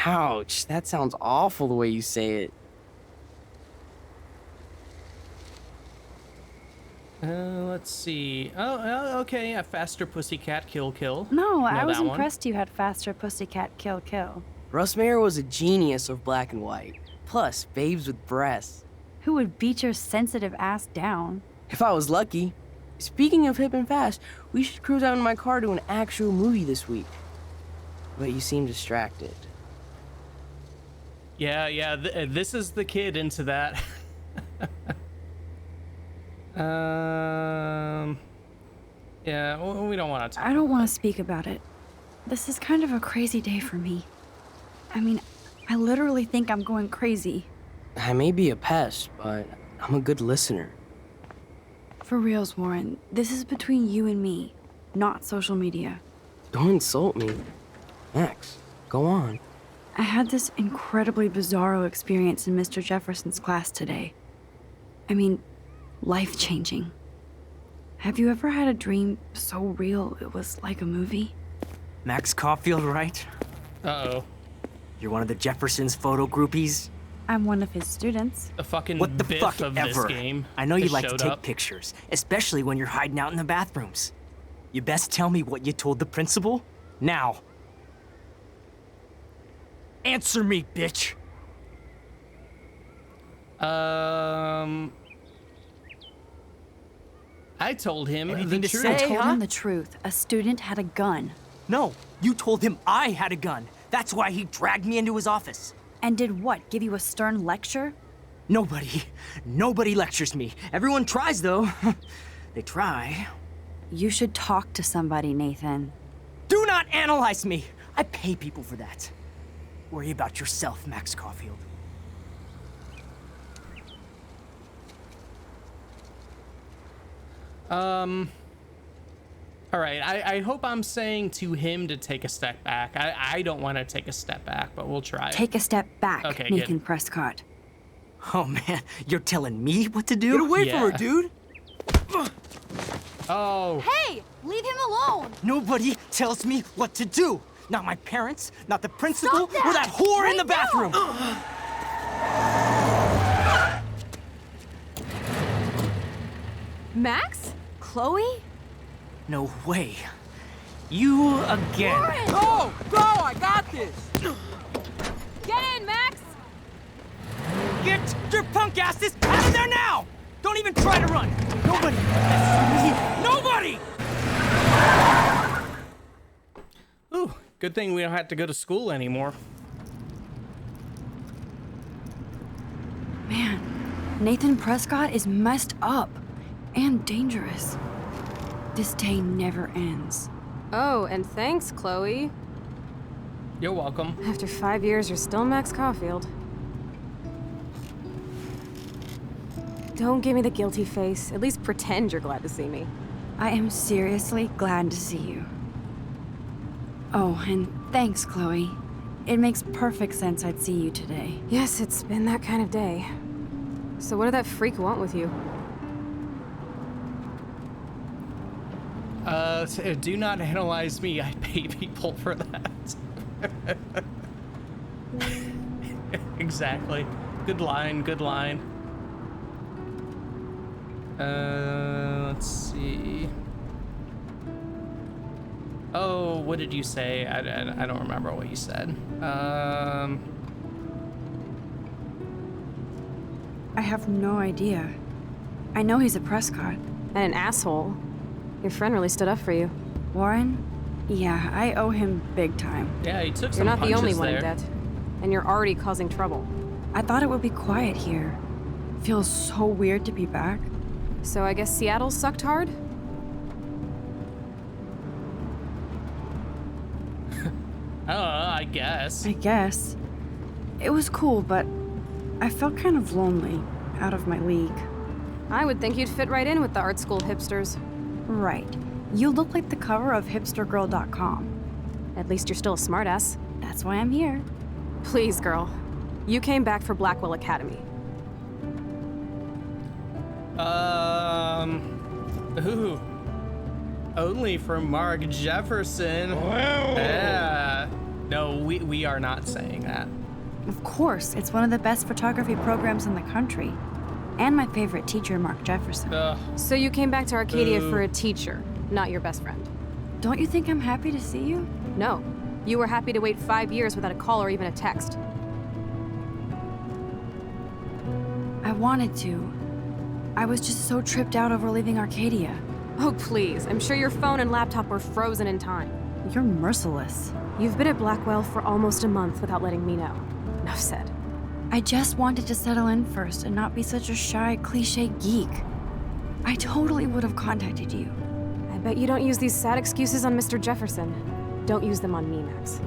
Ouch, that sounds awful the way you say it. Let's see. Oh, okay, a faster pussycat kill kill. No, I was that one. impressed you had faster pussycat kill kill. Russ Meyer was a genius of black and white. Plus, babes with breasts. Who would beat your sensitive ass down? If I was lucky. Speaking of hip and fast, we should cruise out in my car to an actual movie this week. But you seem distracted. Yeah, this is the kid into that. Yeah, we don't want to talk. I don't want to speak about it. This is kind of a crazy day for me. I mean, I literally think I'm going crazy. I may be a pest, but I'm a good listener. For reals, Warren, this is between you and me, not social media. Don't insult me. Max, go on. I had this incredibly bizarro experience in Mr. Jefferson's class today. I mean, life-changing. Have you ever had a dream so real it was like a movie? Max Caulfield, right? Uh-oh. You're one of the Jefferson's photo groupies? I'm one of his students. The fucking What the Biff fuck of ever? this game. I know you just like to showed take up. pictures, especially when you're hiding out in the bathrooms. You best tell me what you told the principal now. Answer me, bitch. I told him Anything the to truth. say? I told huh? him the truth. A student had a gun. No, you told him I had a gun. That's why he dragged me into his office. And did what? Give you a stern lecture? Nobody lectures me. Everyone tries, though. They try. You should talk to somebody, Nathan. Do not analyze me. I pay people for that. Worry about yourself, Max Caulfield. All right, I hope I'm saying to him to take a step back. I don't want to take a step back, but we'll try. Take a step back, Okay, Nathan good. Prescott. Oh man, you're telling me what to do? Get away from her, dude! Oh. Hey, leave him alone. Nobody tells me what to do. Not my parents, not the principal, Stop that! or that whore Right in the bathroom. Max? Chloe? No way. You again. Go! Go! I got this! Get in, Max! Get your punk asses out of there now! Don't even try to run! Nobody! Nobody! Ooh, good thing we don't have to go to school anymore. Man, Nathan Prescott is messed up and dangerous. This day never ends. Oh, and thanks, Chloe. You're welcome. After 5 years, you're still Max Caulfield. Don't give me the guilty face. At least pretend you're glad to see me. I am seriously glad to see you. Oh, and thanks, Chloe. It makes perfect sense I'd see you today. Yes, it's been that kind of day. So what did that freak want with you? Do not analyze me. I pay people for that. Exactly. Good line, good line. Let's see. Oh, what did you say? I don't remember what you said. I have no idea. I know he's a Prescott. And an asshole. Your friend really stood up for you. Warren? Yeah, I owe him big time. Yeah, he took You're some not the only one in there. debt. And you're already causing trouble. I thought it would be quiet here. Feels so weird to be back. So I guess Seattle sucked hard? I guess. I guess. It was cool, but I felt kind of lonely, out of my league. I would think you'd fit right in with the art school hipsters. Right. You look like the cover of hipstergirl.com. At least you're still a smartass. That's why I'm here. Please, girl. You came back for Blackwell Academy. Ooh. Only for Mark Jefferson. Yeah. No, we are not saying that. Of course, it's one of the best photography programs in the country. And my favorite teacher, Mark Jefferson. So you came back to Arcadia for a teacher, not your best friend. Don't you think I'm happy to see you? No. You were happy to wait 5 years without a call or even a text. I wanted to. I was just so tripped out over leaving Arcadia. Oh, please. I'm sure your phone and laptop were frozen in time. You're merciless. You've been at Blackwell for almost a month without letting me know. Enough said. I just wanted to settle in first and not be such a shy, cliche geek. I totally would have contacted you. I bet you don't use these sad excuses on Mr. Jefferson. Don't use them on me, Max.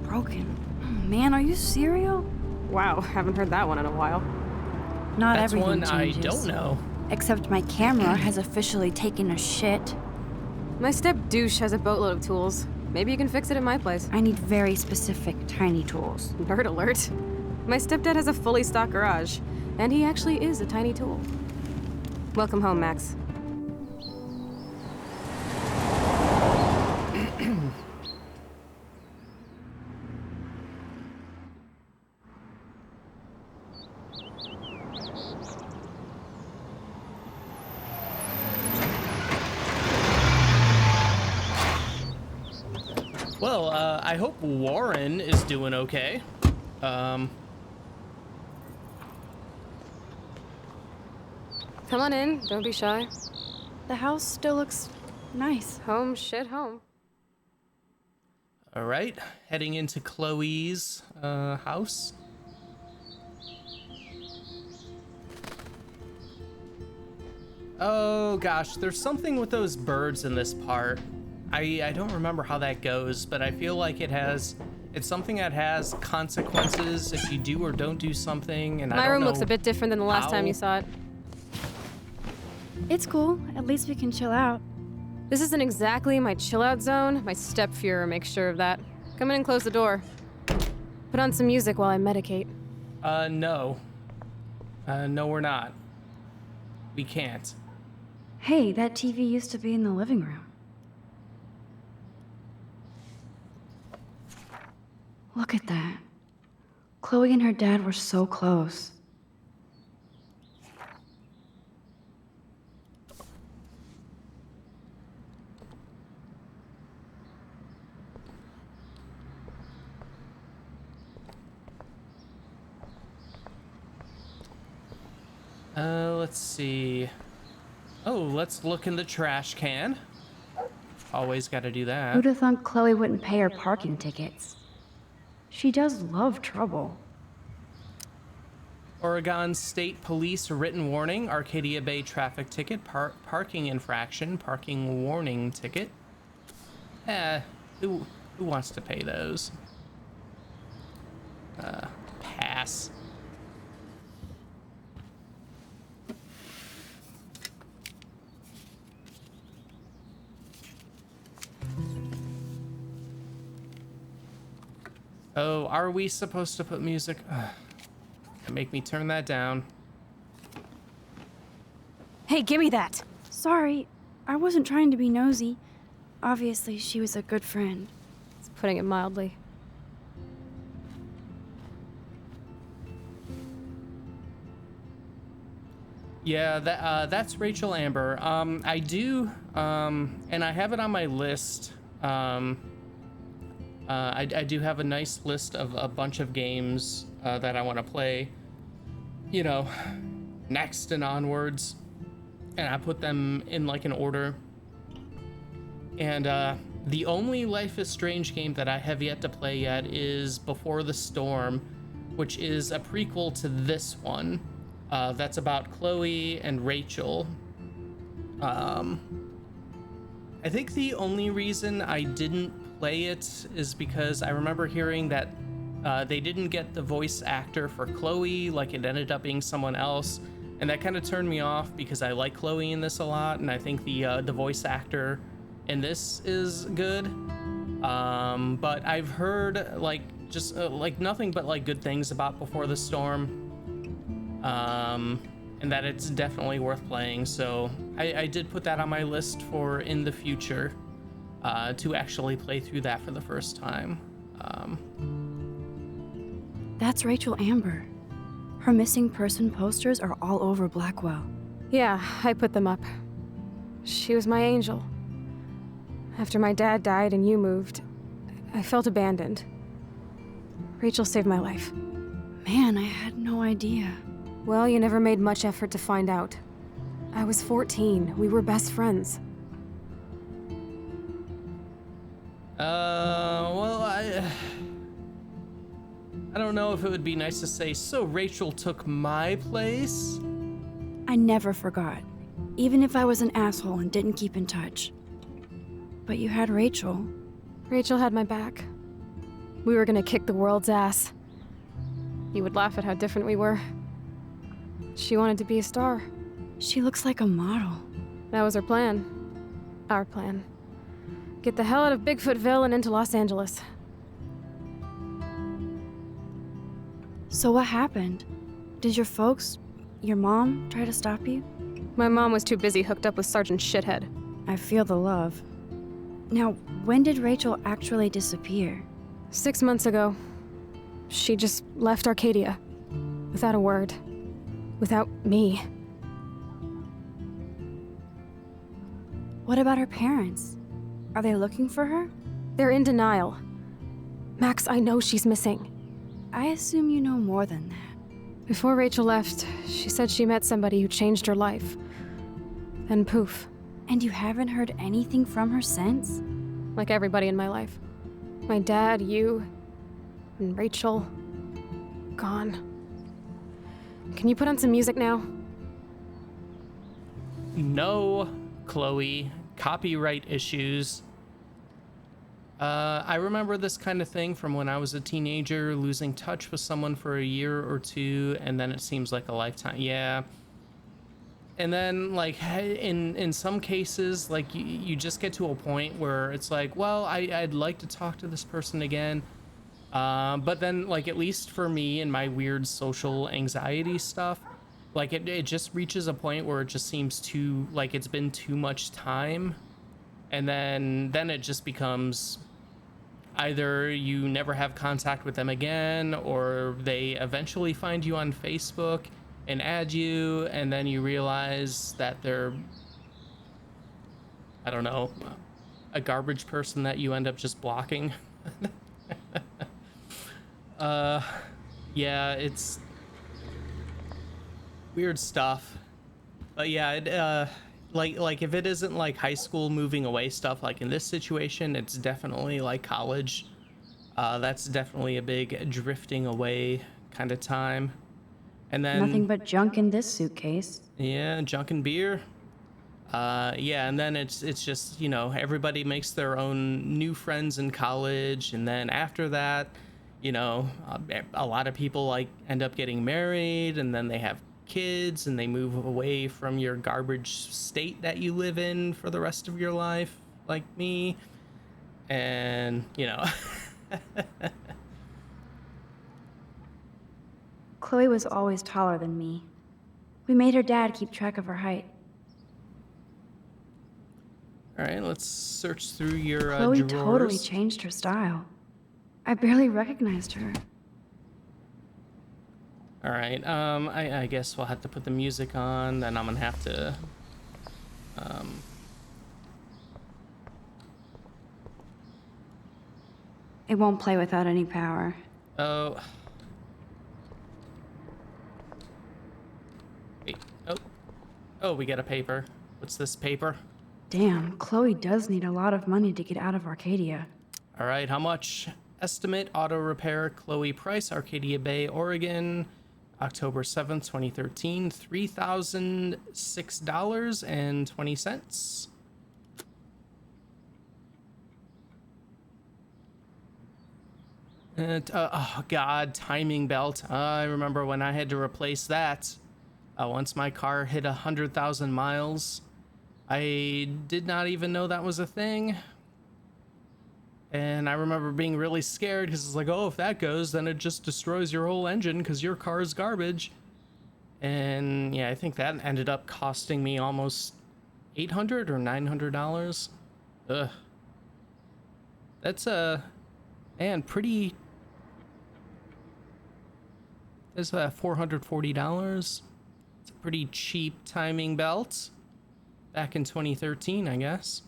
Broken. Man, are you serial? Wow, haven't heard that one in a while. Not That's everything one I changes. don't know. Except my camera has officially taken a shit. My step douche has a boatload of tools. Maybe you can fix it at my place. I need very specific, tiny tools. Nerd alert. My stepdad has a fully stocked garage, and he actually is a tiny tool. Welcome home, Max. Well, I hope Warren is doing okay. Come on in, don't be shy. The house still looks nice. Home, shit, home. All right, heading into Chloe's house. Oh gosh, there's something with those birds in this part. I don't remember how that goes, but I feel like it's something that has consequences if you do or don't do something, and I My don't room know looks a bit different than the last time how. you saw it. It's cool. At least we can chill out. This isn't exactly my chill-out zone. My step-Fuhrer makes sure of that. Come in and close the door. Put on some music while I medicate. No. No, we're not. We can't. Hey, that TV used to be in the living room. Look at that. Chloe and her dad were so close. Let's see. Oh, let's look in the trash can. Always gotta do that. Who'd have thought Chloe wouldn't pay her parking tickets? She does love trouble. Oregon State Police written warning, Arcadia Bay traffic ticket, parking infraction, parking warning ticket. Who wants to pay those? Pass. Oh, are we supposed to put music? Make me turn that down. Hey, give me that! Sorry, I wasn't trying to be nosy. Obviously, she was a good friend. It's putting it mildly. Yeah, that's Rachel Amber. I do, and I have it on my list. I do have a nice list of a bunch of games that I want to play, you know, next and onwards, and I put them in like an order. And the only Life is Strange game that I have yet to play yet is Before the Storm, which is a prequel to this one. That's about Chloe and Rachel. I think the only reason I didn't play it is because I remember hearing that they didn't get the voice actor for Chloe, like it ended up being someone else, and that kind of turned me off because I like Chloe in this a lot, and I think the voice actor in this is good. But I've heard like just like nothing but like good things about Before the Storm, and that it's definitely worth playing. So I did put that on my list for in the future. To actually play through that for the first time. That's Rachel Amber. Her missing person posters are all over Blackwell. Yeah, I put them up. She was my angel. After my dad died and you moved, I felt abandoned. Rachel saved my life. Man, I had no idea. Well, you never made much effort to find out. I was 14. We were best friends. Well, I don't know if it would be nice to say, so Rachel took my place? I never forgot, even if I was an asshole and didn't keep in touch. But you had Rachel. Rachel had my back. We were gonna kick the world's ass. You would laugh at how different we were. She wanted to be a star. She looks like a model. That was her plan. Our plan. Get the hell out of Bigfootville and into Los Angeles. So what happened? Did your folks, your mom, try to stop you? My mom was too busy hooked up with Sergeant Shithead. I feel the love. Now, when did Rachel actually disappear? 6 months ago. She just left Arcadia. Without a word. Without me. What about her parents? Are they looking for her? They're in denial. Max, I know she's missing. I assume you know more than that. Before Rachel left, she said she met somebody who changed her life. Then poof. And you haven't heard anything from her since? Like everybody in my life. My dad, you, and Rachel. Gone. Can you put on some music now? No, Chloe, copyright issues. I remember this kind of thing from when I was a teenager, losing touch with someone for a year or two, and then it seems like a lifetime. Yeah. And then, like, in some cases, like, you just get to a point where it's like, well, I'd like to talk to this person again. But then, like, at least for me and my weird social anxiety stuff, like, it just reaches a point where it just seems too, like, it's been too much time. And then it just becomes either you never have contact with them again, or they eventually find you on Facebook and add you, and then you realize that they're, I don't know, a garbage person that you end up just blocking. Yeah, it's weird stuff. But yeah, it, like if it isn't like high school moving away stuff, like in this situation, it's definitely like college. That's definitely a big drifting away kind of time. And then Nothing but junk in this suitcase. yeah, junk and beer. Yeah, and then it's just, you know, everybody makes their own new friends in college, and then after that, you know, a lot of people like end up getting married, and then they have kids, and they move away from your garbage state that you live in for the rest of your life, like me. And, you know. Chloe was always taller than me. We made her dad keep track of her height. All right, let's search through your Chloe drawers. totally changed her style. I barely recognized her. All right, I guess we'll have to put the music on, then I'm gonna have to, It won't play without any power. oh. Wait, oh, we got a paper. What's this paper? Damn, Chloe does need a lot of money to get out of Arcadia. All right, how much? Estimate auto repair, Chloe Price, Arcadia Bay, Oregon, October 7th, 2013, $3,006.20. And, oh God, timing belt. I remember when I had to replace that. Once my car hit 100,000 miles, I did not even know that was a thing. And I remember being really scared because it's like, oh, if that goes, then it just destroys your whole engine because your car is garbage. And yeah, I think that ended up costing me almost $800 or $900. Ugh. That's man, pretty. That's $440. It's a pretty cheap timing belt. Back in 2013, I guess.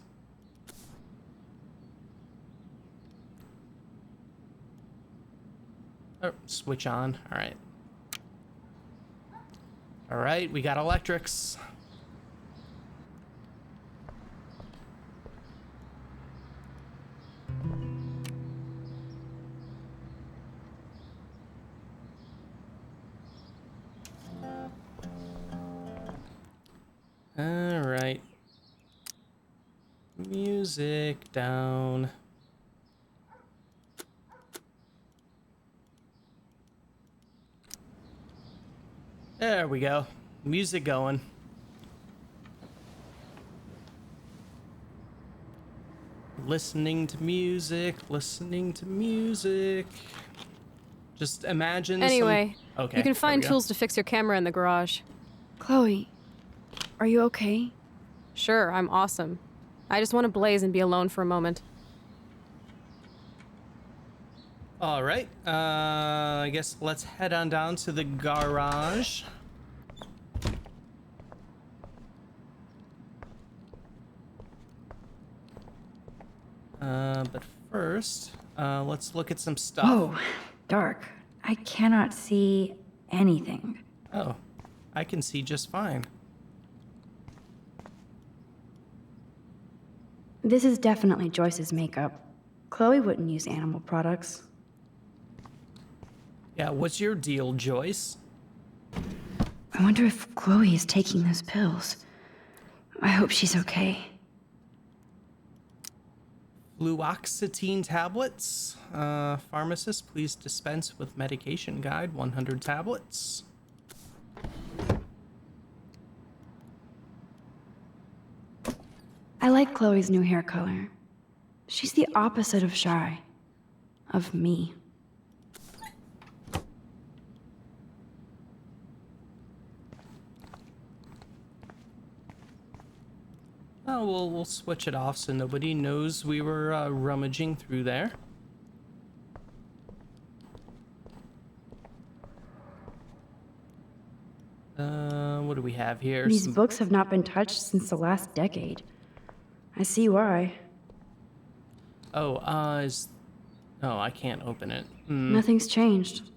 Oh, switch on. All right. All right, we got electrics. All right. Music down. There we go. Music going. Listening to music, listening to music. Just imagine Anyway, okay, you can there find we go. tools to fix your camera in the garage. Chloe, are you okay? Sure, I'm awesome. I just want to blaze and be alone for a moment. All right, I guess let's head on down to the garage. But first, let's look at some stuff. Whoa, dark. I cannot see anything. Oh, I can see just fine. This is definitely Joyce's makeup. Chloe wouldn't use animal products. Yeah, what's your deal, Joyce? I wonder if Chloe is taking those pills. I hope she's okay. Fluoxetine tablets. Pharmacist, please dispense with medication guide, 100 tablets. I like Chloe's new hair color. She's the opposite of shy. Of me. Oh, we'll switch it off so nobody knows we were rummaging through there. What do we have here? These books have not been touched since the last decade. I see why. Oh, oh, I can't open it. Nothing's changed.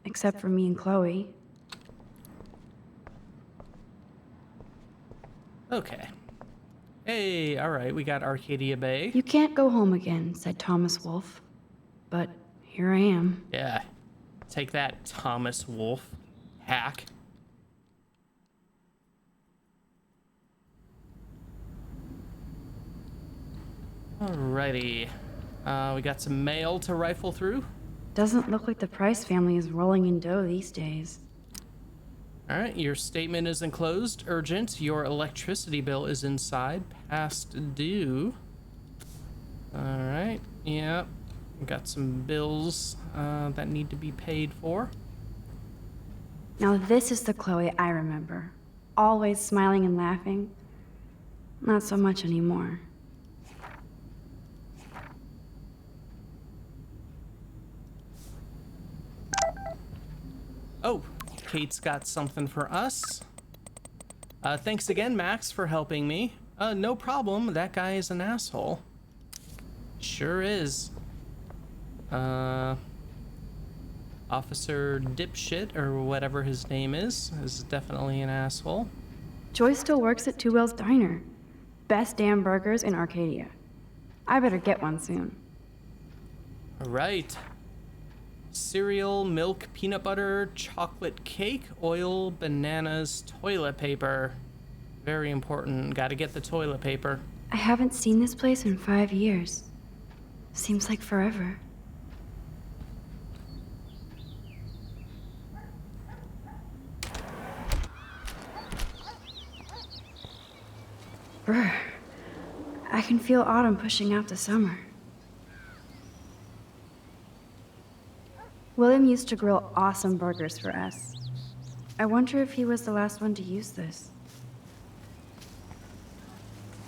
Except for me and Chloe. Okay. Hey, alright, we got Arcadia Bay. You can't go home again, said Thomas Wolfe. But here I am. Yeah. Take that, Thomas Wolfe. Hack. Alrighty. We got some mail to rifle through. Doesn't look like the Price family is rolling in dough these days. Alright, your statement is enclosed. Urgent. Your electricity bill is inside. Past due. Alright, yep. Got some bills that need to be paid for. Now this is the Chloe I remember. Always smiling and laughing. Not so much anymore. Oh, Kate's got something for us. Thanks again, Max, for helping me. No problem. That guy is an asshole. Sure is. Officer Dipshit, or whatever his name is definitely an asshole. Joyce still works at Two Whales Diner. Best damn burgers in Arcadia. I better get one soon. All right. Cereal, milk, peanut butter, chocolate cake, oil, bananas, toilet paper. Very important. Gotta get the toilet paper. I haven't seen this place in 5 years. Seems like forever. Brr. I can feel autumn pushing out the summer. William used to grill awesome burgers for us. I wonder if he was the last one to use this.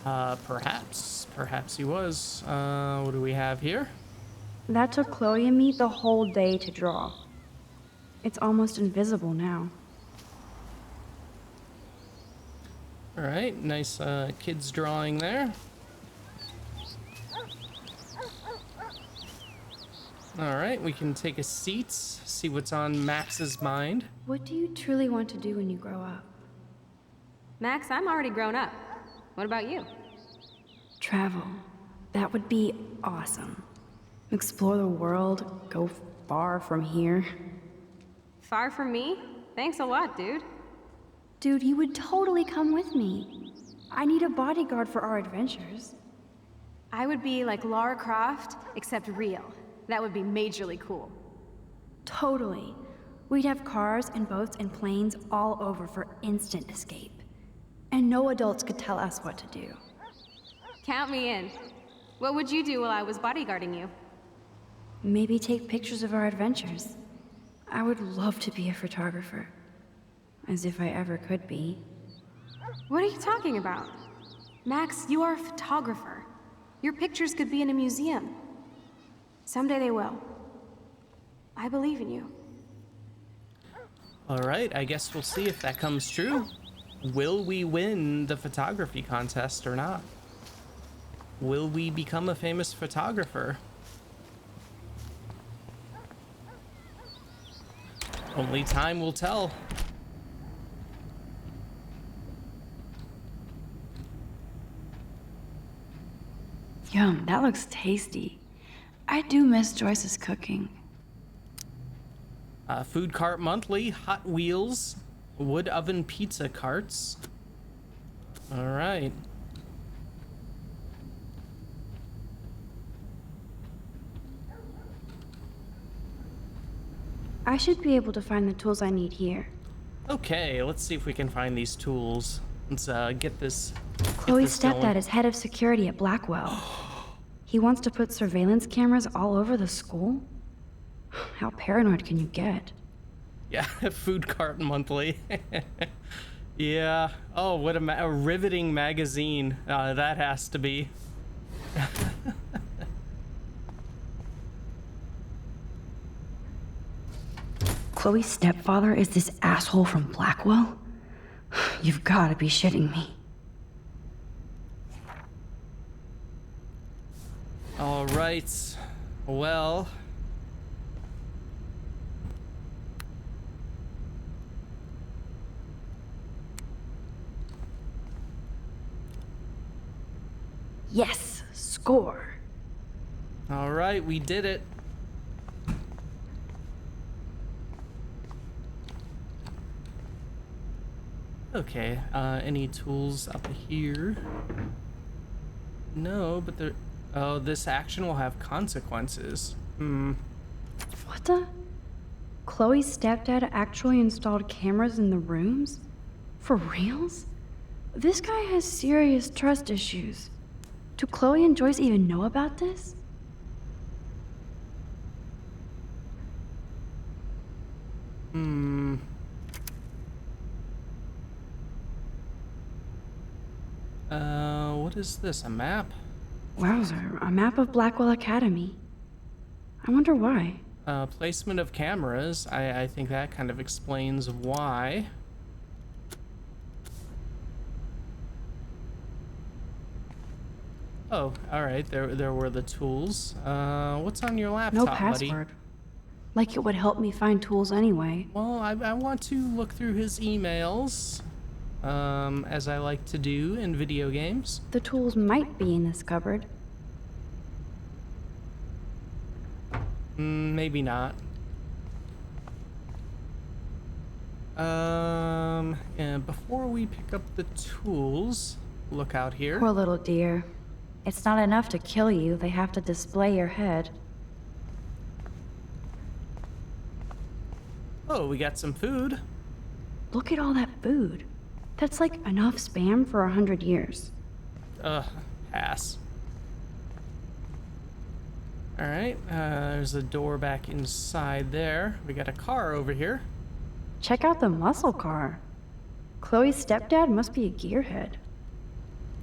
Perhaps. Perhaps he was. What do we have here? That took Chloe and me the whole day to draw. It's almost invisible now. All right, nice kid's drawing there. All right, we can take a seat, see what's on Max's mind. What do you truly want to do when you grow up? Max, I'm already grown up. What about you? Travel. That would be awesome. Explore the world, go far from here. Far from me? Thanks a lot, dude. Dude, you would totally come with me. I need a bodyguard for our adventures. I would be like Lara Croft, except real. That would be majorly cool. Totally. We'd have cars and boats and planes all over for instant escape. And no adults could tell us what to do. Count me in. What would you do while I was bodyguarding you? Maybe take pictures of our adventures. I would love to be a photographer. As if I ever could be. What are you talking about? Max, you are a photographer. Your pictures could be in a museum. Someday they will. I believe in you. All right, I guess we'll see if that comes true. Will we win the photography contest or not? Will we become a famous photographer? Only time will tell. Yum, that looks tasty. I do miss Joyce's cooking. Food cart monthly, Hot Wheels, wood oven pizza carts. All right. I should be able to find the tools I need here. Okay, let's see if we can find these tools. Let's get this. Chloe's going. stepdad is head of security at Blackwell. He wants to put surveillance cameras all over the school? How paranoid can you get? Yeah, Food Cart Monthly. Yeah. Oh, what a riveting magazine that has to be. Chloe's stepfather is this asshole from Blackwell? You've got to be shitting me. All right. Well. Yes, score. All right, we did it. Okay, any tools up here? No, but there... Oh, this action will have consequences. What the? Chloe's stepdad actually installed cameras in the rooms? For reals? This guy has serious trust issues. Do Chloe and Joyce even know about this? What is this, a map? Wowzer, a map of Blackwell Academy. I wonder why. Placement of cameras. I think that kind of explains why. Oh, all right. There were the tools. What's on your laptop, No password. buddy? Like it would help me find tools anyway. Well, I want to look through his emails, as I like to do in video games. The tools might be in this cupboard. Maybe not. And before we pick up the tools, look out here. Poor little dear. It's not enough to kill you, they have to display your head. Oh, we got some food. Look at all that food. That's like enough spam for 100 years. Pass. All right, there's a door back inside there. We got a car over here. Check out the muscle car. Chloe's stepdad must be a gearhead.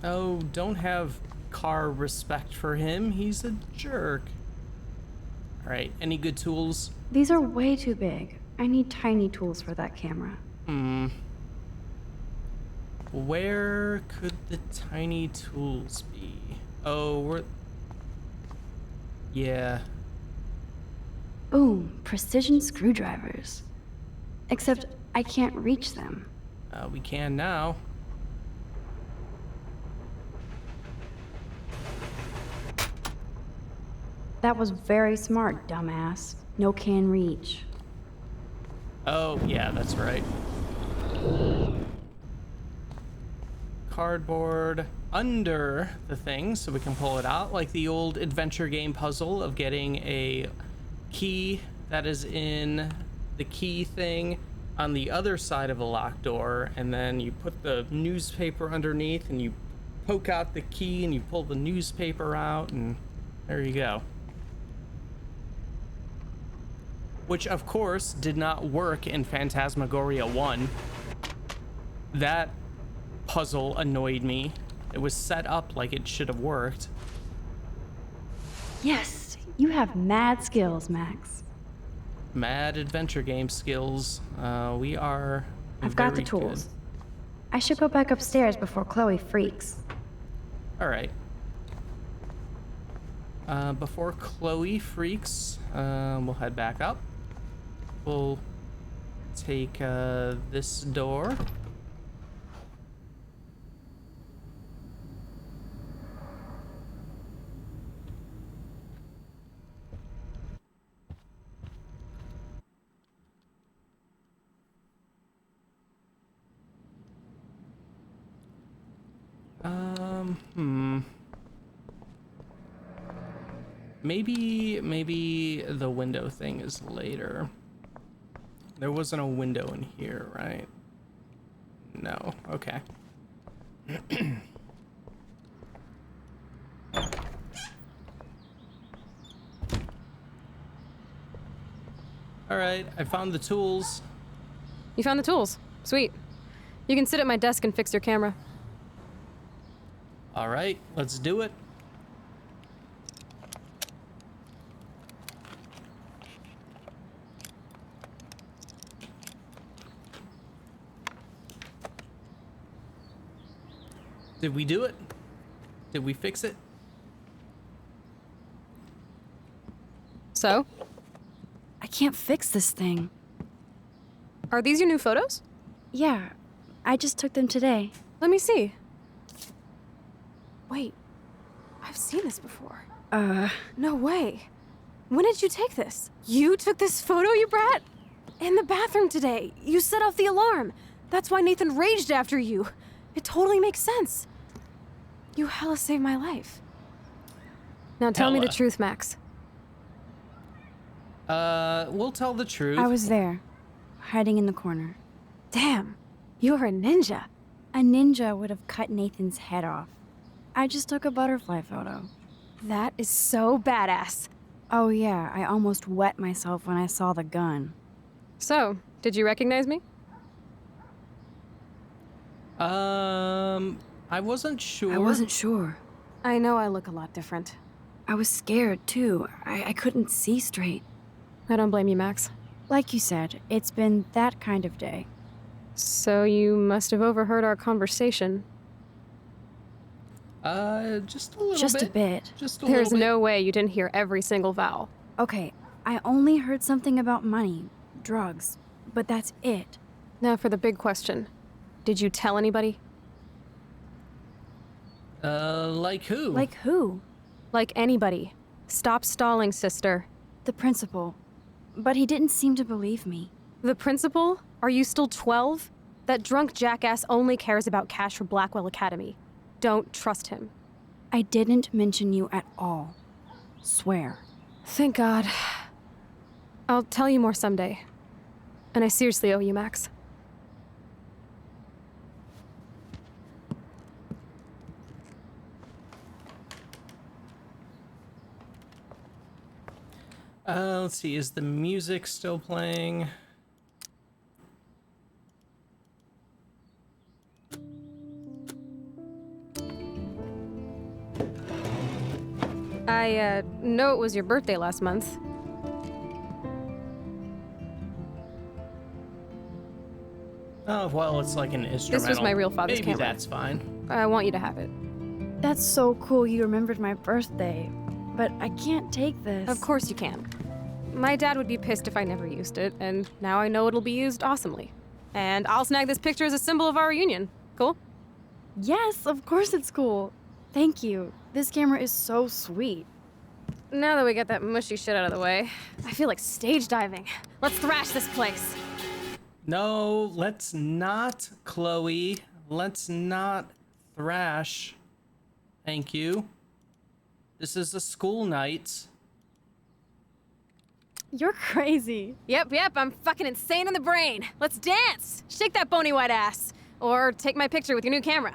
Oh, don't have car respect for him. He's a jerk. All right, any good tools? These are way too big. I need tiny tools for that camera. Where could the tiny tools be? Oh, yeah. Boom, precision screwdrivers. Except I can't reach them. We can now. That was very smart, dumbass. No can reach. Oh, yeah, that's right. Cardboard under the thing so we can pull it out, like the old adventure game puzzle of getting a key that is in the key thing on the other side of a locked door, and then you put the newspaper underneath and you poke out the key and you pull the newspaper out, and there you go. Which, of course, did not work in Phantasmagoria 1. That puzzle annoyed me. It was set up like it should have worked. Yes, you have mad skills, Max. Mad adventure game skills. We are I've got the very tools. good. I should go back upstairs before Chloe freaks. All right. Before Chloe freaks, we'll head back up. We'll take this door. Maybe the window thing is later. There wasn't a window in here, right? No. Okay. All right, I found the tools. You found the tools. Sweet. You can sit at my desk and fix your camera. All right, let's do it. Did we do it? Did we fix it? So? I can't fix this thing. Are these your new photos? Yeah, I just took them today. Let me see. Wait, I've seen this before. No way. When did you take this? You took this photo, you brat? In the bathroom today. You set off the alarm. That's why Nathan raged after you. It totally makes sense. You hella saved my life. Now tell me the truth, Max. We'll tell the truth. I was there, hiding in the corner. Damn, you're a ninja. A ninja would have cut Nathan's head off. I just took a butterfly photo. That is so badass. Oh yeah, I almost wet myself when I saw the gun. So, did you recognize me? I wasn't sure. I wasn't sure. I know I look a lot different. I was scared, too. I couldn't see straight. I don't blame you, Max. Like you said, it's been that kind of day. So you must have overheard our conversation. Just a little bit. Just a bit. Just a There's little bit. no way you didn't hear every single vowel. Okay, I only heard something about money, drugs, but that's it. Now for the big question. Did you tell anybody? Like who? Like who? Like anybody. Stop stalling, sister. The principal. But he didn't seem to believe me. The principal? Are you still 12? That drunk jackass only cares about cash for Blackwell Academy. Don't trust him. I didn't mention you at all. Swear. Thank God. I'll tell you more someday. And I seriously owe you, Max. Let's see, is the music still playing? I know it was your birthday last month. Oh, well, it's like an instrumental. This was my real father's Maybe camera. That's fine. I want you to have it. That's so cool you remembered my birthday. But I can't take this. Of course you can. My dad would be pissed if I never used it, and now I know it'll be used awesomely. And I'll snag this picture as a symbol of our reunion. Cool? Yes, of course it's cool. Thank you. This camera is so sweet. Now that we got that mushy shit out of the way, I feel like stage diving. Let's thrash this place. No, let's not, Chloe. Let's not thrash. Thank you. This is a school night. You're crazy. Yep, I'm fucking insane in the brain. Let's dance! Shake that bony white ass. Or take my picture with your new camera.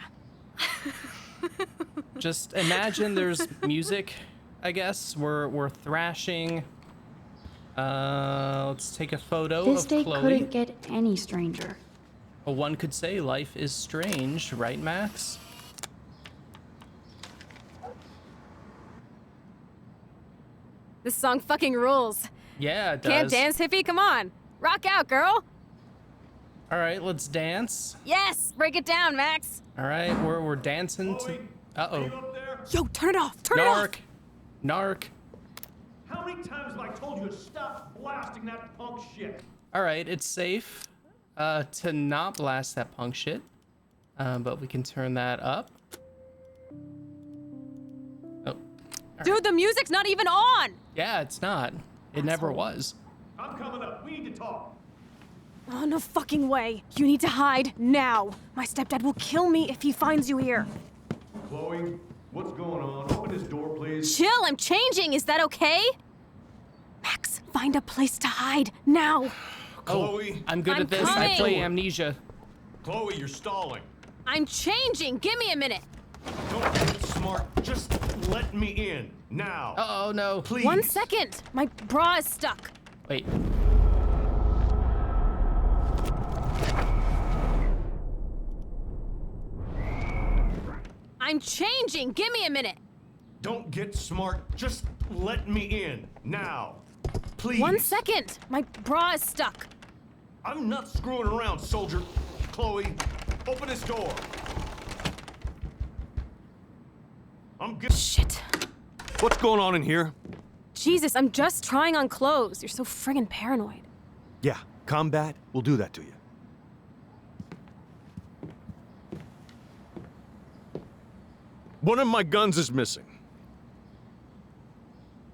Just imagine there's music, I guess. We're thrashing. Let's take a photo This of day Chloe. couldn't get any stranger. Well, one could say life is strange, right, Max? This song fucking rules. Yeah, it does. Can't dance, hippie? Come on. Rock out, girl. All right, let's dance. Yes, break it down, Max. All right, we're dancing to... Uh-oh. Yo, turn it off. Turn it off. Narc. How many times have I told you to stop blasting that punk shit? All right, it's safe to not blast that punk shit, but we can turn that up. Oh. Dude, the music's not even on. Yeah, it's not. It never was. I'm coming up. We need to talk. Oh, no fucking way. You need to hide now. My stepdad will kill me if he finds you here. Chloe, what's going on? Open this door, please. Chill, I'm changing. Is that okay? Max, find a place to hide now. Chloe, I'm good at this. coming. I play Amnesia. Chloe, you're stalling. I'm changing. Give me a minute. Don't get smart. Just let me in now. Oh no. Please. 1 second. My bra is stuck. Wait. I'm changing. Give me a minute. Don't get smart. Just let me in now. Please. 1 second. My bra is stuck. I'm not screwing around, soldier. Chloe, open this door. I'm good. Shit. What's going on in here? Jesus, I'm just trying on clothes. You're so friggin' paranoid. Yeah, combat will do that to you. One of my guns is missing.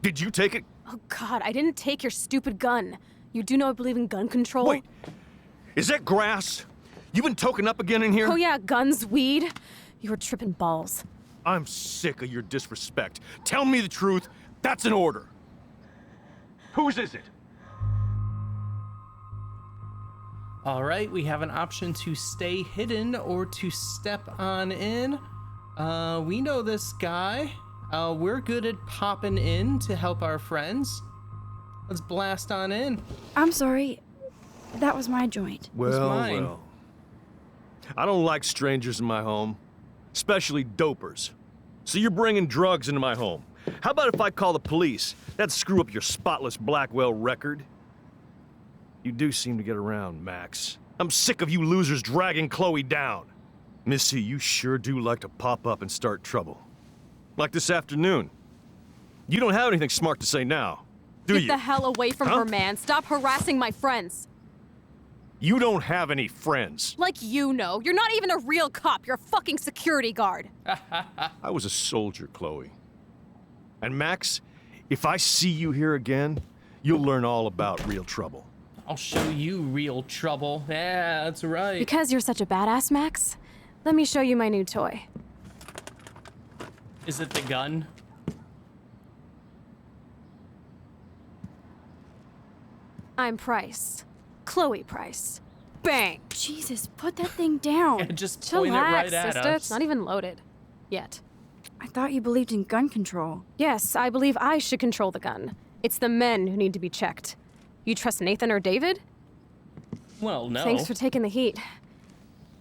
Did you take it? Oh God, I didn't take your stupid gun. You do know I believe in gun control? Wait, is that grass? You been token up again in here? Oh yeah, guns, weed. You were tripping balls. I'm sick of your disrespect. Tell me the truth. That's an order. Whose is it? All right, we have an option to stay hidden or to step on in. We know this guy. We're good at popping in to help our friends. Let's blast on in. I'm sorry. That was my joint. Well. I don't like strangers in my home, especially dopers. So you're bringing drugs into my home. How about if I call the police? That'd screw up your spotless Blackwell record. You do seem to get around, Max. I'm sick of you losers dragging Chloe down. Missy, you sure do like to pop up and start trouble. Like this afternoon. You don't have anything smart to say now, do you? Get the hell away from her, man. Stop harassing my friends. You don't have any friends. Like you know. You're not even a real cop. You're a fucking security guard. I was a soldier, Chloe. And Max, if I see you here again, you'll learn all about real trouble. I'll show you real trouble. Yeah, that's right. Because you're such a badass, Max, let me show you my new toy. Is it the gun? I'm Price. Chloe Price. Bang! Jesus, put that thing down. Yeah, just point it right at sister. us. It's not even loaded. Yet. I thought you believed in gun control. Yes, I believe I should control the gun. It's the men who need to be checked. You trust Nathan or David? Well, no. Thanks for taking the heat.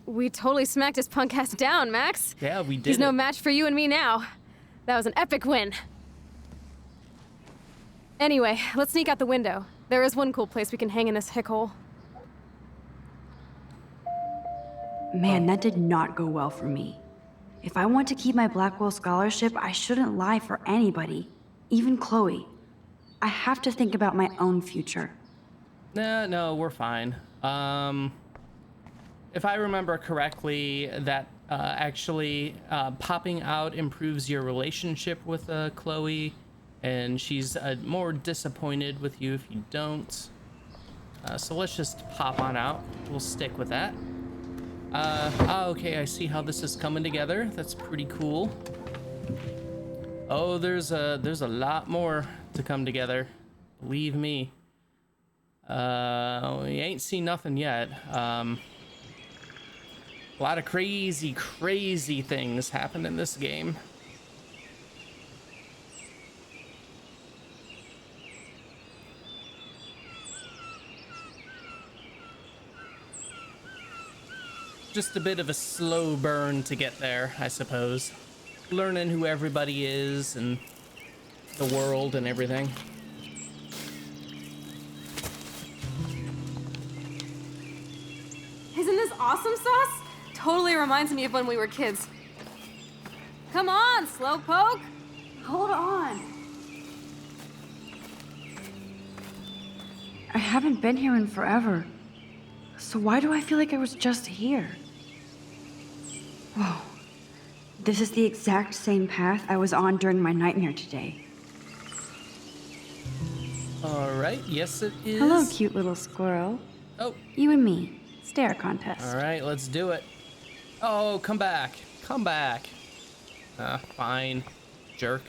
We totally smacked his punk ass down, Max. Yeah, we did. He's no match for you and me now. That was an epic win. Anyway, let's sneak out the window. There is one cool place we can hang in this hick hole. Man, that did not go well for me. If I want to keep my Blackwell scholarship, I shouldn't lie for anybody, even Chloe. I have to think about my own future. Nah, no, we're fine. If I remember correctly, that actually popping out improves your relationship with Chloe, and she's more disappointed with you if you don't. So let's just pop on out. We'll stick with that. Okay, I see how this is coming together. That's pretty cool. Oh, there's a lot more to come together. Believe me. We ain't seen nothing yet. A lot of crazy things happen in this game. Just a bit of a slow burn to get there, I suppose. Learning who everybody is and the world and everything. Isn't this awesome sauce? Totally reminds me of when we were kids. Come on, Slowpoke! Hold on. I haven't been here in forever. So why do I feel like I was just here? Whoa. This is the exact same path I was on during my nightmare today. All right, yes it is. Hello, cute little squirrel. Oh. You and me. Stare contest. All right, let's do it. Oh, come back. Come back. Fine, jerk.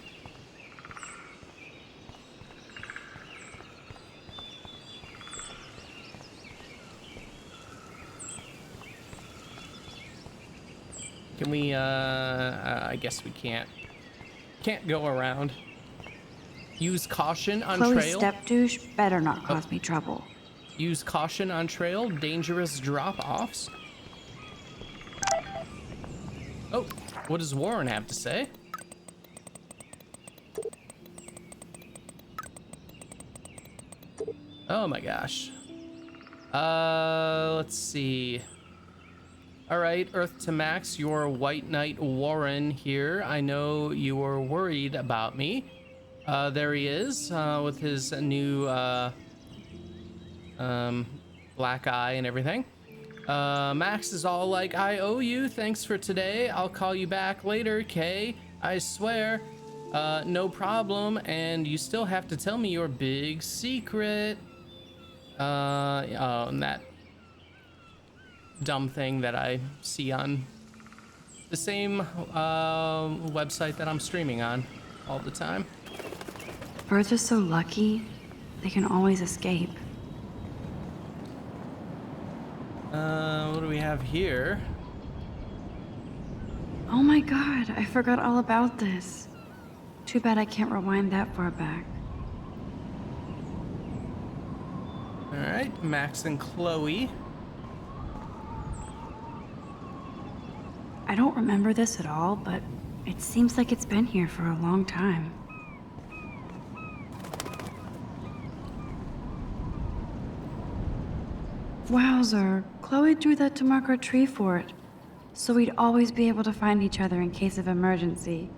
Can we, I guess we can't go around. Use caution on Chloe's trail. step douche better not cause me trouble. Use caution on trail. Dangerous drop-offs. Oh, what does Warren have to say? Oh my gosh. Let's see. All right, Earth to Max, your White Knight Warren here. I know you were worried about me. There he is, with his new black eye and everything. Max is all like, I owe you, thanks for today. I'll call you back later, Kay. I swear. No problem, and you still have to tell me your big secret. And that dumb thing that I see on the same website that I'm streaming on all the time. Birds are so lucky, they can always escape. What do we have here? Oh my god, I forgot all about this. Too bad I can't rewind that far back. All right, Max and Chloe. I don't remember this at all, but it seems like it's been here for a long time. Wowzer, Chloe drew that to mark our tree fort, so we'd always be able to find each other in case of emergency.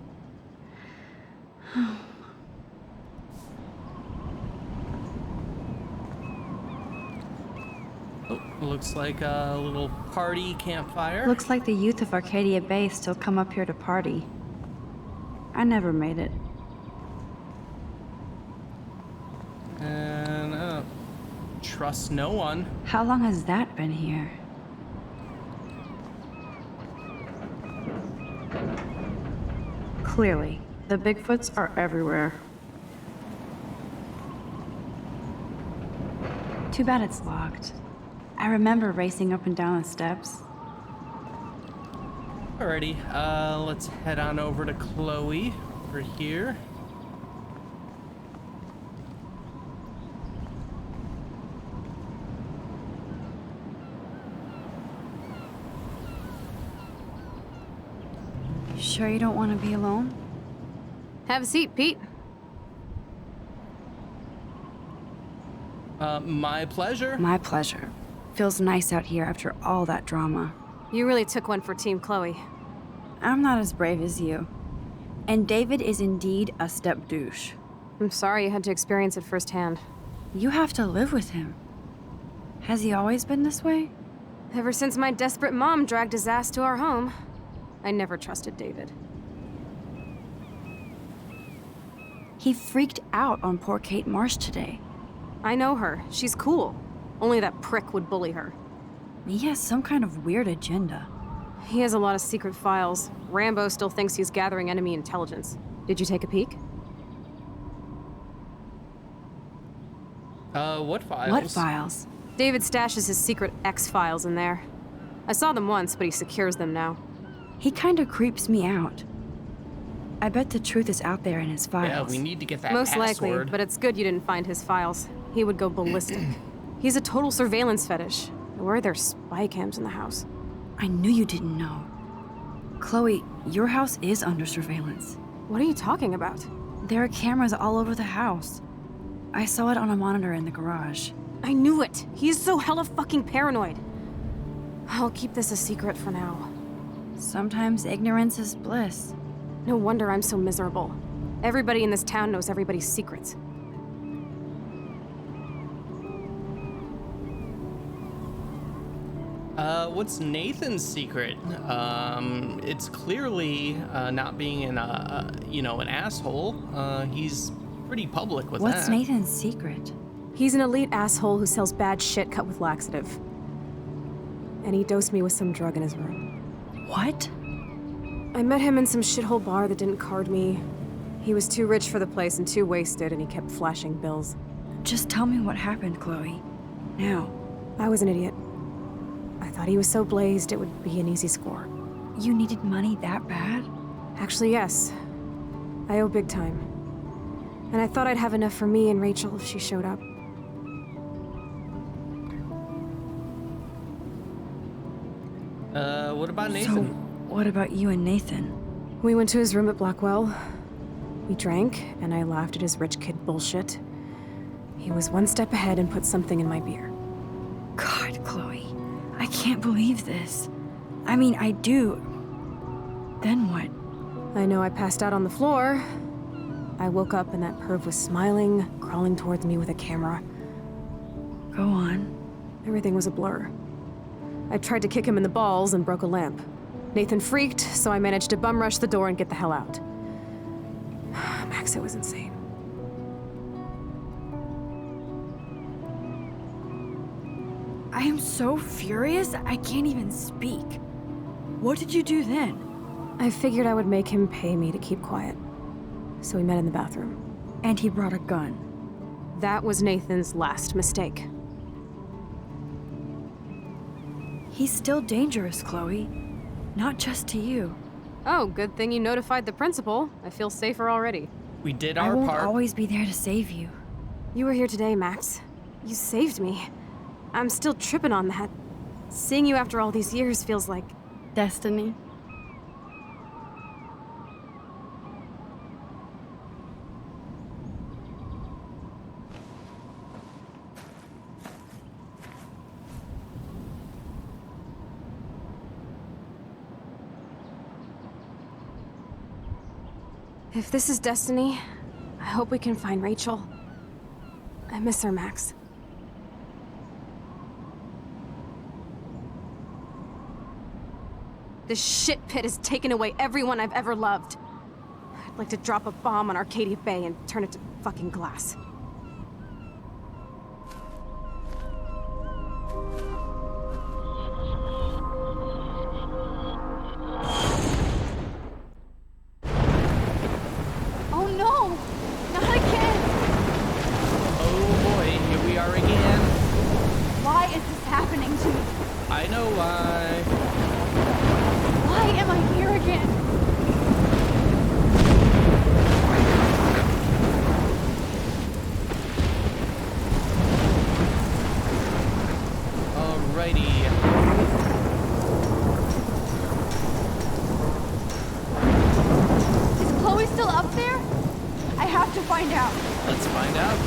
Oh, looks like a little party campfire. Looks like the youth of Arcadia Bay still come up here to party. I never made it. And trust no one. How long has that been here? Clearly, the Bigfoots are everywhere. Too bad it's locked. I remember racing up and down the steps. Alrighty, let's head on over to Chloe over here. Sure you don't want to be alone? Have a seat, Pete. My pleasure. My pleasure. Feels nice out here after all that drama. You really took one for Team Chloe. I'm not as brave as you. And David is indeed a step douche. I'm sorry you had to experience it firsthand. You have to live with him. Has he always been this way? Ever since my desperate mom dragged his ass to our home. I never trusted David. He freaked out on poor Kate Marsh today. I know her. She's cool. Only that prick would bully her. He has some kind of weird agenda. He has a lot of secret files. Rambo still thinks he's gathering enemy intelligence. Did you take a peek? What files? What files? David stashes his secret X-files in there. I saw them once, but he secures them now. He kinda creeps me out. I bet the truth is out there in his files. Yeah, we need to get that Most password. likely, but it's good you didn't find his files. He would go ballistic. He's a total surveillance fetish. Where are there spy cams in the house? I knew you didn't know. Chloe, your house is under surveillance. What are you talking about? There are cameras all over the house. I saw it on a monitor in the garage. I knew it! He's so hella fucking paranoid. I'll keep this a secret for now. Sometimes ignorance is bliss. No wonder I'm so miserable. Everybody in this town knows everybody's secrets. What's Nathan's secret? It's clearly not being an asshole. He's pretty public with that. What's Nathan's secret? He's an elite asshole who sells bad shit cut with laxative. And he dosed me with some drug in his room. What? I met him in some shithole bar that didn't card me. He was too rich for the place and too wasted, and he kept flashing bills. Just tell me what happened, Chloe. Now. I was an idiot. I thought he was so blazed it would be an easy score. You needed money that bad? Actually, yes. I owe big time. And I thought I'd have enough for me and Rachel if she showed up. What about Nathan? So, what about you and Nathan? We went to his room at Blackwell. We drank, and I laughed at his rich kid bullshit. He was one step ahead and put something in my beer. God, Chloe. I can't believe this. I mean, I do. Then what? I know I passed out on the floor. I woke up and that perv was smiling, crawling towards me with a camera. Go on. Everything was a blur. I tried to kick him in the balls and broke a lamp. Nathan freaked, so I managed to bum rush the door and get the hell out. Max, it was insane. I am so furious, I can't even speak. What did you do then? I figured I would make him pay me to keep quiet. So we met in the bathroom. And he brought a gun. That was Nathan's last mistake. He's still dangerous, Chloe. Not just to you. Oh, good thing you notified the principal. I feel safer already. We did I our won't part. always be there to save you. You were here today, Max. You saved me. I'm still tripping on that. Seeing you after all these years feels like... destiny. If this is destiny, I hope we can find Rachel. I miss her, Max. This shit pit has taken away everyone I've ever loved. I'd like to drop a bomb on Arcadia Bay and turn it to fucking glass. Oh no! Not again! Oh boy, here we are again. Why is this happening to me? I know why. Why am I here again? Alrighty. Is Chloe still up there? I have to find out. Let's find out.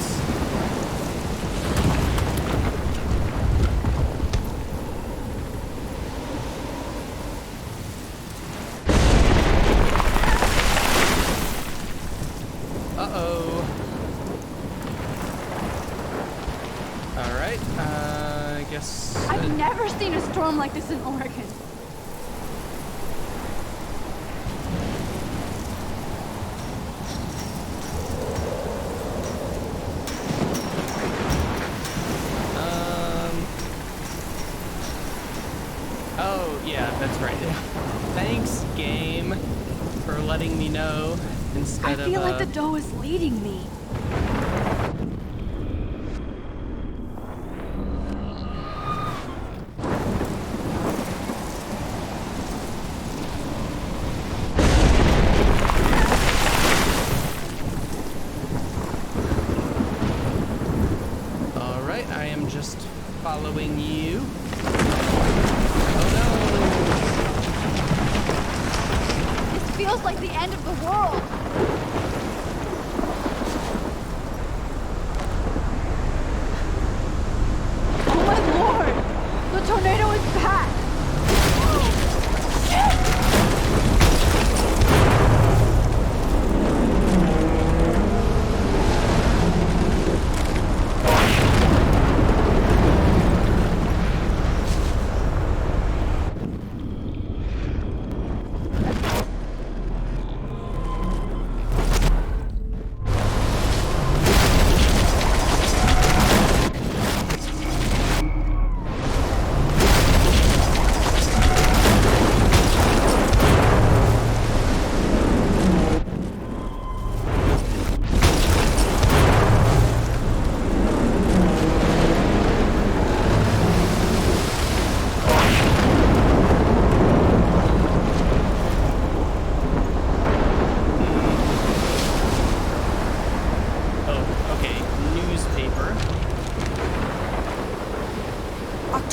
Uh-oh. Alright, I guess... I've never seen a storm like this in Oregon. Oh, yeah, that's right. Thanks, game, for letting me know instead of... I feel like the dough is leading me. Alright, I am just following you. This feels like the end of the world. Oh my lord! The tornado is back! Shit!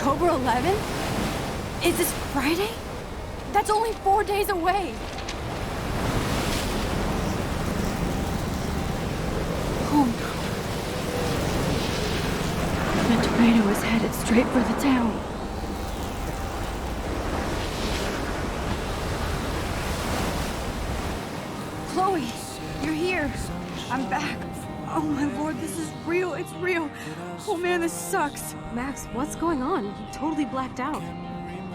October 11th? Is this Friday? That's only 4 days away. Oh no. The tornado is headed straight for the town. Chloe, you're here. I'm back. Oh my lord, this is real. It's real. Oh man, this sucks. Max, what's going on? You totally blacked out.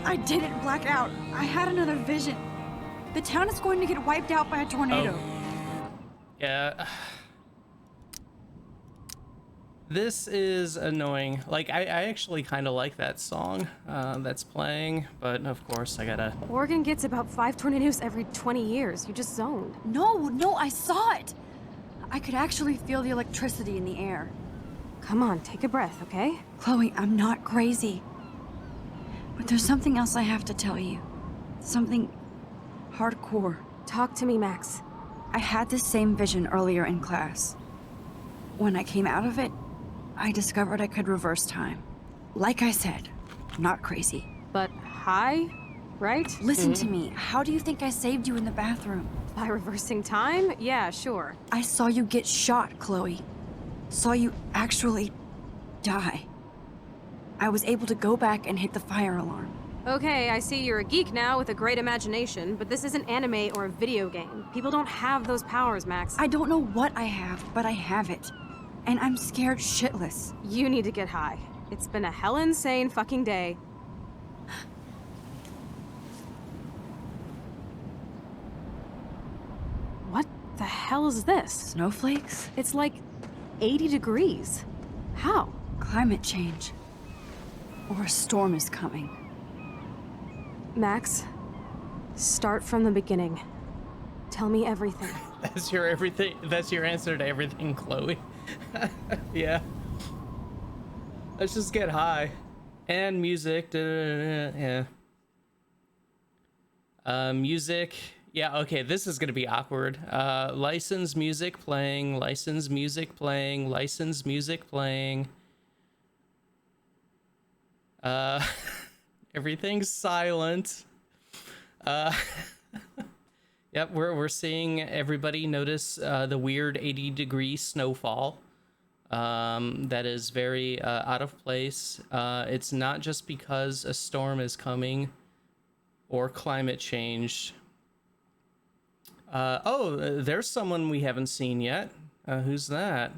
I didn't black out. I had another vision. The town is going to get wiped out by a tornado. Oh. Yeah. This is annoying. Like, I actually kind of like that song that's playing, but of course I gotta... Oregon gets about 5 tornadoes every 20 years. You just zoned. No, I saw it. I could actually feel the electricity in the air. Come on, take a breath, okay? Chloe, I'm not crazy. But there's something else I have to tell you. Something hardcore. Talk to me, Max. I had this same vision earlier in class. When I came out of it, I discovered I could reverse time. Like I said, not crazy. But high, right? Listen to me. How do you think I saved you in the bathroom? By reversing time? Yeah, sure. I saw you get shot, Chloe. Saw you actually die. I was able to go back and hit the fire alarm. Okay, I see you're a geek now with a great imagination, but this isn't anime or a video game. People don't have those powers, Max. I don't know what I have, but I have it. And I'm scared shitless. You need to get high. It's been a hell insane fucking day. What the hell is this? Snowflakes? It's like 80 degrees. How? Climate change. Or a storm is coming. Max, start from the beginning. Tell me everything. That's your everything. That's your answer to everything, Chloe. Yeah. Let's just get high. And music. Yeah. Music. Yeah, okay, this is gonna be awkward. Licensed music playing, licensed music playing, licensed music playing. Everything's silent. Yep, we're seeing everybody notice the weird 80-degree snowfall. That is very out of place. It's not just because a storm is coming or climate change. Oh, there's someone we haven't seen yet. Who's that?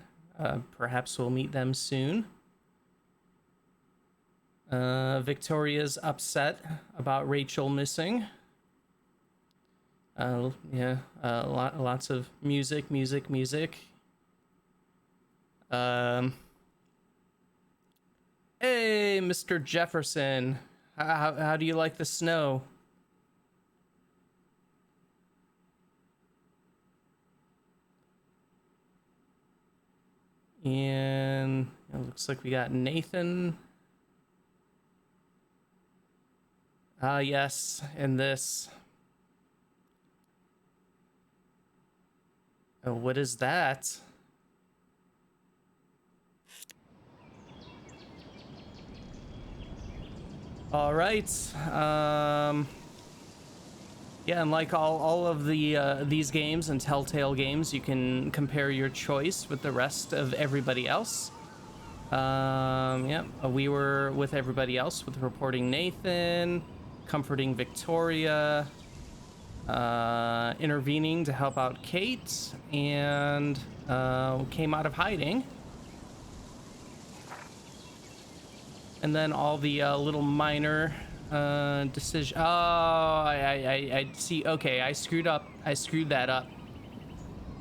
Perhaps we'll meet them soon. Victoria's upset about Rachel missing. Yeah, lots of music. Hey, Mr. Jefferson. How do you like the snow? And it looks like we got Nathan. Yes, and this. Oh, what is that? All right. Yeah, and like all of the these games and Telltale games, you can compare your choice with the rest of everybody else. Yeah, we were with everybody else with reporting Nathan, comforting Victoria, intervening to help out Kate, and came out of hiding. And then all the little minor decision. Oh, I see. Okay, I screwed up. I screwed that up.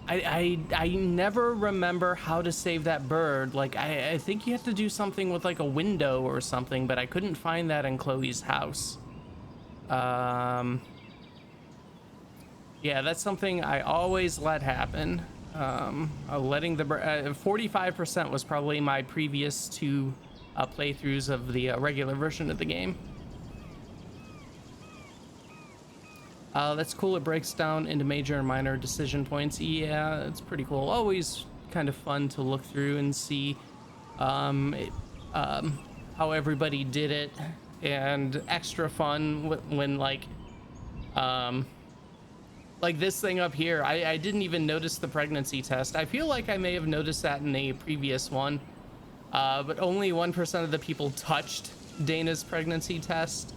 I never remember how to save that bird. Like, I think you have to do something with like a window or something, but I couldn't find that in Chloe's house. Yeah, that's something I always let happen. Letting the 45% was probably my previous two playthroughs of the regular version of the game. That's cool. It breaks down into major and minor decision points. Yeah, it's pretty cool. Always kind of fun to look through and see how everybody did it, and extra fun when like this thing up here. I didn't even notice the pregnancy test. I feel like I may have noticed that in a previous one, but only 1% of the people touched Dana's pregnancy test.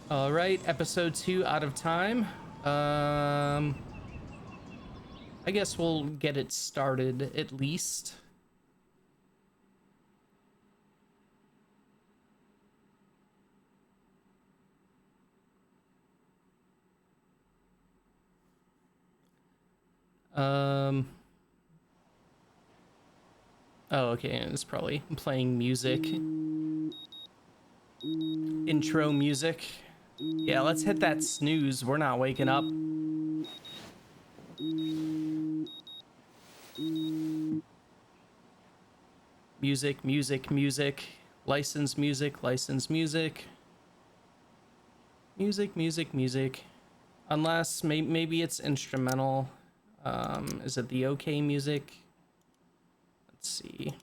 All right, episode 2 out of time. I guess we'll get it started at least. Oh, okay, it's probably playing music. Intro music. Yeah, let's hit that snooze. We're not waking up. Music, music, music. License music, license music. Music, music, music. Unless maybe it's instrumental. Is it the OK music? Let's see.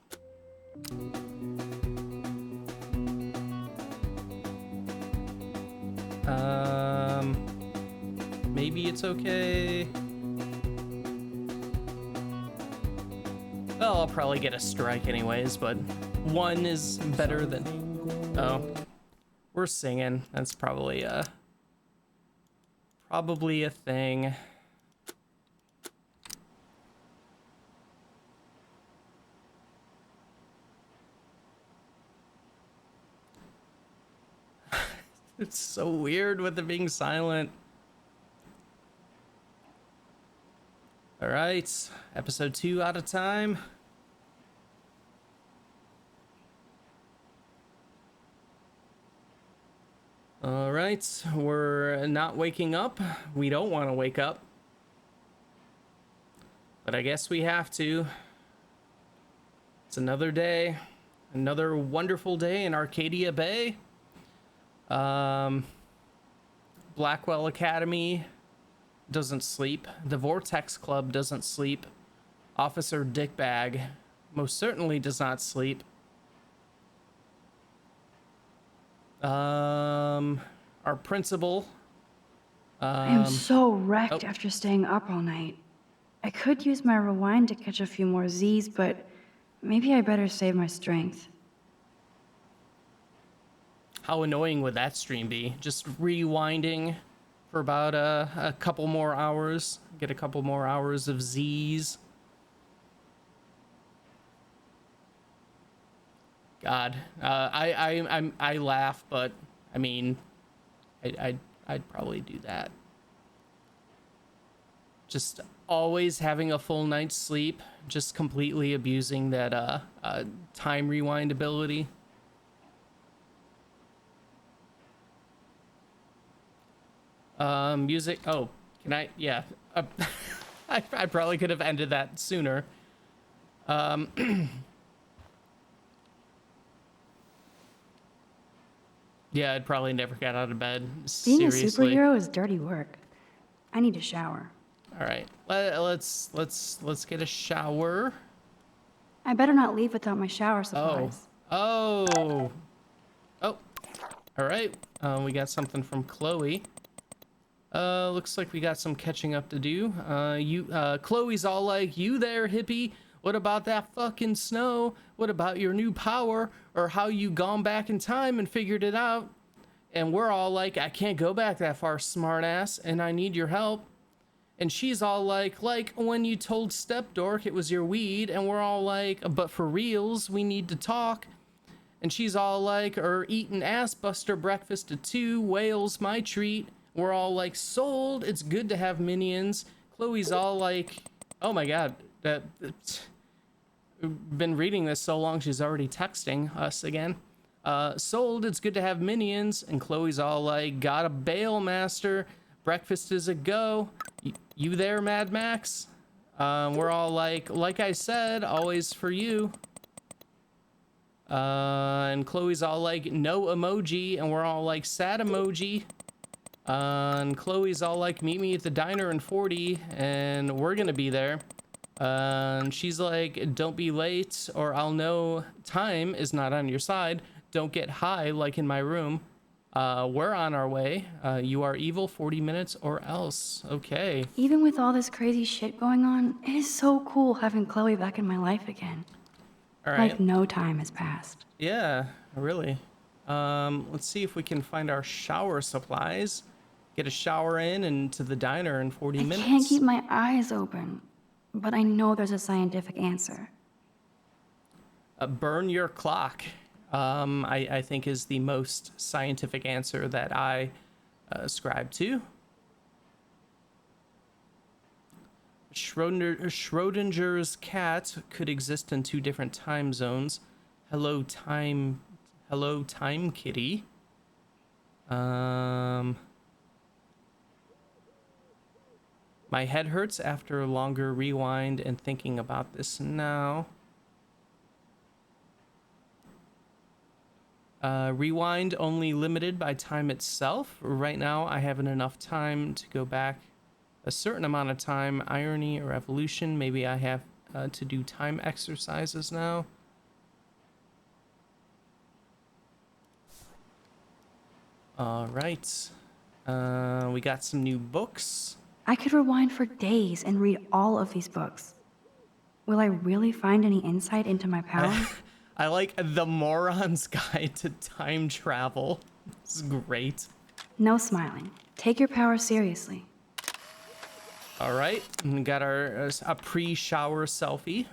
Maybe it's okay. Well, I'll probably get a strike anyways, but one is better than... Oh, we're singing. That's probably a thing. It's so weird with it being silent. All right, episode 2 out of time. All right, we're not waking up. We don't want to wake up, but I guess we have to. It's another day, another wonderful day in Arcadia Bay. Blackwell Academy doesn't sleep. The Vortex Club doesn't sleep. Officer Dickbag most certainly does not sleep. Our principal. I am so wrecked after staying up all night. I could use my rewind to catch a few more Z's, but maybe I better save my strength. How annoying would that stream be? Just rewinding for about a couple more hours. Get a couple more hours of Z's. God, I laugh, but I mean, I'd probably do that. Just always having a full night's sleep, just completely abusing that time rewind ability. Music. Oh, can I? Yeah. I probably could have ended that sooner. Yeah, I'd probably never get out of bed. Being Seriously. a superhero is dirty work. I need a shower. All right, let's get a shower. I better not leave without my shower supplies. Oh. All right. We got something from Chloe. Looks like we got some catching up to do. Chloe's all like, "You there, hippie? What about that fucking snow? What about your new power? Or how you gone back in time and figured it out?" And we're all like, "I can't go back that far, smartass, and I need your help." And she's all like when you told Step Dork it was your weed, and we're all like, "But for reals, we need to talk." And she's all like, "Or eating ass buster breakfast at 2, whales my treat." We're all like, "Sold, it's good to have minions." Chloe's all like, oh my god, we've been reading this so long she's already texting us again. "Sold, it's good to have minions." And Chloe's all like, "Gotta bail, master. Breakfast is a go. You there, Mad Max?" We're all like I said, always for you. And Chloe's all like, "No emoji." And we're all like, "Sad emoji." And Chloe's all like, meet me at the diner in 40, and we're gonna be there. And she's like, don't be late, or I'll know time is not on your side. Don't get high like in my room. We're on our way. You are evil, 40 minutes or else. Okay. Even with all this crazy shit going on, it is so cool having Chloe back in my life again. All right. Like no time has passed. Yeah, really. Let's see if we can find our shower supplies. Get a shower in and to the diner in 40 minutes. I can't keep my eyes open, but I know there's a scientific answer. Burn your clock, I think is the most scientific answer that I ascribe to. Schrodinger's cat could exist in 2 different time zones. Hello, time kitty. My head hurts after a longer rewind and thinking about this now. Rewind only limited by time itself. Right now, I haven't enough time to go back a certain amount of time. Irony or evolution. Maybe I have to do time exercises now. All right. We got some new books. I could rewind for days and read all of these books. Will I really find any insight into my powers? I like The Moron's Guide to Time Travel. This is great. No smiling. Take your power seriously. All right, we got our a pre-shower selfie.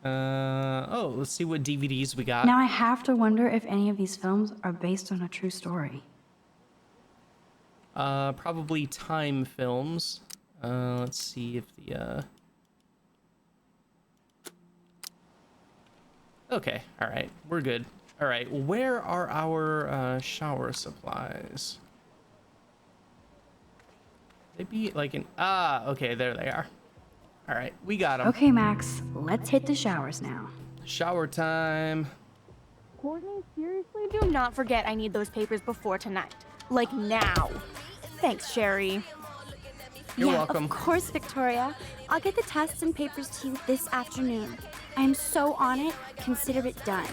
Oh, let's see what DVDs we got. Now I have to wonder if any of these films are based on a true story. Probably time films. Let's see if the Okay, all right, we're good. All right, where are our shower supplies? They be like an okay, there they are. All right, we got them. Okay, Max, let's hit the showers now. Shower time. Courtney, seriously, do not forget I need those papers before tonight. Like now. Thanks, Sherry. You're yeah, welcome. Of course, Victoria. I'll get the tests and papers to you this afternoon. I am so on it. Consider it done.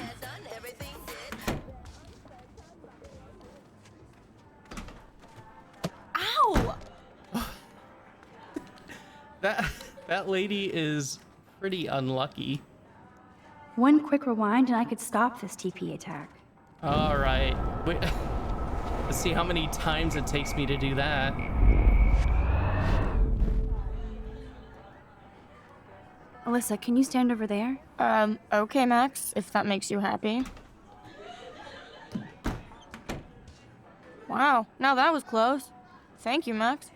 Ow! That lady is pretty unlucky. One quick rewind and I could stop this TP attack. All right. Wait. Let's see how many times it takes me to do that. Alyssa, can you stand over there? Okay, Max, if that makes you happy. Wow, now that was close. Thank you, Max.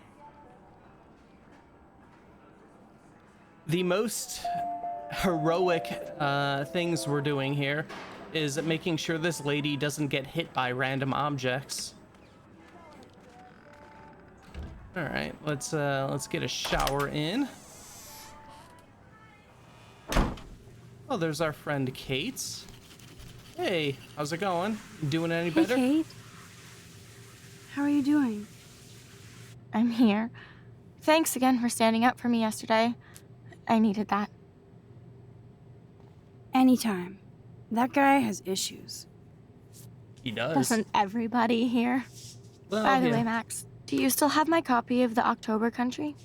The most heroic things we're doing here is making sure this lady doesn't get hit by random objects. All right, let's get a shower in. Oh, there's our friend Kate. Hey, how's it going? Doing any better? Hey, Kate. How are you doing? I'm here. Thanks again for standing up for me yesterday. I needed that. Anytime. That guy has issues. He does. Doesn't everybody here? Well, By the yeah. way, Max, do you still have my copy of the October Country?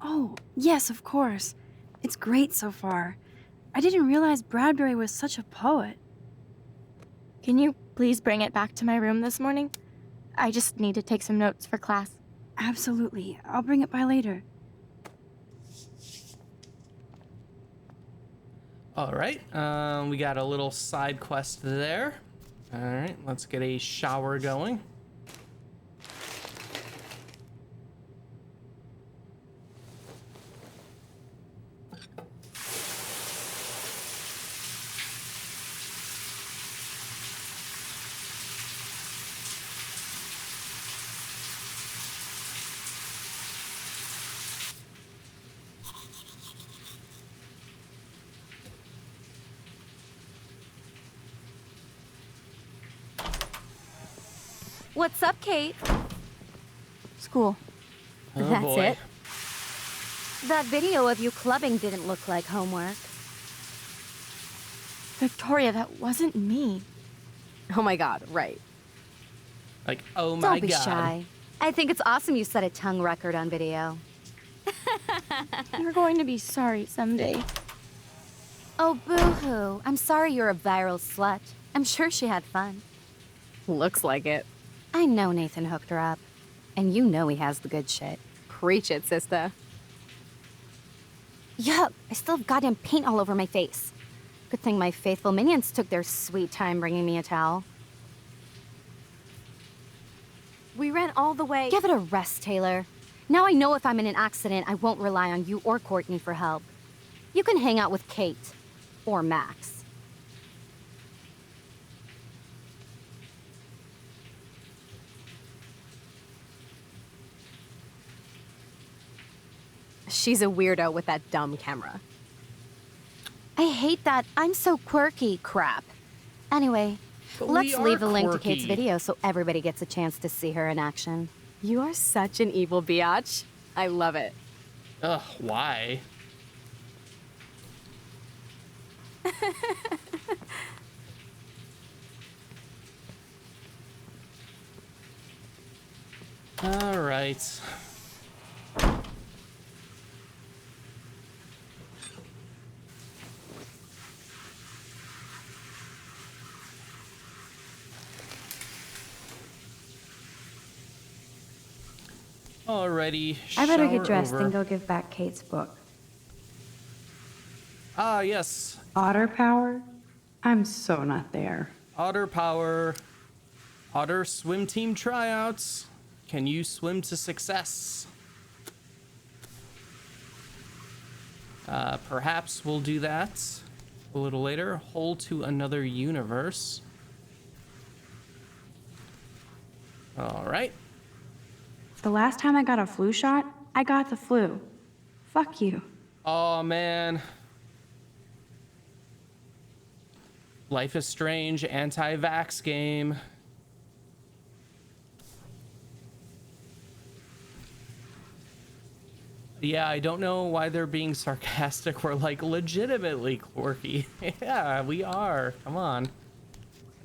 Oh, yes, of course. It's great so far. I didn't realize Bradbury was such a poet. Can you please bring it back to my room this morning? I just need to take some notes for class. Absolutely. I'll bring it by later. All right, we got a little side quest there. All right, let's get a shower going. What's up, Kate? School. Oh, That's boy. it. That video of you clubbing didn't look like homework. Victoria, that wasn't me. Oh my god, right. Like, oh my Don't be god. shy. I think it's awesome you set a tongue record on video. You're going to be sorry someday. Oh, boo-hoo. I'm sorry you're a viral slut. I'm sure she had fun. Looks like it. I know Nathan hooked her up. And you know he has the good shit. Preach it, sister. Yuck, I still have goddamn paint all over my face. Good thing my faithful minions took their sweet time bringing me a towel. We ran all the way. Give it a rest, Taylor. Now I know if I'm in an accident, I won't rely on you or Courtney for help. You can hang out with Kate. Or Max. She's a weirdo with that dumb camera. I hate that I'm so quirky crap. Anyway, But let's we leave are a link to Kate's quirky. video so everybody gets a chance to see her in action. You are such an evil biatch. I love it. Ugh, why? All right. Alrighty. I better shower get dressed over. and go give back Kate's book. Ah, yes. Otter power? I'm so not there. Otter power. Otter swim team tryouts. Can you swim to success? Perhaps we'll do that a little later. Hole to another universe. All right. The last time I got a flu shot, I got the flu. Fuck you. Oh man. Life is Strange anti-vax game. Yeah, I don't know why they're being sarcastic. We're like legitimately quirky. Yeah, we are. Come on.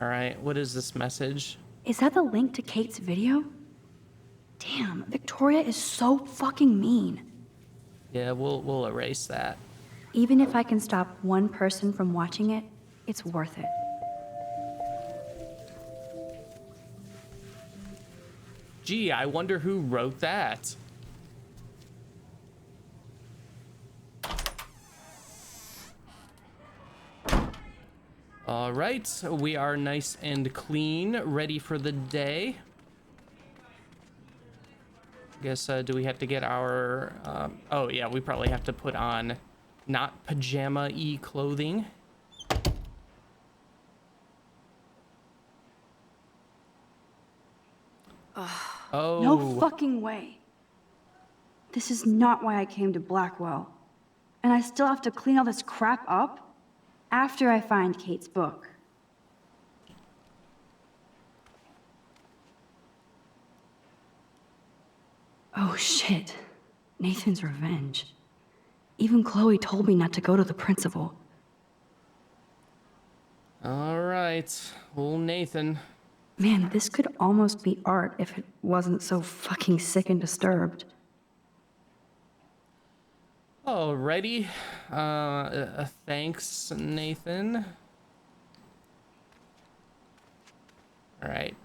All right, what is this message? Is that the link to Kate's video? Damn, Victoria is so fucking mean. Yeah, we'll erase that. Even if I can stop one person from watching it, it's worth it. Gee, I wonder who wrote that. All right, we are nice and clean, ready for the day. Guess, do we have to get our, oh yeah, we probably have to put on not pajama-y clothing. Oh. No fucking way. This is not why I came to Blackwell. And I still have to clean all this crap up after I find Kate's book. Oh shit. Nathan's revenge. Even Chloe told me not to go to the principal. All right, old Nathan. Man, this could almost be art if it wasn't so fucking sick and disturbed. Alrighty. Thanks, Nathan. Alright.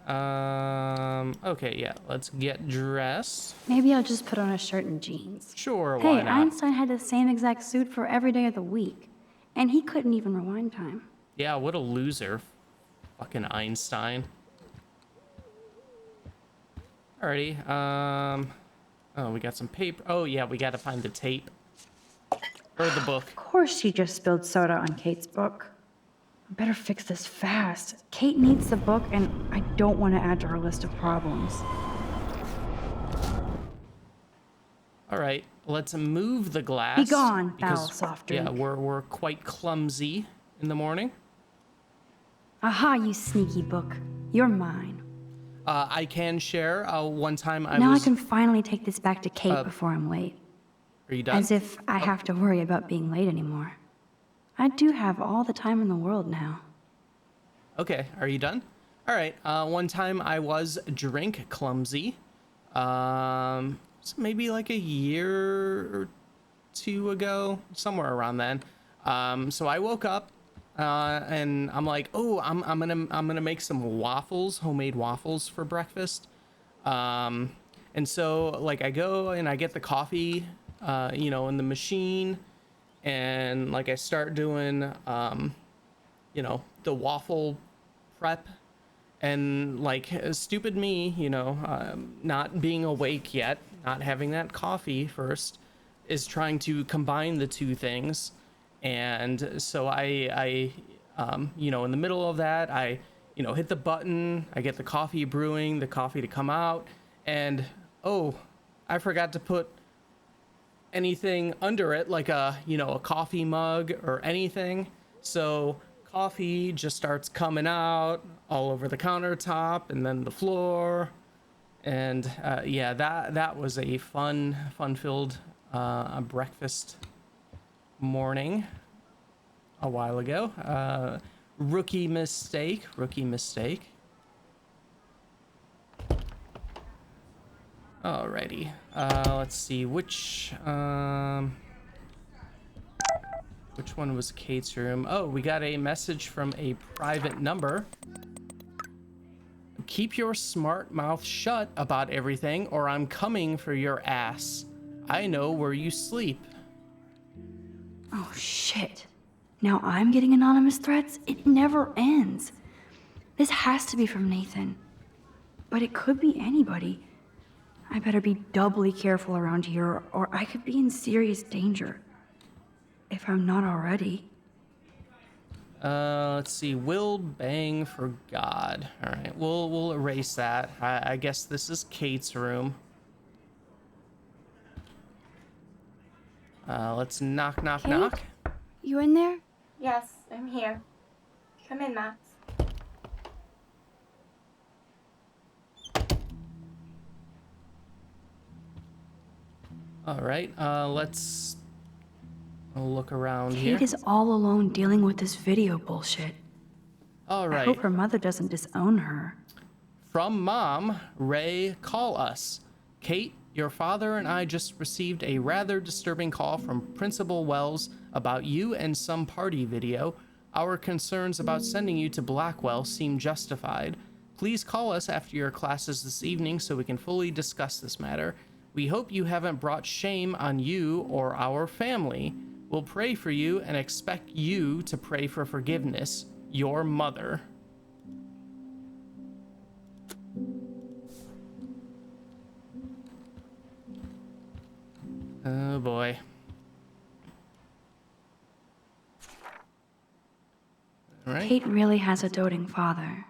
Okay, yeah, let's get dressed. Maybe I'll just put on a shirt and jeans. Sure, Hey, why not? Einstein had the same exact suit for every day of the week. And he couldn't even rewind time. Yeah, what a loser. Fucking Einstein. Alrighty, oh, we got some paper. Oh, yeah, we gotta find the tape. Or the book. Of course she just spilled soda on Kate's book. I better fix this fast. Kate needs the book, and I don't want to add to her list of problems. Alright, let's move the glass. Be gone, because, foul soft drink. Yeah, we're quite clumsy in the morning. Aha, you sneaky book. You're mine. I can share. One time I now was... I can finally take this back to Kate before I'm late. Are you done? As if I have to worry about being late anymore. I do have all the time in the world now. Okay, are you done? All right. One time I was drink clumsy. So maybe like a year or two ago, somewhere around then. So I woke up and I'm like, oh, I'm gonna make some waffles, homemade waffles for breakfast. And so like I go and I get the coffee, you know, in the machine, and like I start doing, you know, the waffle prep. And like stupid me, you know, not being awake yet, not having that coffee first, is trying to combine the two things. And so I you know, in the middle of that, I, you know, hit the button, I get the coffee brewing, the coffee to come out, and oh, I forgot to put anything under it, like a, you know, a coffee mug or anything. So coffee just starts coming out all over the countertop and then the floor. And yeah, that was a fun-filled breakfast morning a while ago. Rookie mistake. Alrighty, let's see, which one was Kate's room? Oh, we got a message from a private number. Keep your smart mouth shut about everything, or I'm coming for your ass. I know where you sleep. Oh shit. Now I'm getting anonymous threats? It never ends. This has to be from Nathan. But it could be anybody. I better be doubly careful around here, or I could be in serious danger. If I'm not already. Let's see. Will bang for God. All right, we'll erase that. I guess this is Kate's room. Let's knock. Kate? You in there? Yes, I'm here. Come in, Max. All right, let's look around here. Kate is all alone dealing with this video bullshit. All right. I hope her mother doesn't disown her. From Mom, Ray, call us. Kate, your father and I just received a rather disturbing call from Principal Wells about you and some party video. Our concerns about sending you to Blackwell seem justified. Please call us after your classes this evening so we can fully discuss this matter. We hope you haven't brought shame on you or our family. We'll pray for you and expect you to pray for forgiveness. Your mother. Oh boy. All right. Kate really has a doting father.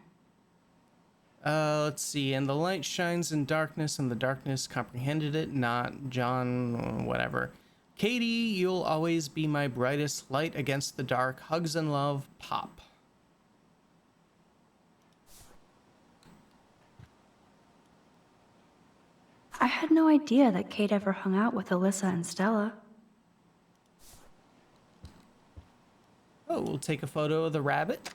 Let's see. And the light shines in darkness, and the darkness comprehended it not. John, whatever. Katie, you'll always be my brightest light against the dark. Hugs and love, Pop. I had no idea that Kate ever hung out with Alyssa and Stella. Oh, we'll take a photo of the rabbit.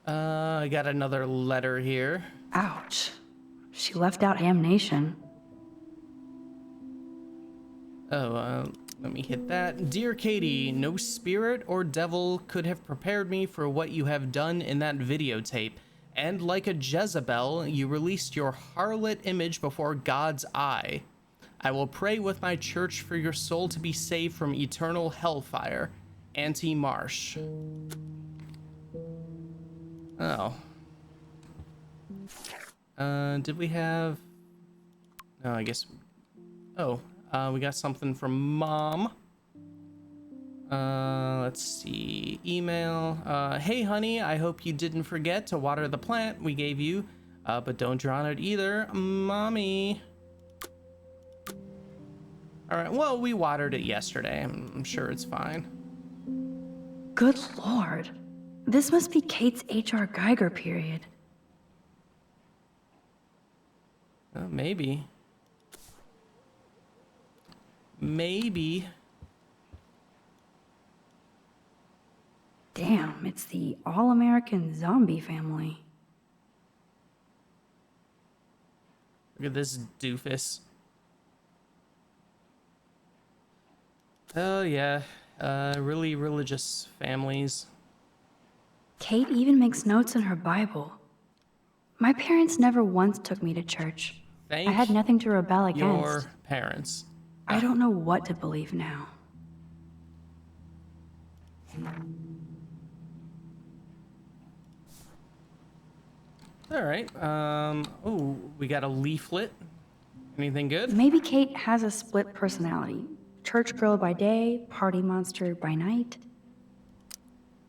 I got another letter here. Ouch. She left out Damnation. Oh, let me hit that. Dear Katie, no spirit or devil could have prepared me for what you have done in that videotape. And like a Jezebel, you released your harlot image before God's eye. I will pray with my church for your soul to be saved from eternal hellfire. Auntie Marsh. Oh. Did we have... No, I guess... Oh, we got something from Mom. Let's see. Email. Hey, honey, I hope you didn't forget to water the plant we gave you, but don't drown it either. Mommy. All right, well, we watered it yesterday. I'm sure it's fine. Good lord. This must be Kate's H.R. Geiger period. Maybe. Maybe. Damn, it's the all-American zombie family. Look at this doofus. Oh, yeah. Really religious families. Kate even makes notes in her Bible. My parents never once took me to church. Thank I had nothing to rebel against. your parents. I don't know what to believe now. All right. Oh, we got a leaflet. Anything good? Maybe Kate has a split personality. Church girl by day, party monster by night.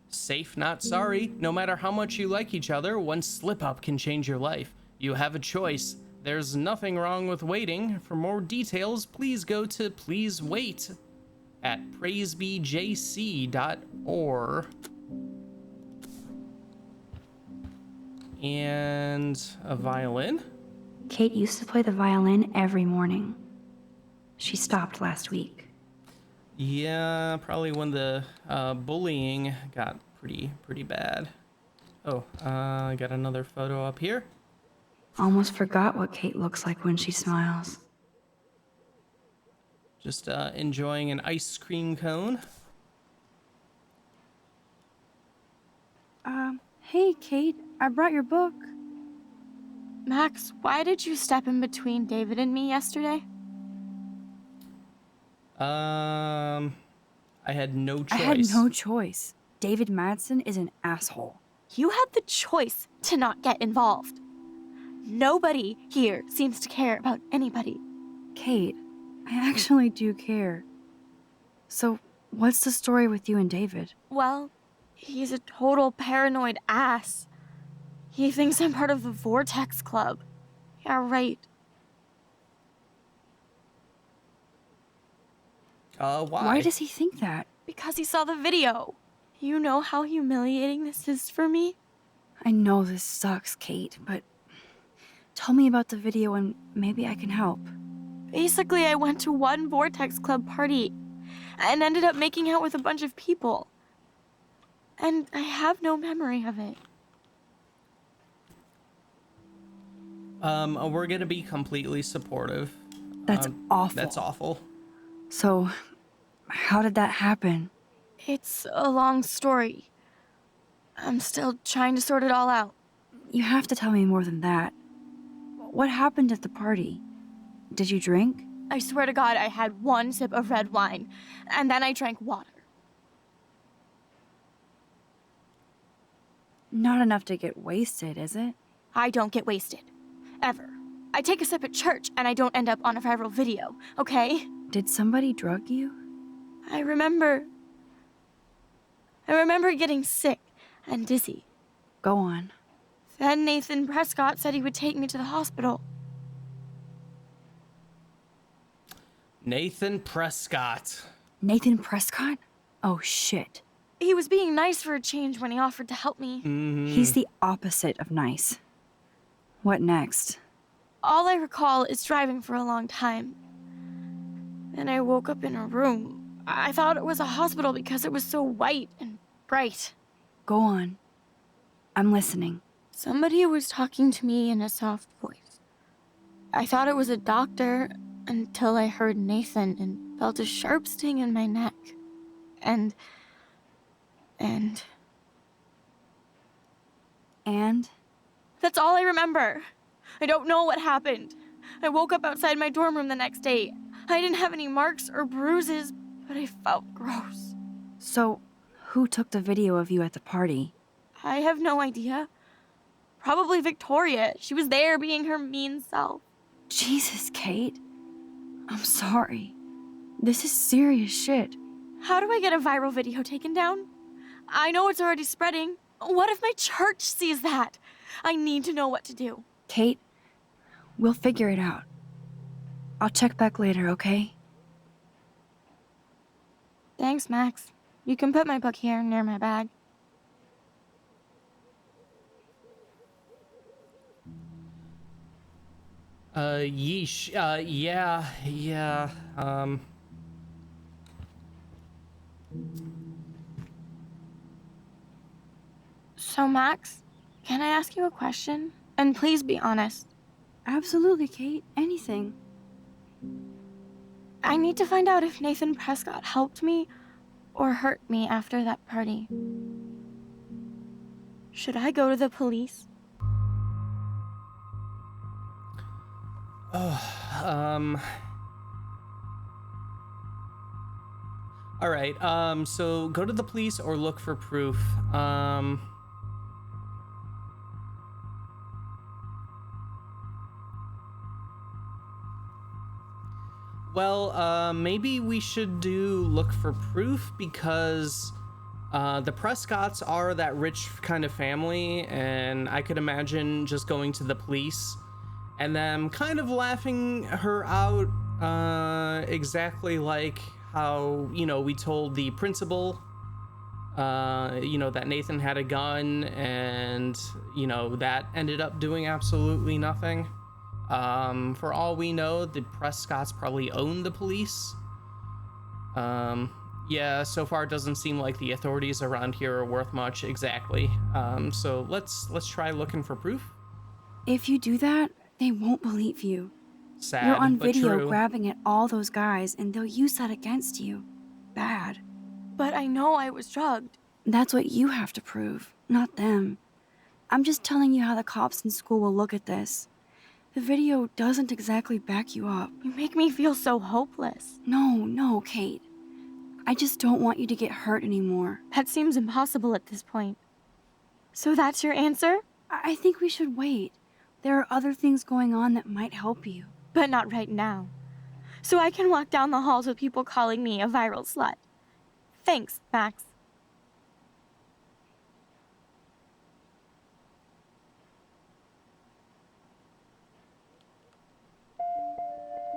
Safe, not sorry. No matter how much you like each other, one slip-up can change your life. You have a choice. There's nothing wrong with waiting. For more details, please go to Please Wait at praisebejc.org. And a violin. Kate used to play the violin every morning. She stopped last week. Yeah, probably when the bullying got pretty bad. Oh, I got another photo up here. Almost forgot what Kate looks like when she smiles. Just enjoying an ice cream cone. Hey, Kate, I brought your book. Max, why did you step in between David and me yesterday? I had no choice. I had no choice. David Madsen is an asshole. You had the choice to not get involved. Nobody here seems to care about anybody. Kate, I actually do care. So, what's the story with you and David? Well, he's a total paranoid ass. He thinks I'm part of the Vortex Club. Yeah, right. Why? Why does he think that? Because he saw the video. You know how humiliating this is for me? I know this sucks, Kate, but tell me about the video and maybe I can help. Basically, I went to one Vortex Club party and ended up making out with a bunch of people. And I have no memory of it. We're gonna be completely supportive. That's awful. That's awful. So, how did that happen? It's a long story. I'm still trying to sort it all out. You have to tell me more than that. What happened at the party? Did you drink? I swear to God, I had one sip of red wine, and then I drank water. Not enough to get wasted, is it? I don't get wasted. Ever. I take a sip at church, and I don't end up on a viral video, okay? Did somebody drug you? I remember getting sick and dizzy. Go on. Then Nathan Prescott said he would take me to the hospital. Nathan Prescott. Nathan Prescott? Oh, shit. He was being nice for a change when he offered to help me. He's the opposite of nice. What next? All I recall is driving for a long time. Then I woke up in a room. I thought it was a hospital because it was so white and bright. Go on. I'm listening. Somebody was talking to me in a soft voice. I thought it was a doctor until I heard Nathan and felt a sharp sting in my neck. And? That's all I remember. I don't know what happened. I woke up outside my dorm room the next day. I didn't have any marks or bruises, but I felt gross. So, who took the video of you at the party? I have no idea. Probably Victoria. She was there being her mean self. Jesus, Kate. I'm sorry. This is serious shit. How do I get a viral video taken down? I know it's already spreading. What if my church sees that? I need to know what to do. Kate, we'll figure it out. I'll check back later, okay? Thanks, Max. You can put my book here near my bag. Yeesh. Yeah. So, Max, can I ask you a question? And please be honest. Absolutely, Kate. Anything. I need to find out if Nathan Prescott helped me or hurt me after that party. Should I go to the police? All right. So go to the police or look for proof. Well, maybe we should do look for proof because the Prescotts are that rich kind of family, and I could imagine just going to the police and them kind of laughing her out, exactly like how, we told the principal, that Nathan had a gun, and, that ended up doing absolutely nothing. For all we know, the Prescotts probably own the police. Yeah, so far it doesn't seem like the authorities around here are worth much exactly. So let's try looking for proof. If you do that, they won't believe you. Sad, You're on but video true. grabbing at all those guys, and they'll use that against you. Bad. But I know I was drugged. That's what you have to prove, not them. I'm just telling you how the cops in school will look at this. The video doesn't exactly back you up. You make me feel so hopeless. No, Kate. I just don't want you to get hurt anymore. That seems impossible at this point. So that's your answer? I think we should wait. There are other things going on that might help you. But not right now. So I can walk down the halls with people calling me a viral slut. Thanks, Max.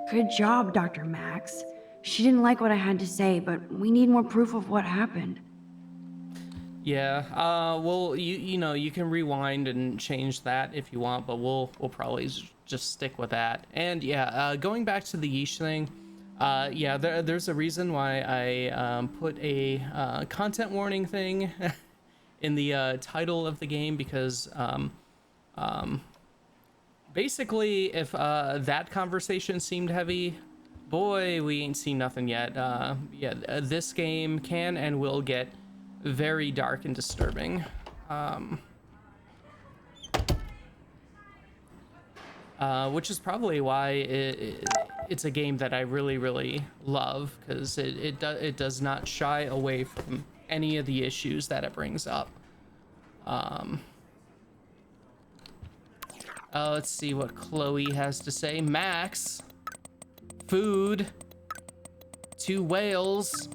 Good job, Dr. Max. She didn't like what I had to say, but we need more proof of what happened. Yeah, well, you can rewind and change that if you want, but we'll probably just stick with that. And yeah, going back to the yeesh thing, yeah, there's a reason why I put a content warning thing in the title of the game, because basically, if that conversation seemed heavy, boy, we ain't seen nothing yet. Yeah, this game can and will get very dark and disturbing. Which is probably why it's a game that I really, really love, because it does not shy away from any of the issues that it brings up. Let's see what Chloe has to say. Max, food, 2 whales,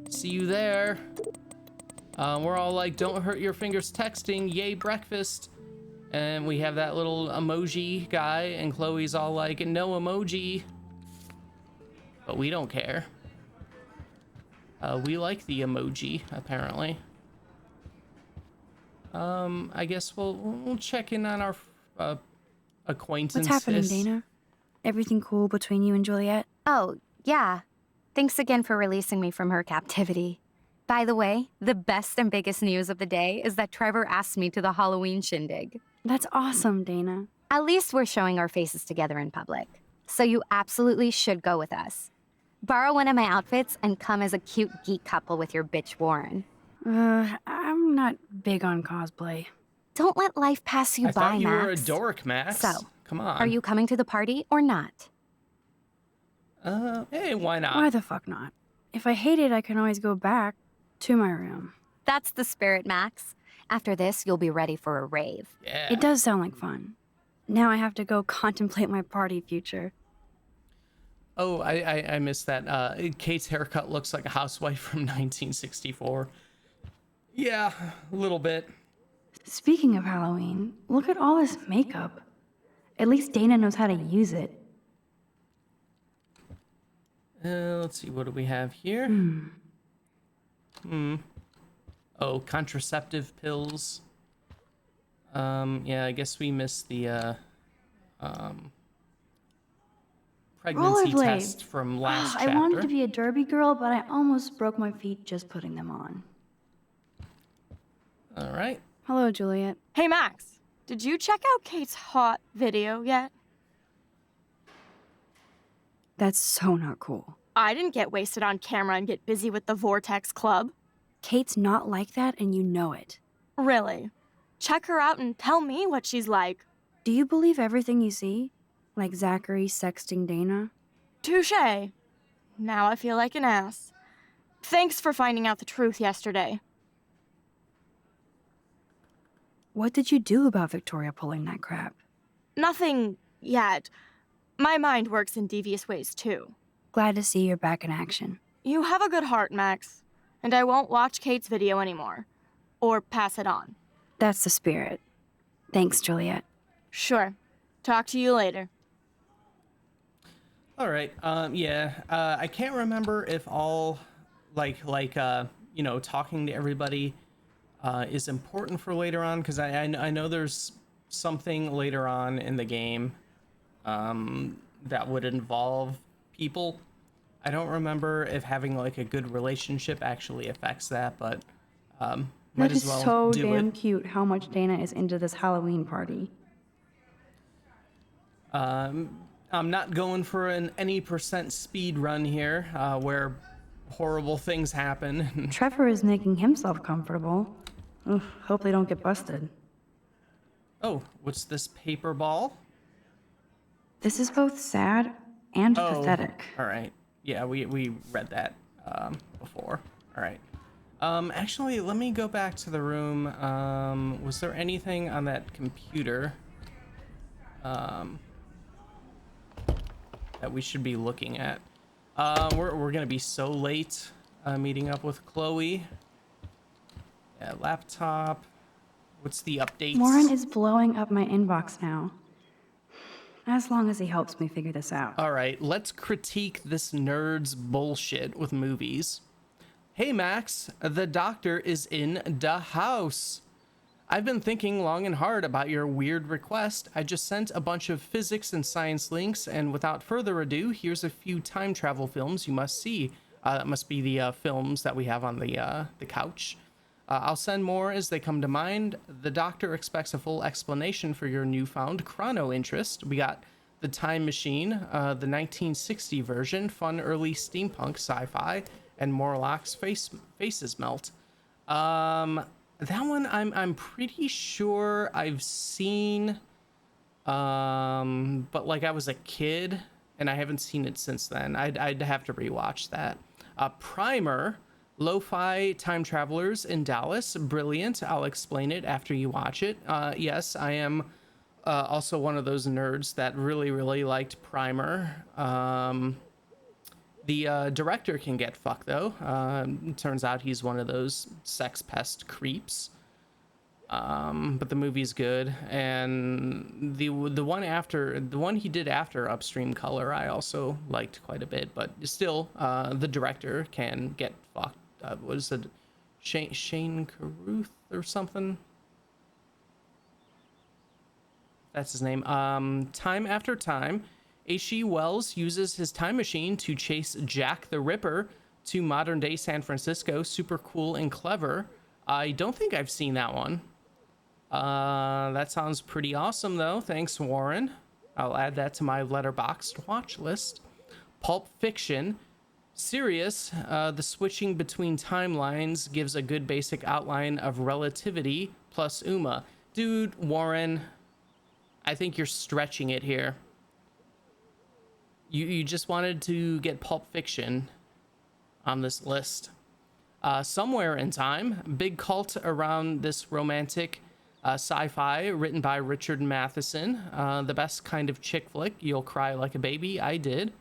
see you there. We're all like, don't hurt your fingers texting, yay breakfast. And we have that little emoji guy, and Chloe's all like, no emoji. But we don't care. We like the emoji, apparently. I guess we'll check in on our acquaintances. What's happening, Dana? Everything cool between you and Juliet? Oh, yeah. Thanks again for releasing me from her captivity. By the way, the best and biggest news of the day is that Trevor asked me to the Halloween shindig. That's awesome, Dana. At least we're showing our faces together in public. So you absolutely should go with us. Borrow one of my outfits and come as a cute geek couple with your bitch Warren. I'm not big on cosplay. Don't let life pass you I by, thought you Max. were a dork, Max. So, come on. Are you coming to the party or not? Hey, why not? Why the fuck not? If I hate it, I can always go back to my room. That's the spirit, Max. After this, you'll be ready for a rave. Yeah. It does sound like fun. Now I have to go contemplate my party future. Oh, I missed that. Kate's haircut looks like a housewife from 1964. Yeah, a little bit. Speaking of Halloween, look at all this makeup. At least Dana knows how to use it. Let's see, what do we have here? Oh, contraceptive pills. Yeah, I guess we missed the pregnancy test Rollerblades. from last I wanted to chapter. be a derby girl, but I almost broke my feet just putting them on. All right. Hello, Juliet. Hey, Max, did you check out Kate's hot video yet? That's so not cool. I didn't get wasted on camera and get busy with the Vortex Club. Kate's not like that, and you know it. Really? Check her out and tell me what she's like. Do you believe everything you see? Like Zachary sexting Dana? Touché. Now I feel like an ass. Thanks for finding out the truth yesterday. What did you do about Victoria pulling that crap? Nothing yet. My mind works in devious ways too. Glad to see you're back in action. You have a good heart, Max. And I won't watch Kate's video anymore. Or pass it on. That's the spirit. Thanks, Juliet. Sure. Talk to you later. All right. I can't remember if all you know, talking to everybody is important for later on, because I know there's something later on in the game that would involve people. I don't remember if having like a good relationship actually affects that, but might That as is well so do damn it. cute how much Dana is into this Halloween party. I'm not going for an any percent speed run here, where horrible things happen. Trevor is making himself comfortable. Ugh, hope they don't get busted. Oh, what's this paper ball? This is both sad and pathetic. All right. Yeah, we read that before. All right. Actually, let me go back to the room. Was there anything on that computer that we should be looking at? We're gonna be so late meeting up with Chloe. Yeah, laptop. What's the updates? Warren is blowing up my inbox now. As long as he helps me figure this out. All right, let's critique this nerd's bullshit with movies. Hey Max, the doctor is in the house. I've been thinking long and hard about your weird request. I just sent a bunch of physics and science links, and without further ado, here's a few time travel films you must see. That must be the films that we have on the couch. I'll send more as they come to mind. The doctor expects a full explanation for your newfound chrono interest. We got The Time Machine, the 1960 version, fun early steampunk sci-fi, and Morlock's Faces Melt. That one I'm pretty sure I've seen, but like I was a kid and I haven't seen it since then. I'd have to rewatch that. Primer, Lo-Fi Time Travelers in Dallas, brilliant. I'll explain it after you watch it. Yes, I am also one of those nerds that really liked Primer. The director can get fucked though. Turns out he's one of those sex pest creeps. But the movie's good, and the one he did after Upstream Color I also liked quite a bit. But still, the director can get fucked. What is it, Shane Carruth or something? That's his name. Time After Time. H.G. Wells uses his time machine to chase Jack the Ripper to modern day San Francisco. Super cool and clever. I don't think I've seen that one. That sounds pretty awesome though. Thanks, Warren. I'll add that to my Letterboxd watch list. Pulp Fiction. Serious, the switching between timelines gives a good basic outline of relativity plus Uma. Dude, Warren, I think you're stretching it here. You just wanted to get Pulp Fiction on this list. Somewhere in Time, big cult around this romantic sci-fi written by Richard Matheson. The best kind of chick flick. You'll cry like a baby. I did.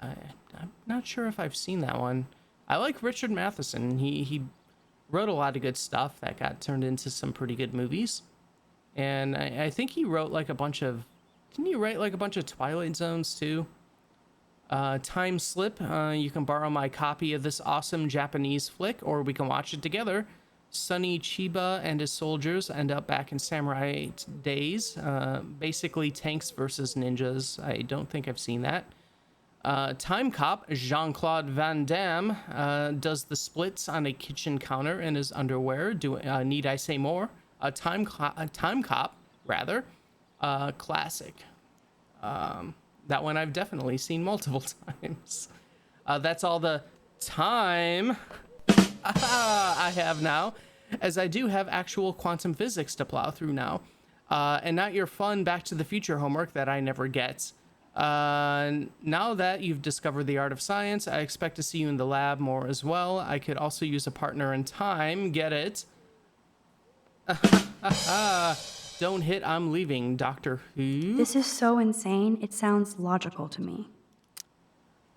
I'm not sure if I've seen that one. I like Richard Matheson. He wrote a lot of good stuff that got turned into some pretty good movies. And I think he wrote like a bunch of... Didn't he write like a bunch of Twilight Zones too? Time Slip. You can borrow my copy of this awesome Japanese flick, or we can watch it together. Sonny Chiba and his soldiers end up back in samurai days. Basically tanks versus ninjas. I don't think I've seen that. Time Cop, Jean-Claude Van Damme, does the splits on a kitchen counter in his underwear. Need I say more? Time Cop, rather. Classic. That one I've definitely seen multiple times. That's all the time I have now, as I do have actual quantum physics to plow through now. And not your fun Back to the Future homework that I never get. Now that you've discovered the art of science, I expect to see you in the lab more as well. I could also use a partner in time. Get it? Don't hit, I'm leaving, Doctor Who. This is so insane, it sounds logical to me.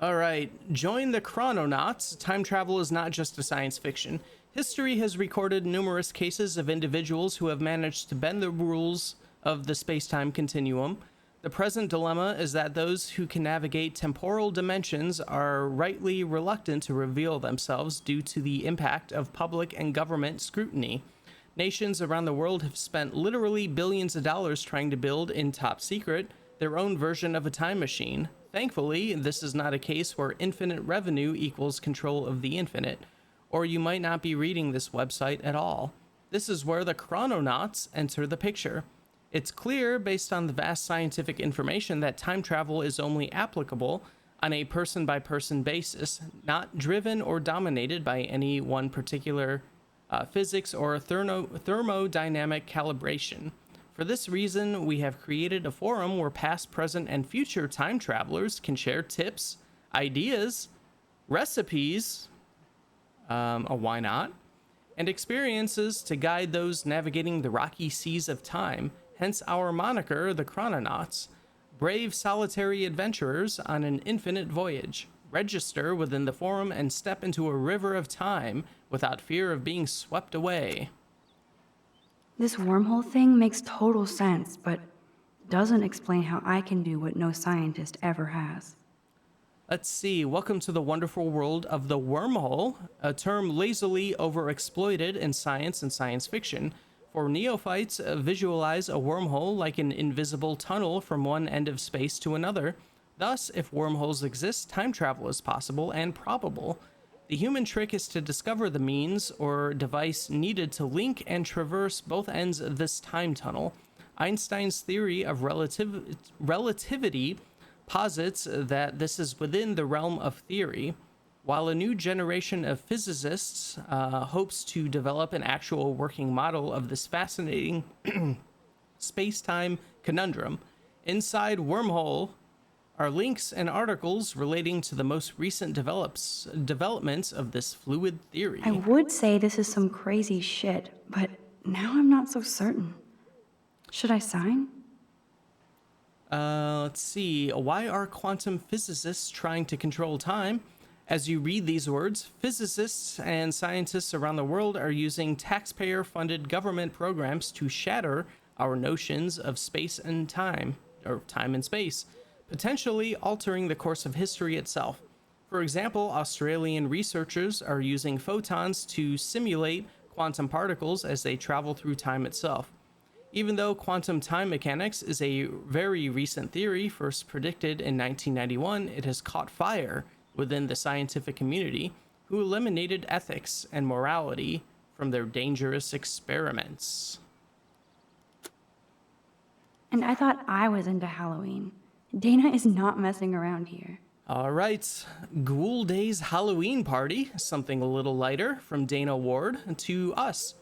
All right, join the Chrononauts. Time travel is not just a science fiction. History has recorded numerous cases of individuals who have managed to bend the rules of the space-time continuum. The present dilemma is that those who can navigate temporal dimensions are rightly reluctant to reveal themselves due to the impact of public and government scrutiny. Nations around the world have spent literally billions of dollars trying to build, in top secret, their own version of a time machine. Thankfully, this is not a case where infinite revenue equals control of the infinite, or you might not be reading this website at all. This is where the Chrononauts enter the picture. It's clear, based on the vast scientific information, that time travel is only applicable on a person-by-person basis, not driven or dominated by any one particular physics or thermodynamic calibration. For this reason, we have created a forum where past, present, and future time travelers can share tips, ideas, recipes, why not, and experiences to guide those navigating the rocky seas of time, hence our moniker, the Chrononauts, brave solitary adventurers on an infinite voyage. Register within the forum and step into a river of time without fear of being swept away. This wormhole thing makes total sense, but doesn't explain how I can do what no scientist ever has. Let's see. Welcome to the wonderful world of the wormhole, a term lazily overexploited in science and science fiction. For neophytes, visualize a wormhole like an invisible tunnel from one end of space to another. Thus, if wormholes exist, time travel is possible and probable. The human trick is to discover the means or device needed to link and traverse both ends of this time tunnel. Einstein's theory of relativity posits that this is within the realm of theory, while a new generation of physicists hopes to develop an actual working model of this fascinating space-time conundrum. Inside Wormhole are links and articles relating to the most recent developments of this fluid theory. I would say this is some crazy shit, but now I'm not so certain. Should I sign? Let's see. Why are quantum physicists trying to control time? As you read these words, physicists and scientists around the world are using taxpayer-funded government programs to shatter our notions of space and time, or time and space, potentially altering the course of history itself. For example, Australian researchers are using photons to simulate quantum particles as they travel through time itself. Even though quantum time mechanics is a very recent theory, first predicted in 1991, it has caught fire within the scientific community, who eliminated ethics and morality from their dangerous experiments. And I thought I was into Halloween. Dana is not messing around here. All right, Ghoul Days Halloween Party, something a little lighter from Dana Ward to us.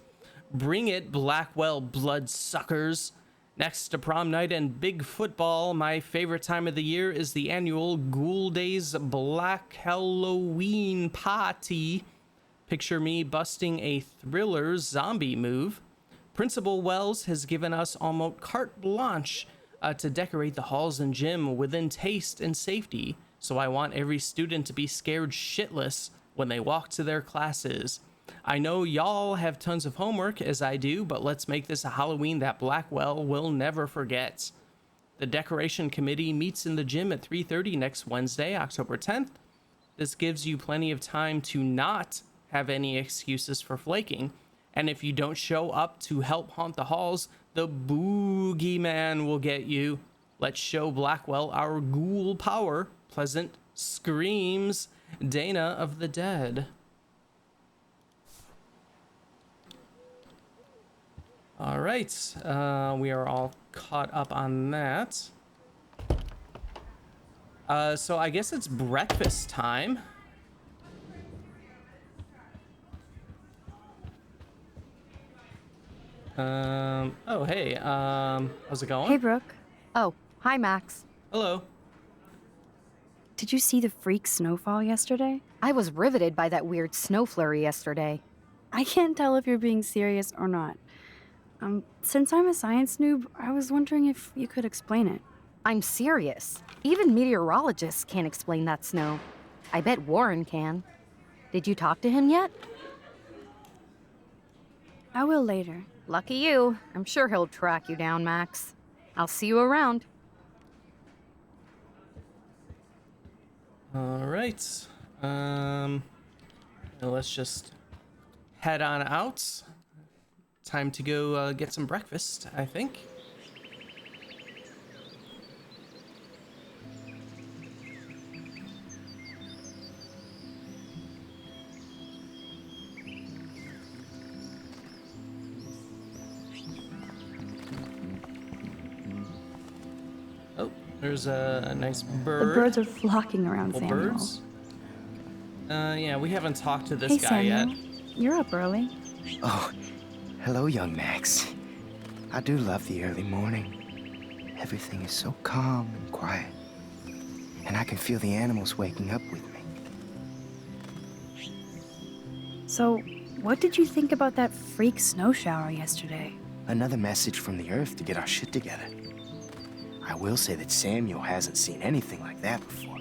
Bring it, Blackwell bloodsuckers. Next to prom night and big football, my favorite time of the year is the annual Ghoul Days Black Halloween Party. Picture me busting a thriller zombie move. Principal Wells has given us almost carte blanche to decorate the halls and gym within taste and safety, so I want every student to be scared shitless when they walk to their classes. I know y'all have tons of homework, as I do, but let's make this a Halloween that Blackwell will never forget. The decoration committee meets in the gym at 3:30 next Wednesday, October 10th. This gives you plenty of time to not have any excuses for flaking. And if you don't show up to help haunt the halls, the boogeyman will get you. Let's show Blackwell our ghoul power. Pleasant screams. Dana of the Dead. All right, we are all caught up on that. So I guess it's breakfast time. Oh, hey, how's it going? Hey, Brooke. Oh, hi, Max. Hello. Did you see the freak snowfall yesterday? I was riveted by that weird snow flurry yesterday. I can't tell if you're being serious or not. Since I'm a science noob, I was wondering if you could explain it. I'm serious. Even meteorologists can't explain that snow. I bet Warren can. Did you talk to him yet? I will later. Lucky you. I'm sure he'll track you down, Max. I'll see you around. All right. Let's just head on out. Time to go get some breakfast, I think. Oh, there's a nice bird. The birds are flocking around Couple Samuel. birds. Yeah, we haven't talked to this Hey, guy Samuel. yet. You're up early. Oh, hello, young Max. I do love the early morning. Everything is so calm and quiet. And I can feel the animals waking up with me. So, what did you think about that freak snow shower yesterday? Another message from the Earth to get our shit together. I will say that Samuel hasn't seen anything like that before.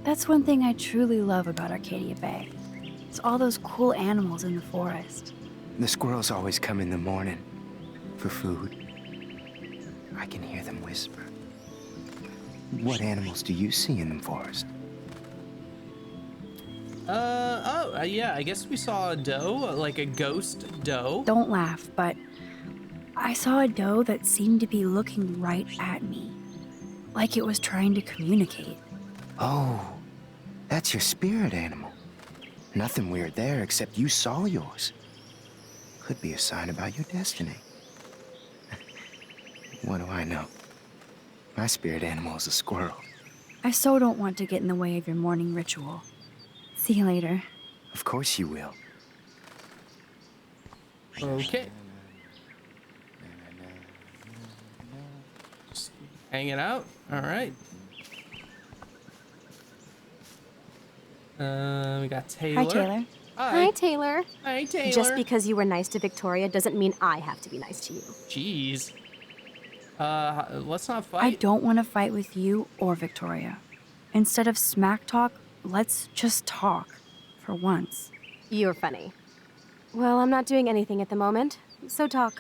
That's one thing I truly love about Arcadia Bay. It's all those cool animals in the forest. The squirrels always come in the morning for food. I can hear them whisper. What animals do you see in the forest? Yeah, I guess we saw a doe, like a ghost doe. Don't laugh, but I saw a doe that seemed to be looking right at me. Like it was trying to communicate. Oh, that's your spirit animal. Nothing weird there, except you saw yours. Could be a sign about your destiny. What do I know? My spirit animal is a squirrel. I so don't want to get in the way of your morning ritual. See you later. Of course you will. Okay. Just hanging out. All right. We got Taylor. Hi, Taylor. Hi. Taylor. Hi, Taylor. Just because you were nice to Victoria doesn't mean I have to be nice to you. Jeez. Let's not fight. I don't want to fight with you or Victoria. Instead of smack talk, let's just talk. For once. You're funny. Well, I'm not doing anything at the moment, so talk.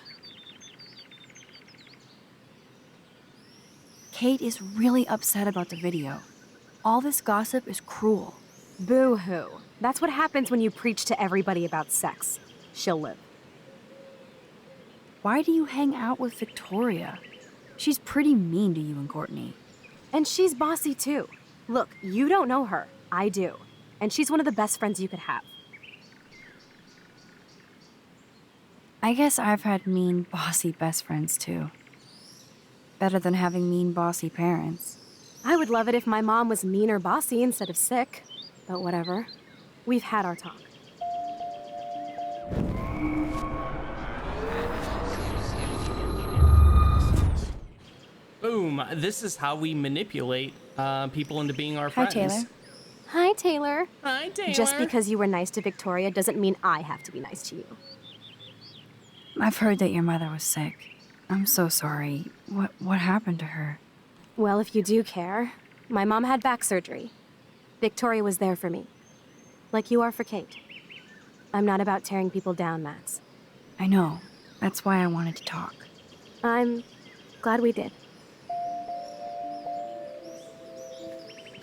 Kate is really upset about the video. All this gossip is cruel. Boo-hoo. That's what happens when you preach to everybody about sex. She'll live. Why do you hang out with Victoria? She's pretty mean to you and Courtney. And she's bossy too. Look, you don't know her. I do. And she's one of the best friends you could have. I guess I've had mean, bossy best friends too. Better than having mean, bossy parents. I would love it if my mom was mean or bossy instead of sick. But whatever. We've had our talk. Boom. This is how we manipulate people into being our friends. Hi, Taylor. Hi, Taylor. Hi, Taylor. Just because you were nice to Victoria doesn't mean I have to be nice to you. I've heard that your mother was sick. I'm so sorry. What happened to her? Well, if you do care, my mom had back surgery. Victoria was there for me. Like you are for Kate. I'm not about tearing people down, Max. I know. That's why I wanted to talk. I'm Glad we did.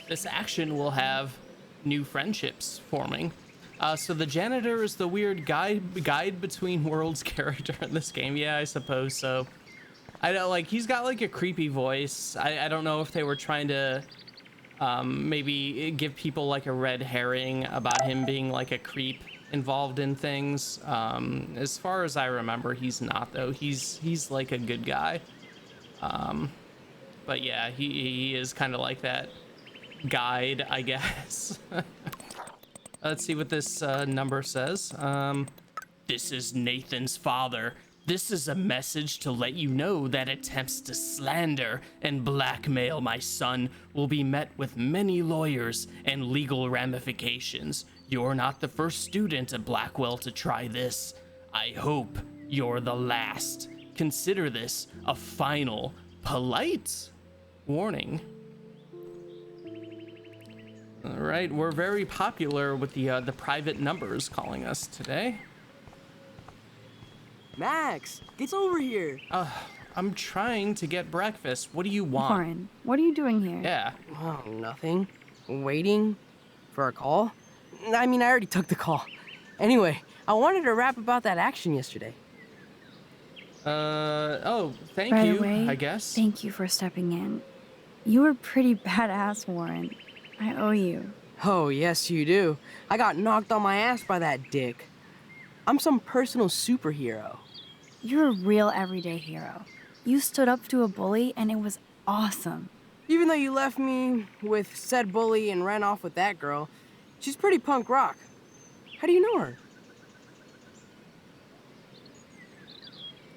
This action will have new friendships forming. So the janitor is the weird guide between worlds character in this game. Yeah, I suppose so. I don't like, he's got like a creepy voice. I don't know if they were trying to maybe give people like a red herring about him being like a creep involved in things. As far as I remember, he's not though. He's like a good guy. But yeah, he is kind of like that guide, I guess. Let's see what this number says. This is Nathan's father. This is a message to let you know that attempts to slander and blackmail my son will be met with many lawyers and legal ramifications. You're not the first student at Blackwell to try this. I hope you're the last. Consider this a final, polite warning. All right, we're very popular with the private numbers calling us today. Max, get over here. I'm trying to get breakfast. What do you want? Warren, what are you doing here? Yeah. Oh, nothing. Waiting for a call? I mean, I already took the call. Anyway, I wanted to rap about that action yesterday. Oh, thank By you, the way, I guess. Thank you for stepping in. You were pretty badass, Warren. I owe you. Oh, yes, you do. I got knocked on my ass by that dick. I'm some personal superhero. You're a real everyday hero. You stood up to a bully, and it was awesome. Even though you left me with said bully and ran off with that girl, she's pretty punk rock. How do you know her?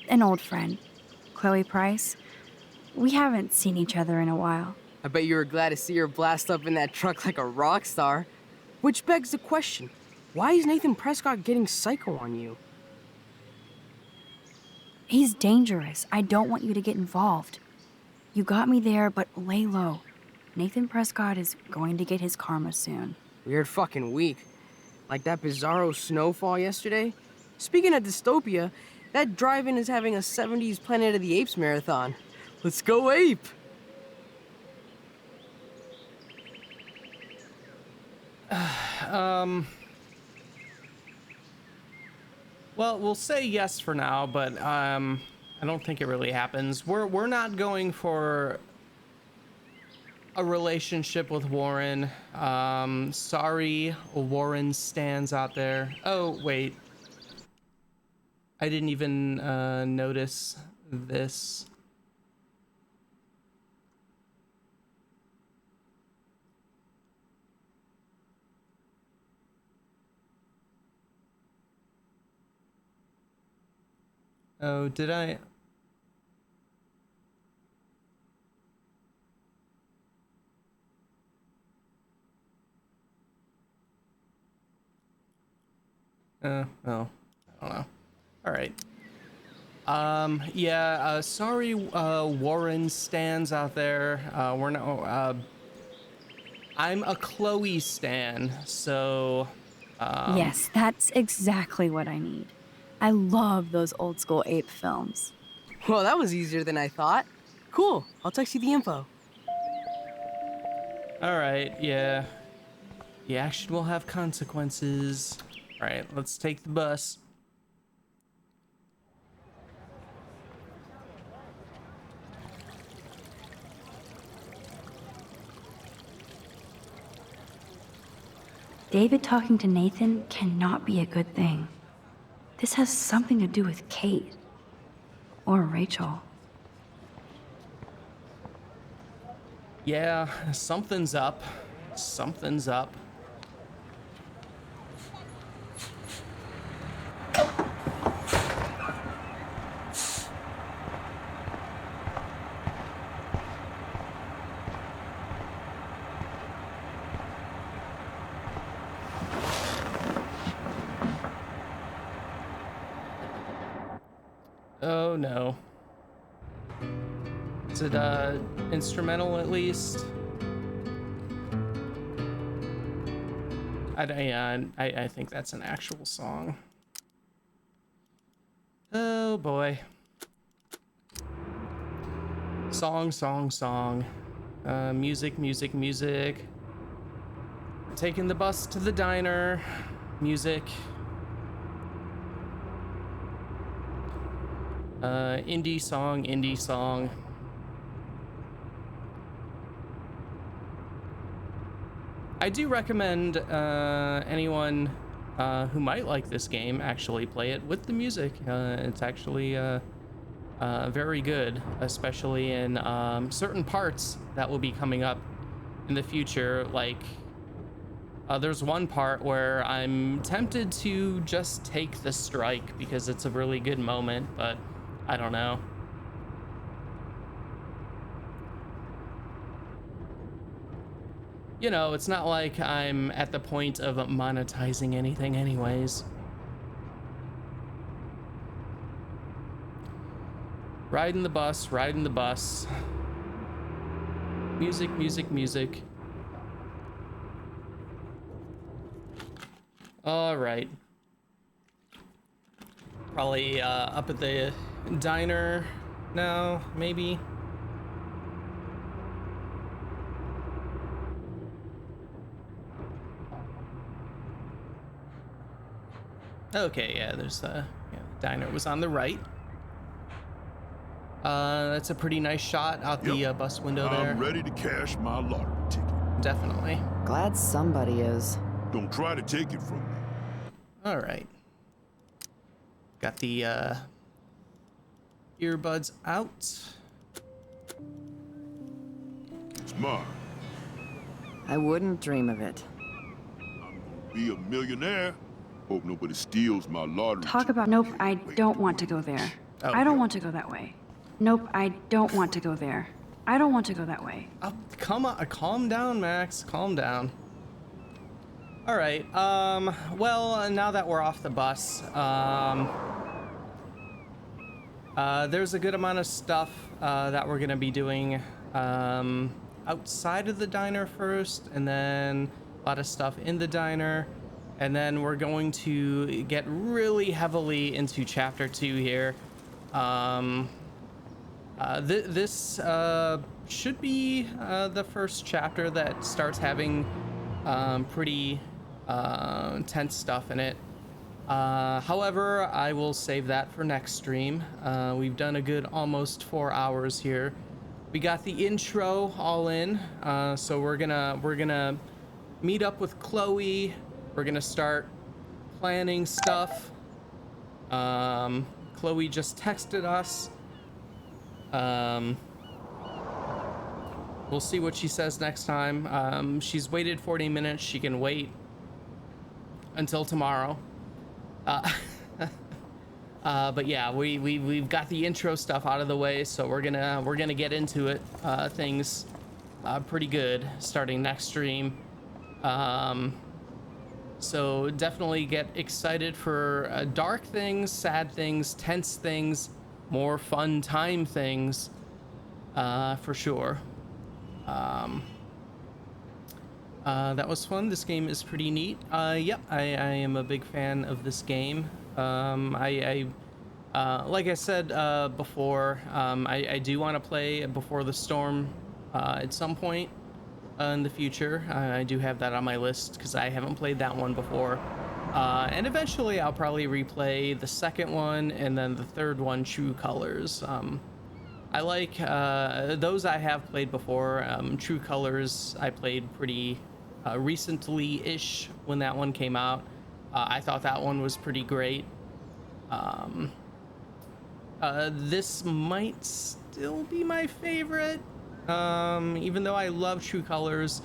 An old friend, Chloe Price. We haven't seen each other in a while. I bet you were glad to see her blast up in that truck like a rock star. Which begs the question, why is Nathan Prescott getting psycho on you? He's dangerous. I don't want you to get involved. You got me there, but lay low. Nathan Prescott is going to get his karma soon. Weird fucking week. Like that bizarro snowfall yesterday. Speaking of dystopia, that drive-in is having a 70s Planet of the Apes marathon. Let's go ape! Well, we'll say yes for now, but I don't think it really happens. We're not going for a relationship with Warren. Sorry, Warren stans out there. Oh, wait. I didn't even notice this. Oh, did I? Well, I don't know. All right. Yeah, sorry, Warren stans out there. We're not, I'm a Chloe stan, so, Yes, that's exactly what I need. I love those old school ape films. Well, that was easier than I thought. Cool, I'll text you the info. All right, yeah. The action will have consequences. All right, let's take the bus. David talking to Nathan cannot be a good thing. This has something to do with Kate. Or Rachel. Yeah, something's up. Something's up. Oh no. Is it instrumental at least? I think that's an actual song. Oh boy. Song. Music. Taking the bus to the diner. Music. Indie song. I do recommend anyone who might like this game actually play it with the music. It's actually very good, especially in certain parts that will be coming up in the future. Like, there's one part where I'm tempted to just take the strike because it's a really good moment, but I don't know. You know, it's not like I'm at the point of monetizing anything anyways. Riding the bus. Music. All right. Probably up at the diner now, maybe. Okay, yeah, there's the diner was on the right. That's a pretty nice shot out the bus window there. I'm ready to cash my lottery ticket. Definitely. Glad somebody is. Don't try to take it from me. All right. Got the earbuds out. Smart. I wouldn't dream of it. Be a millionaire. Hope nobody steals my lottery. Talk about. Nope, I don't want to go there. Oh. I don't want to go that way. Nope, I don't want to go there. I don't want to go that way. Oh, come on, calm down, Max. Calm down. All right. Well, now that we're off the bus, there's a good amount of stuff that we're gonna be doing outside of the diner first, and then a lot of stuff in the diner, and then we're going to get really heavily into chapter 2 here. This should be the first chapter that starts having pretty tense stuff in it. However, I will save that for next stream. We've done a good almost 4 hours here. We got the intro all in, so we're gonna meet up with Chloe. We're gonna start planning stuff. Chloe just texted us. We'll see what she says next time. She's waited 40 minutes. She can wait until tomorrow. But yeah, we've got the intro stuff out of the way, so we're gonna get into it. Things pretty good starting next stream. So definitely get excited for dark things, sad things, tense things, more fun time things, for sure. That was fun. This game is pretty neat. Yep, I am a big fan of this game. Like I said before, I do want to play Before the Storm at some point in the future. I do have that on my list because I haven't played that one before. And eventually I'll probably replay the second one and then the third one, True Colors. I like those I have played before. True Colors I played pretty recently-ish when that one came out. I thought that one was pretty great. This might still be my favorite, even though I love True Colors.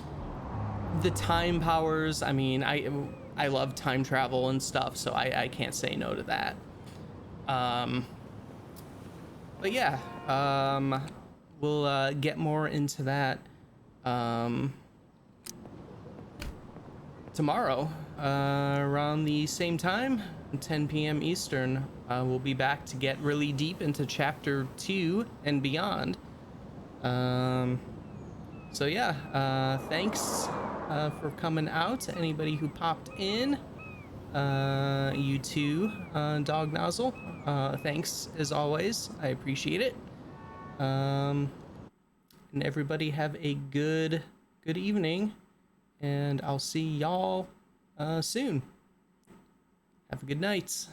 The time powers, I mean, I love time travel and stuff, so I can't say no to that. But yeah, we'll get more into that tomorrow around the same time, 10 p.m. Eastern. We'll be back to get really deep into chapter 2 and beyond. So yeah, thanks for coming out. Anybody who popped in, you too, Dog Nozzle. Thanks as always. I appreciate it. and everybody have a good evening, and I'll see y'all soon. Have a good night.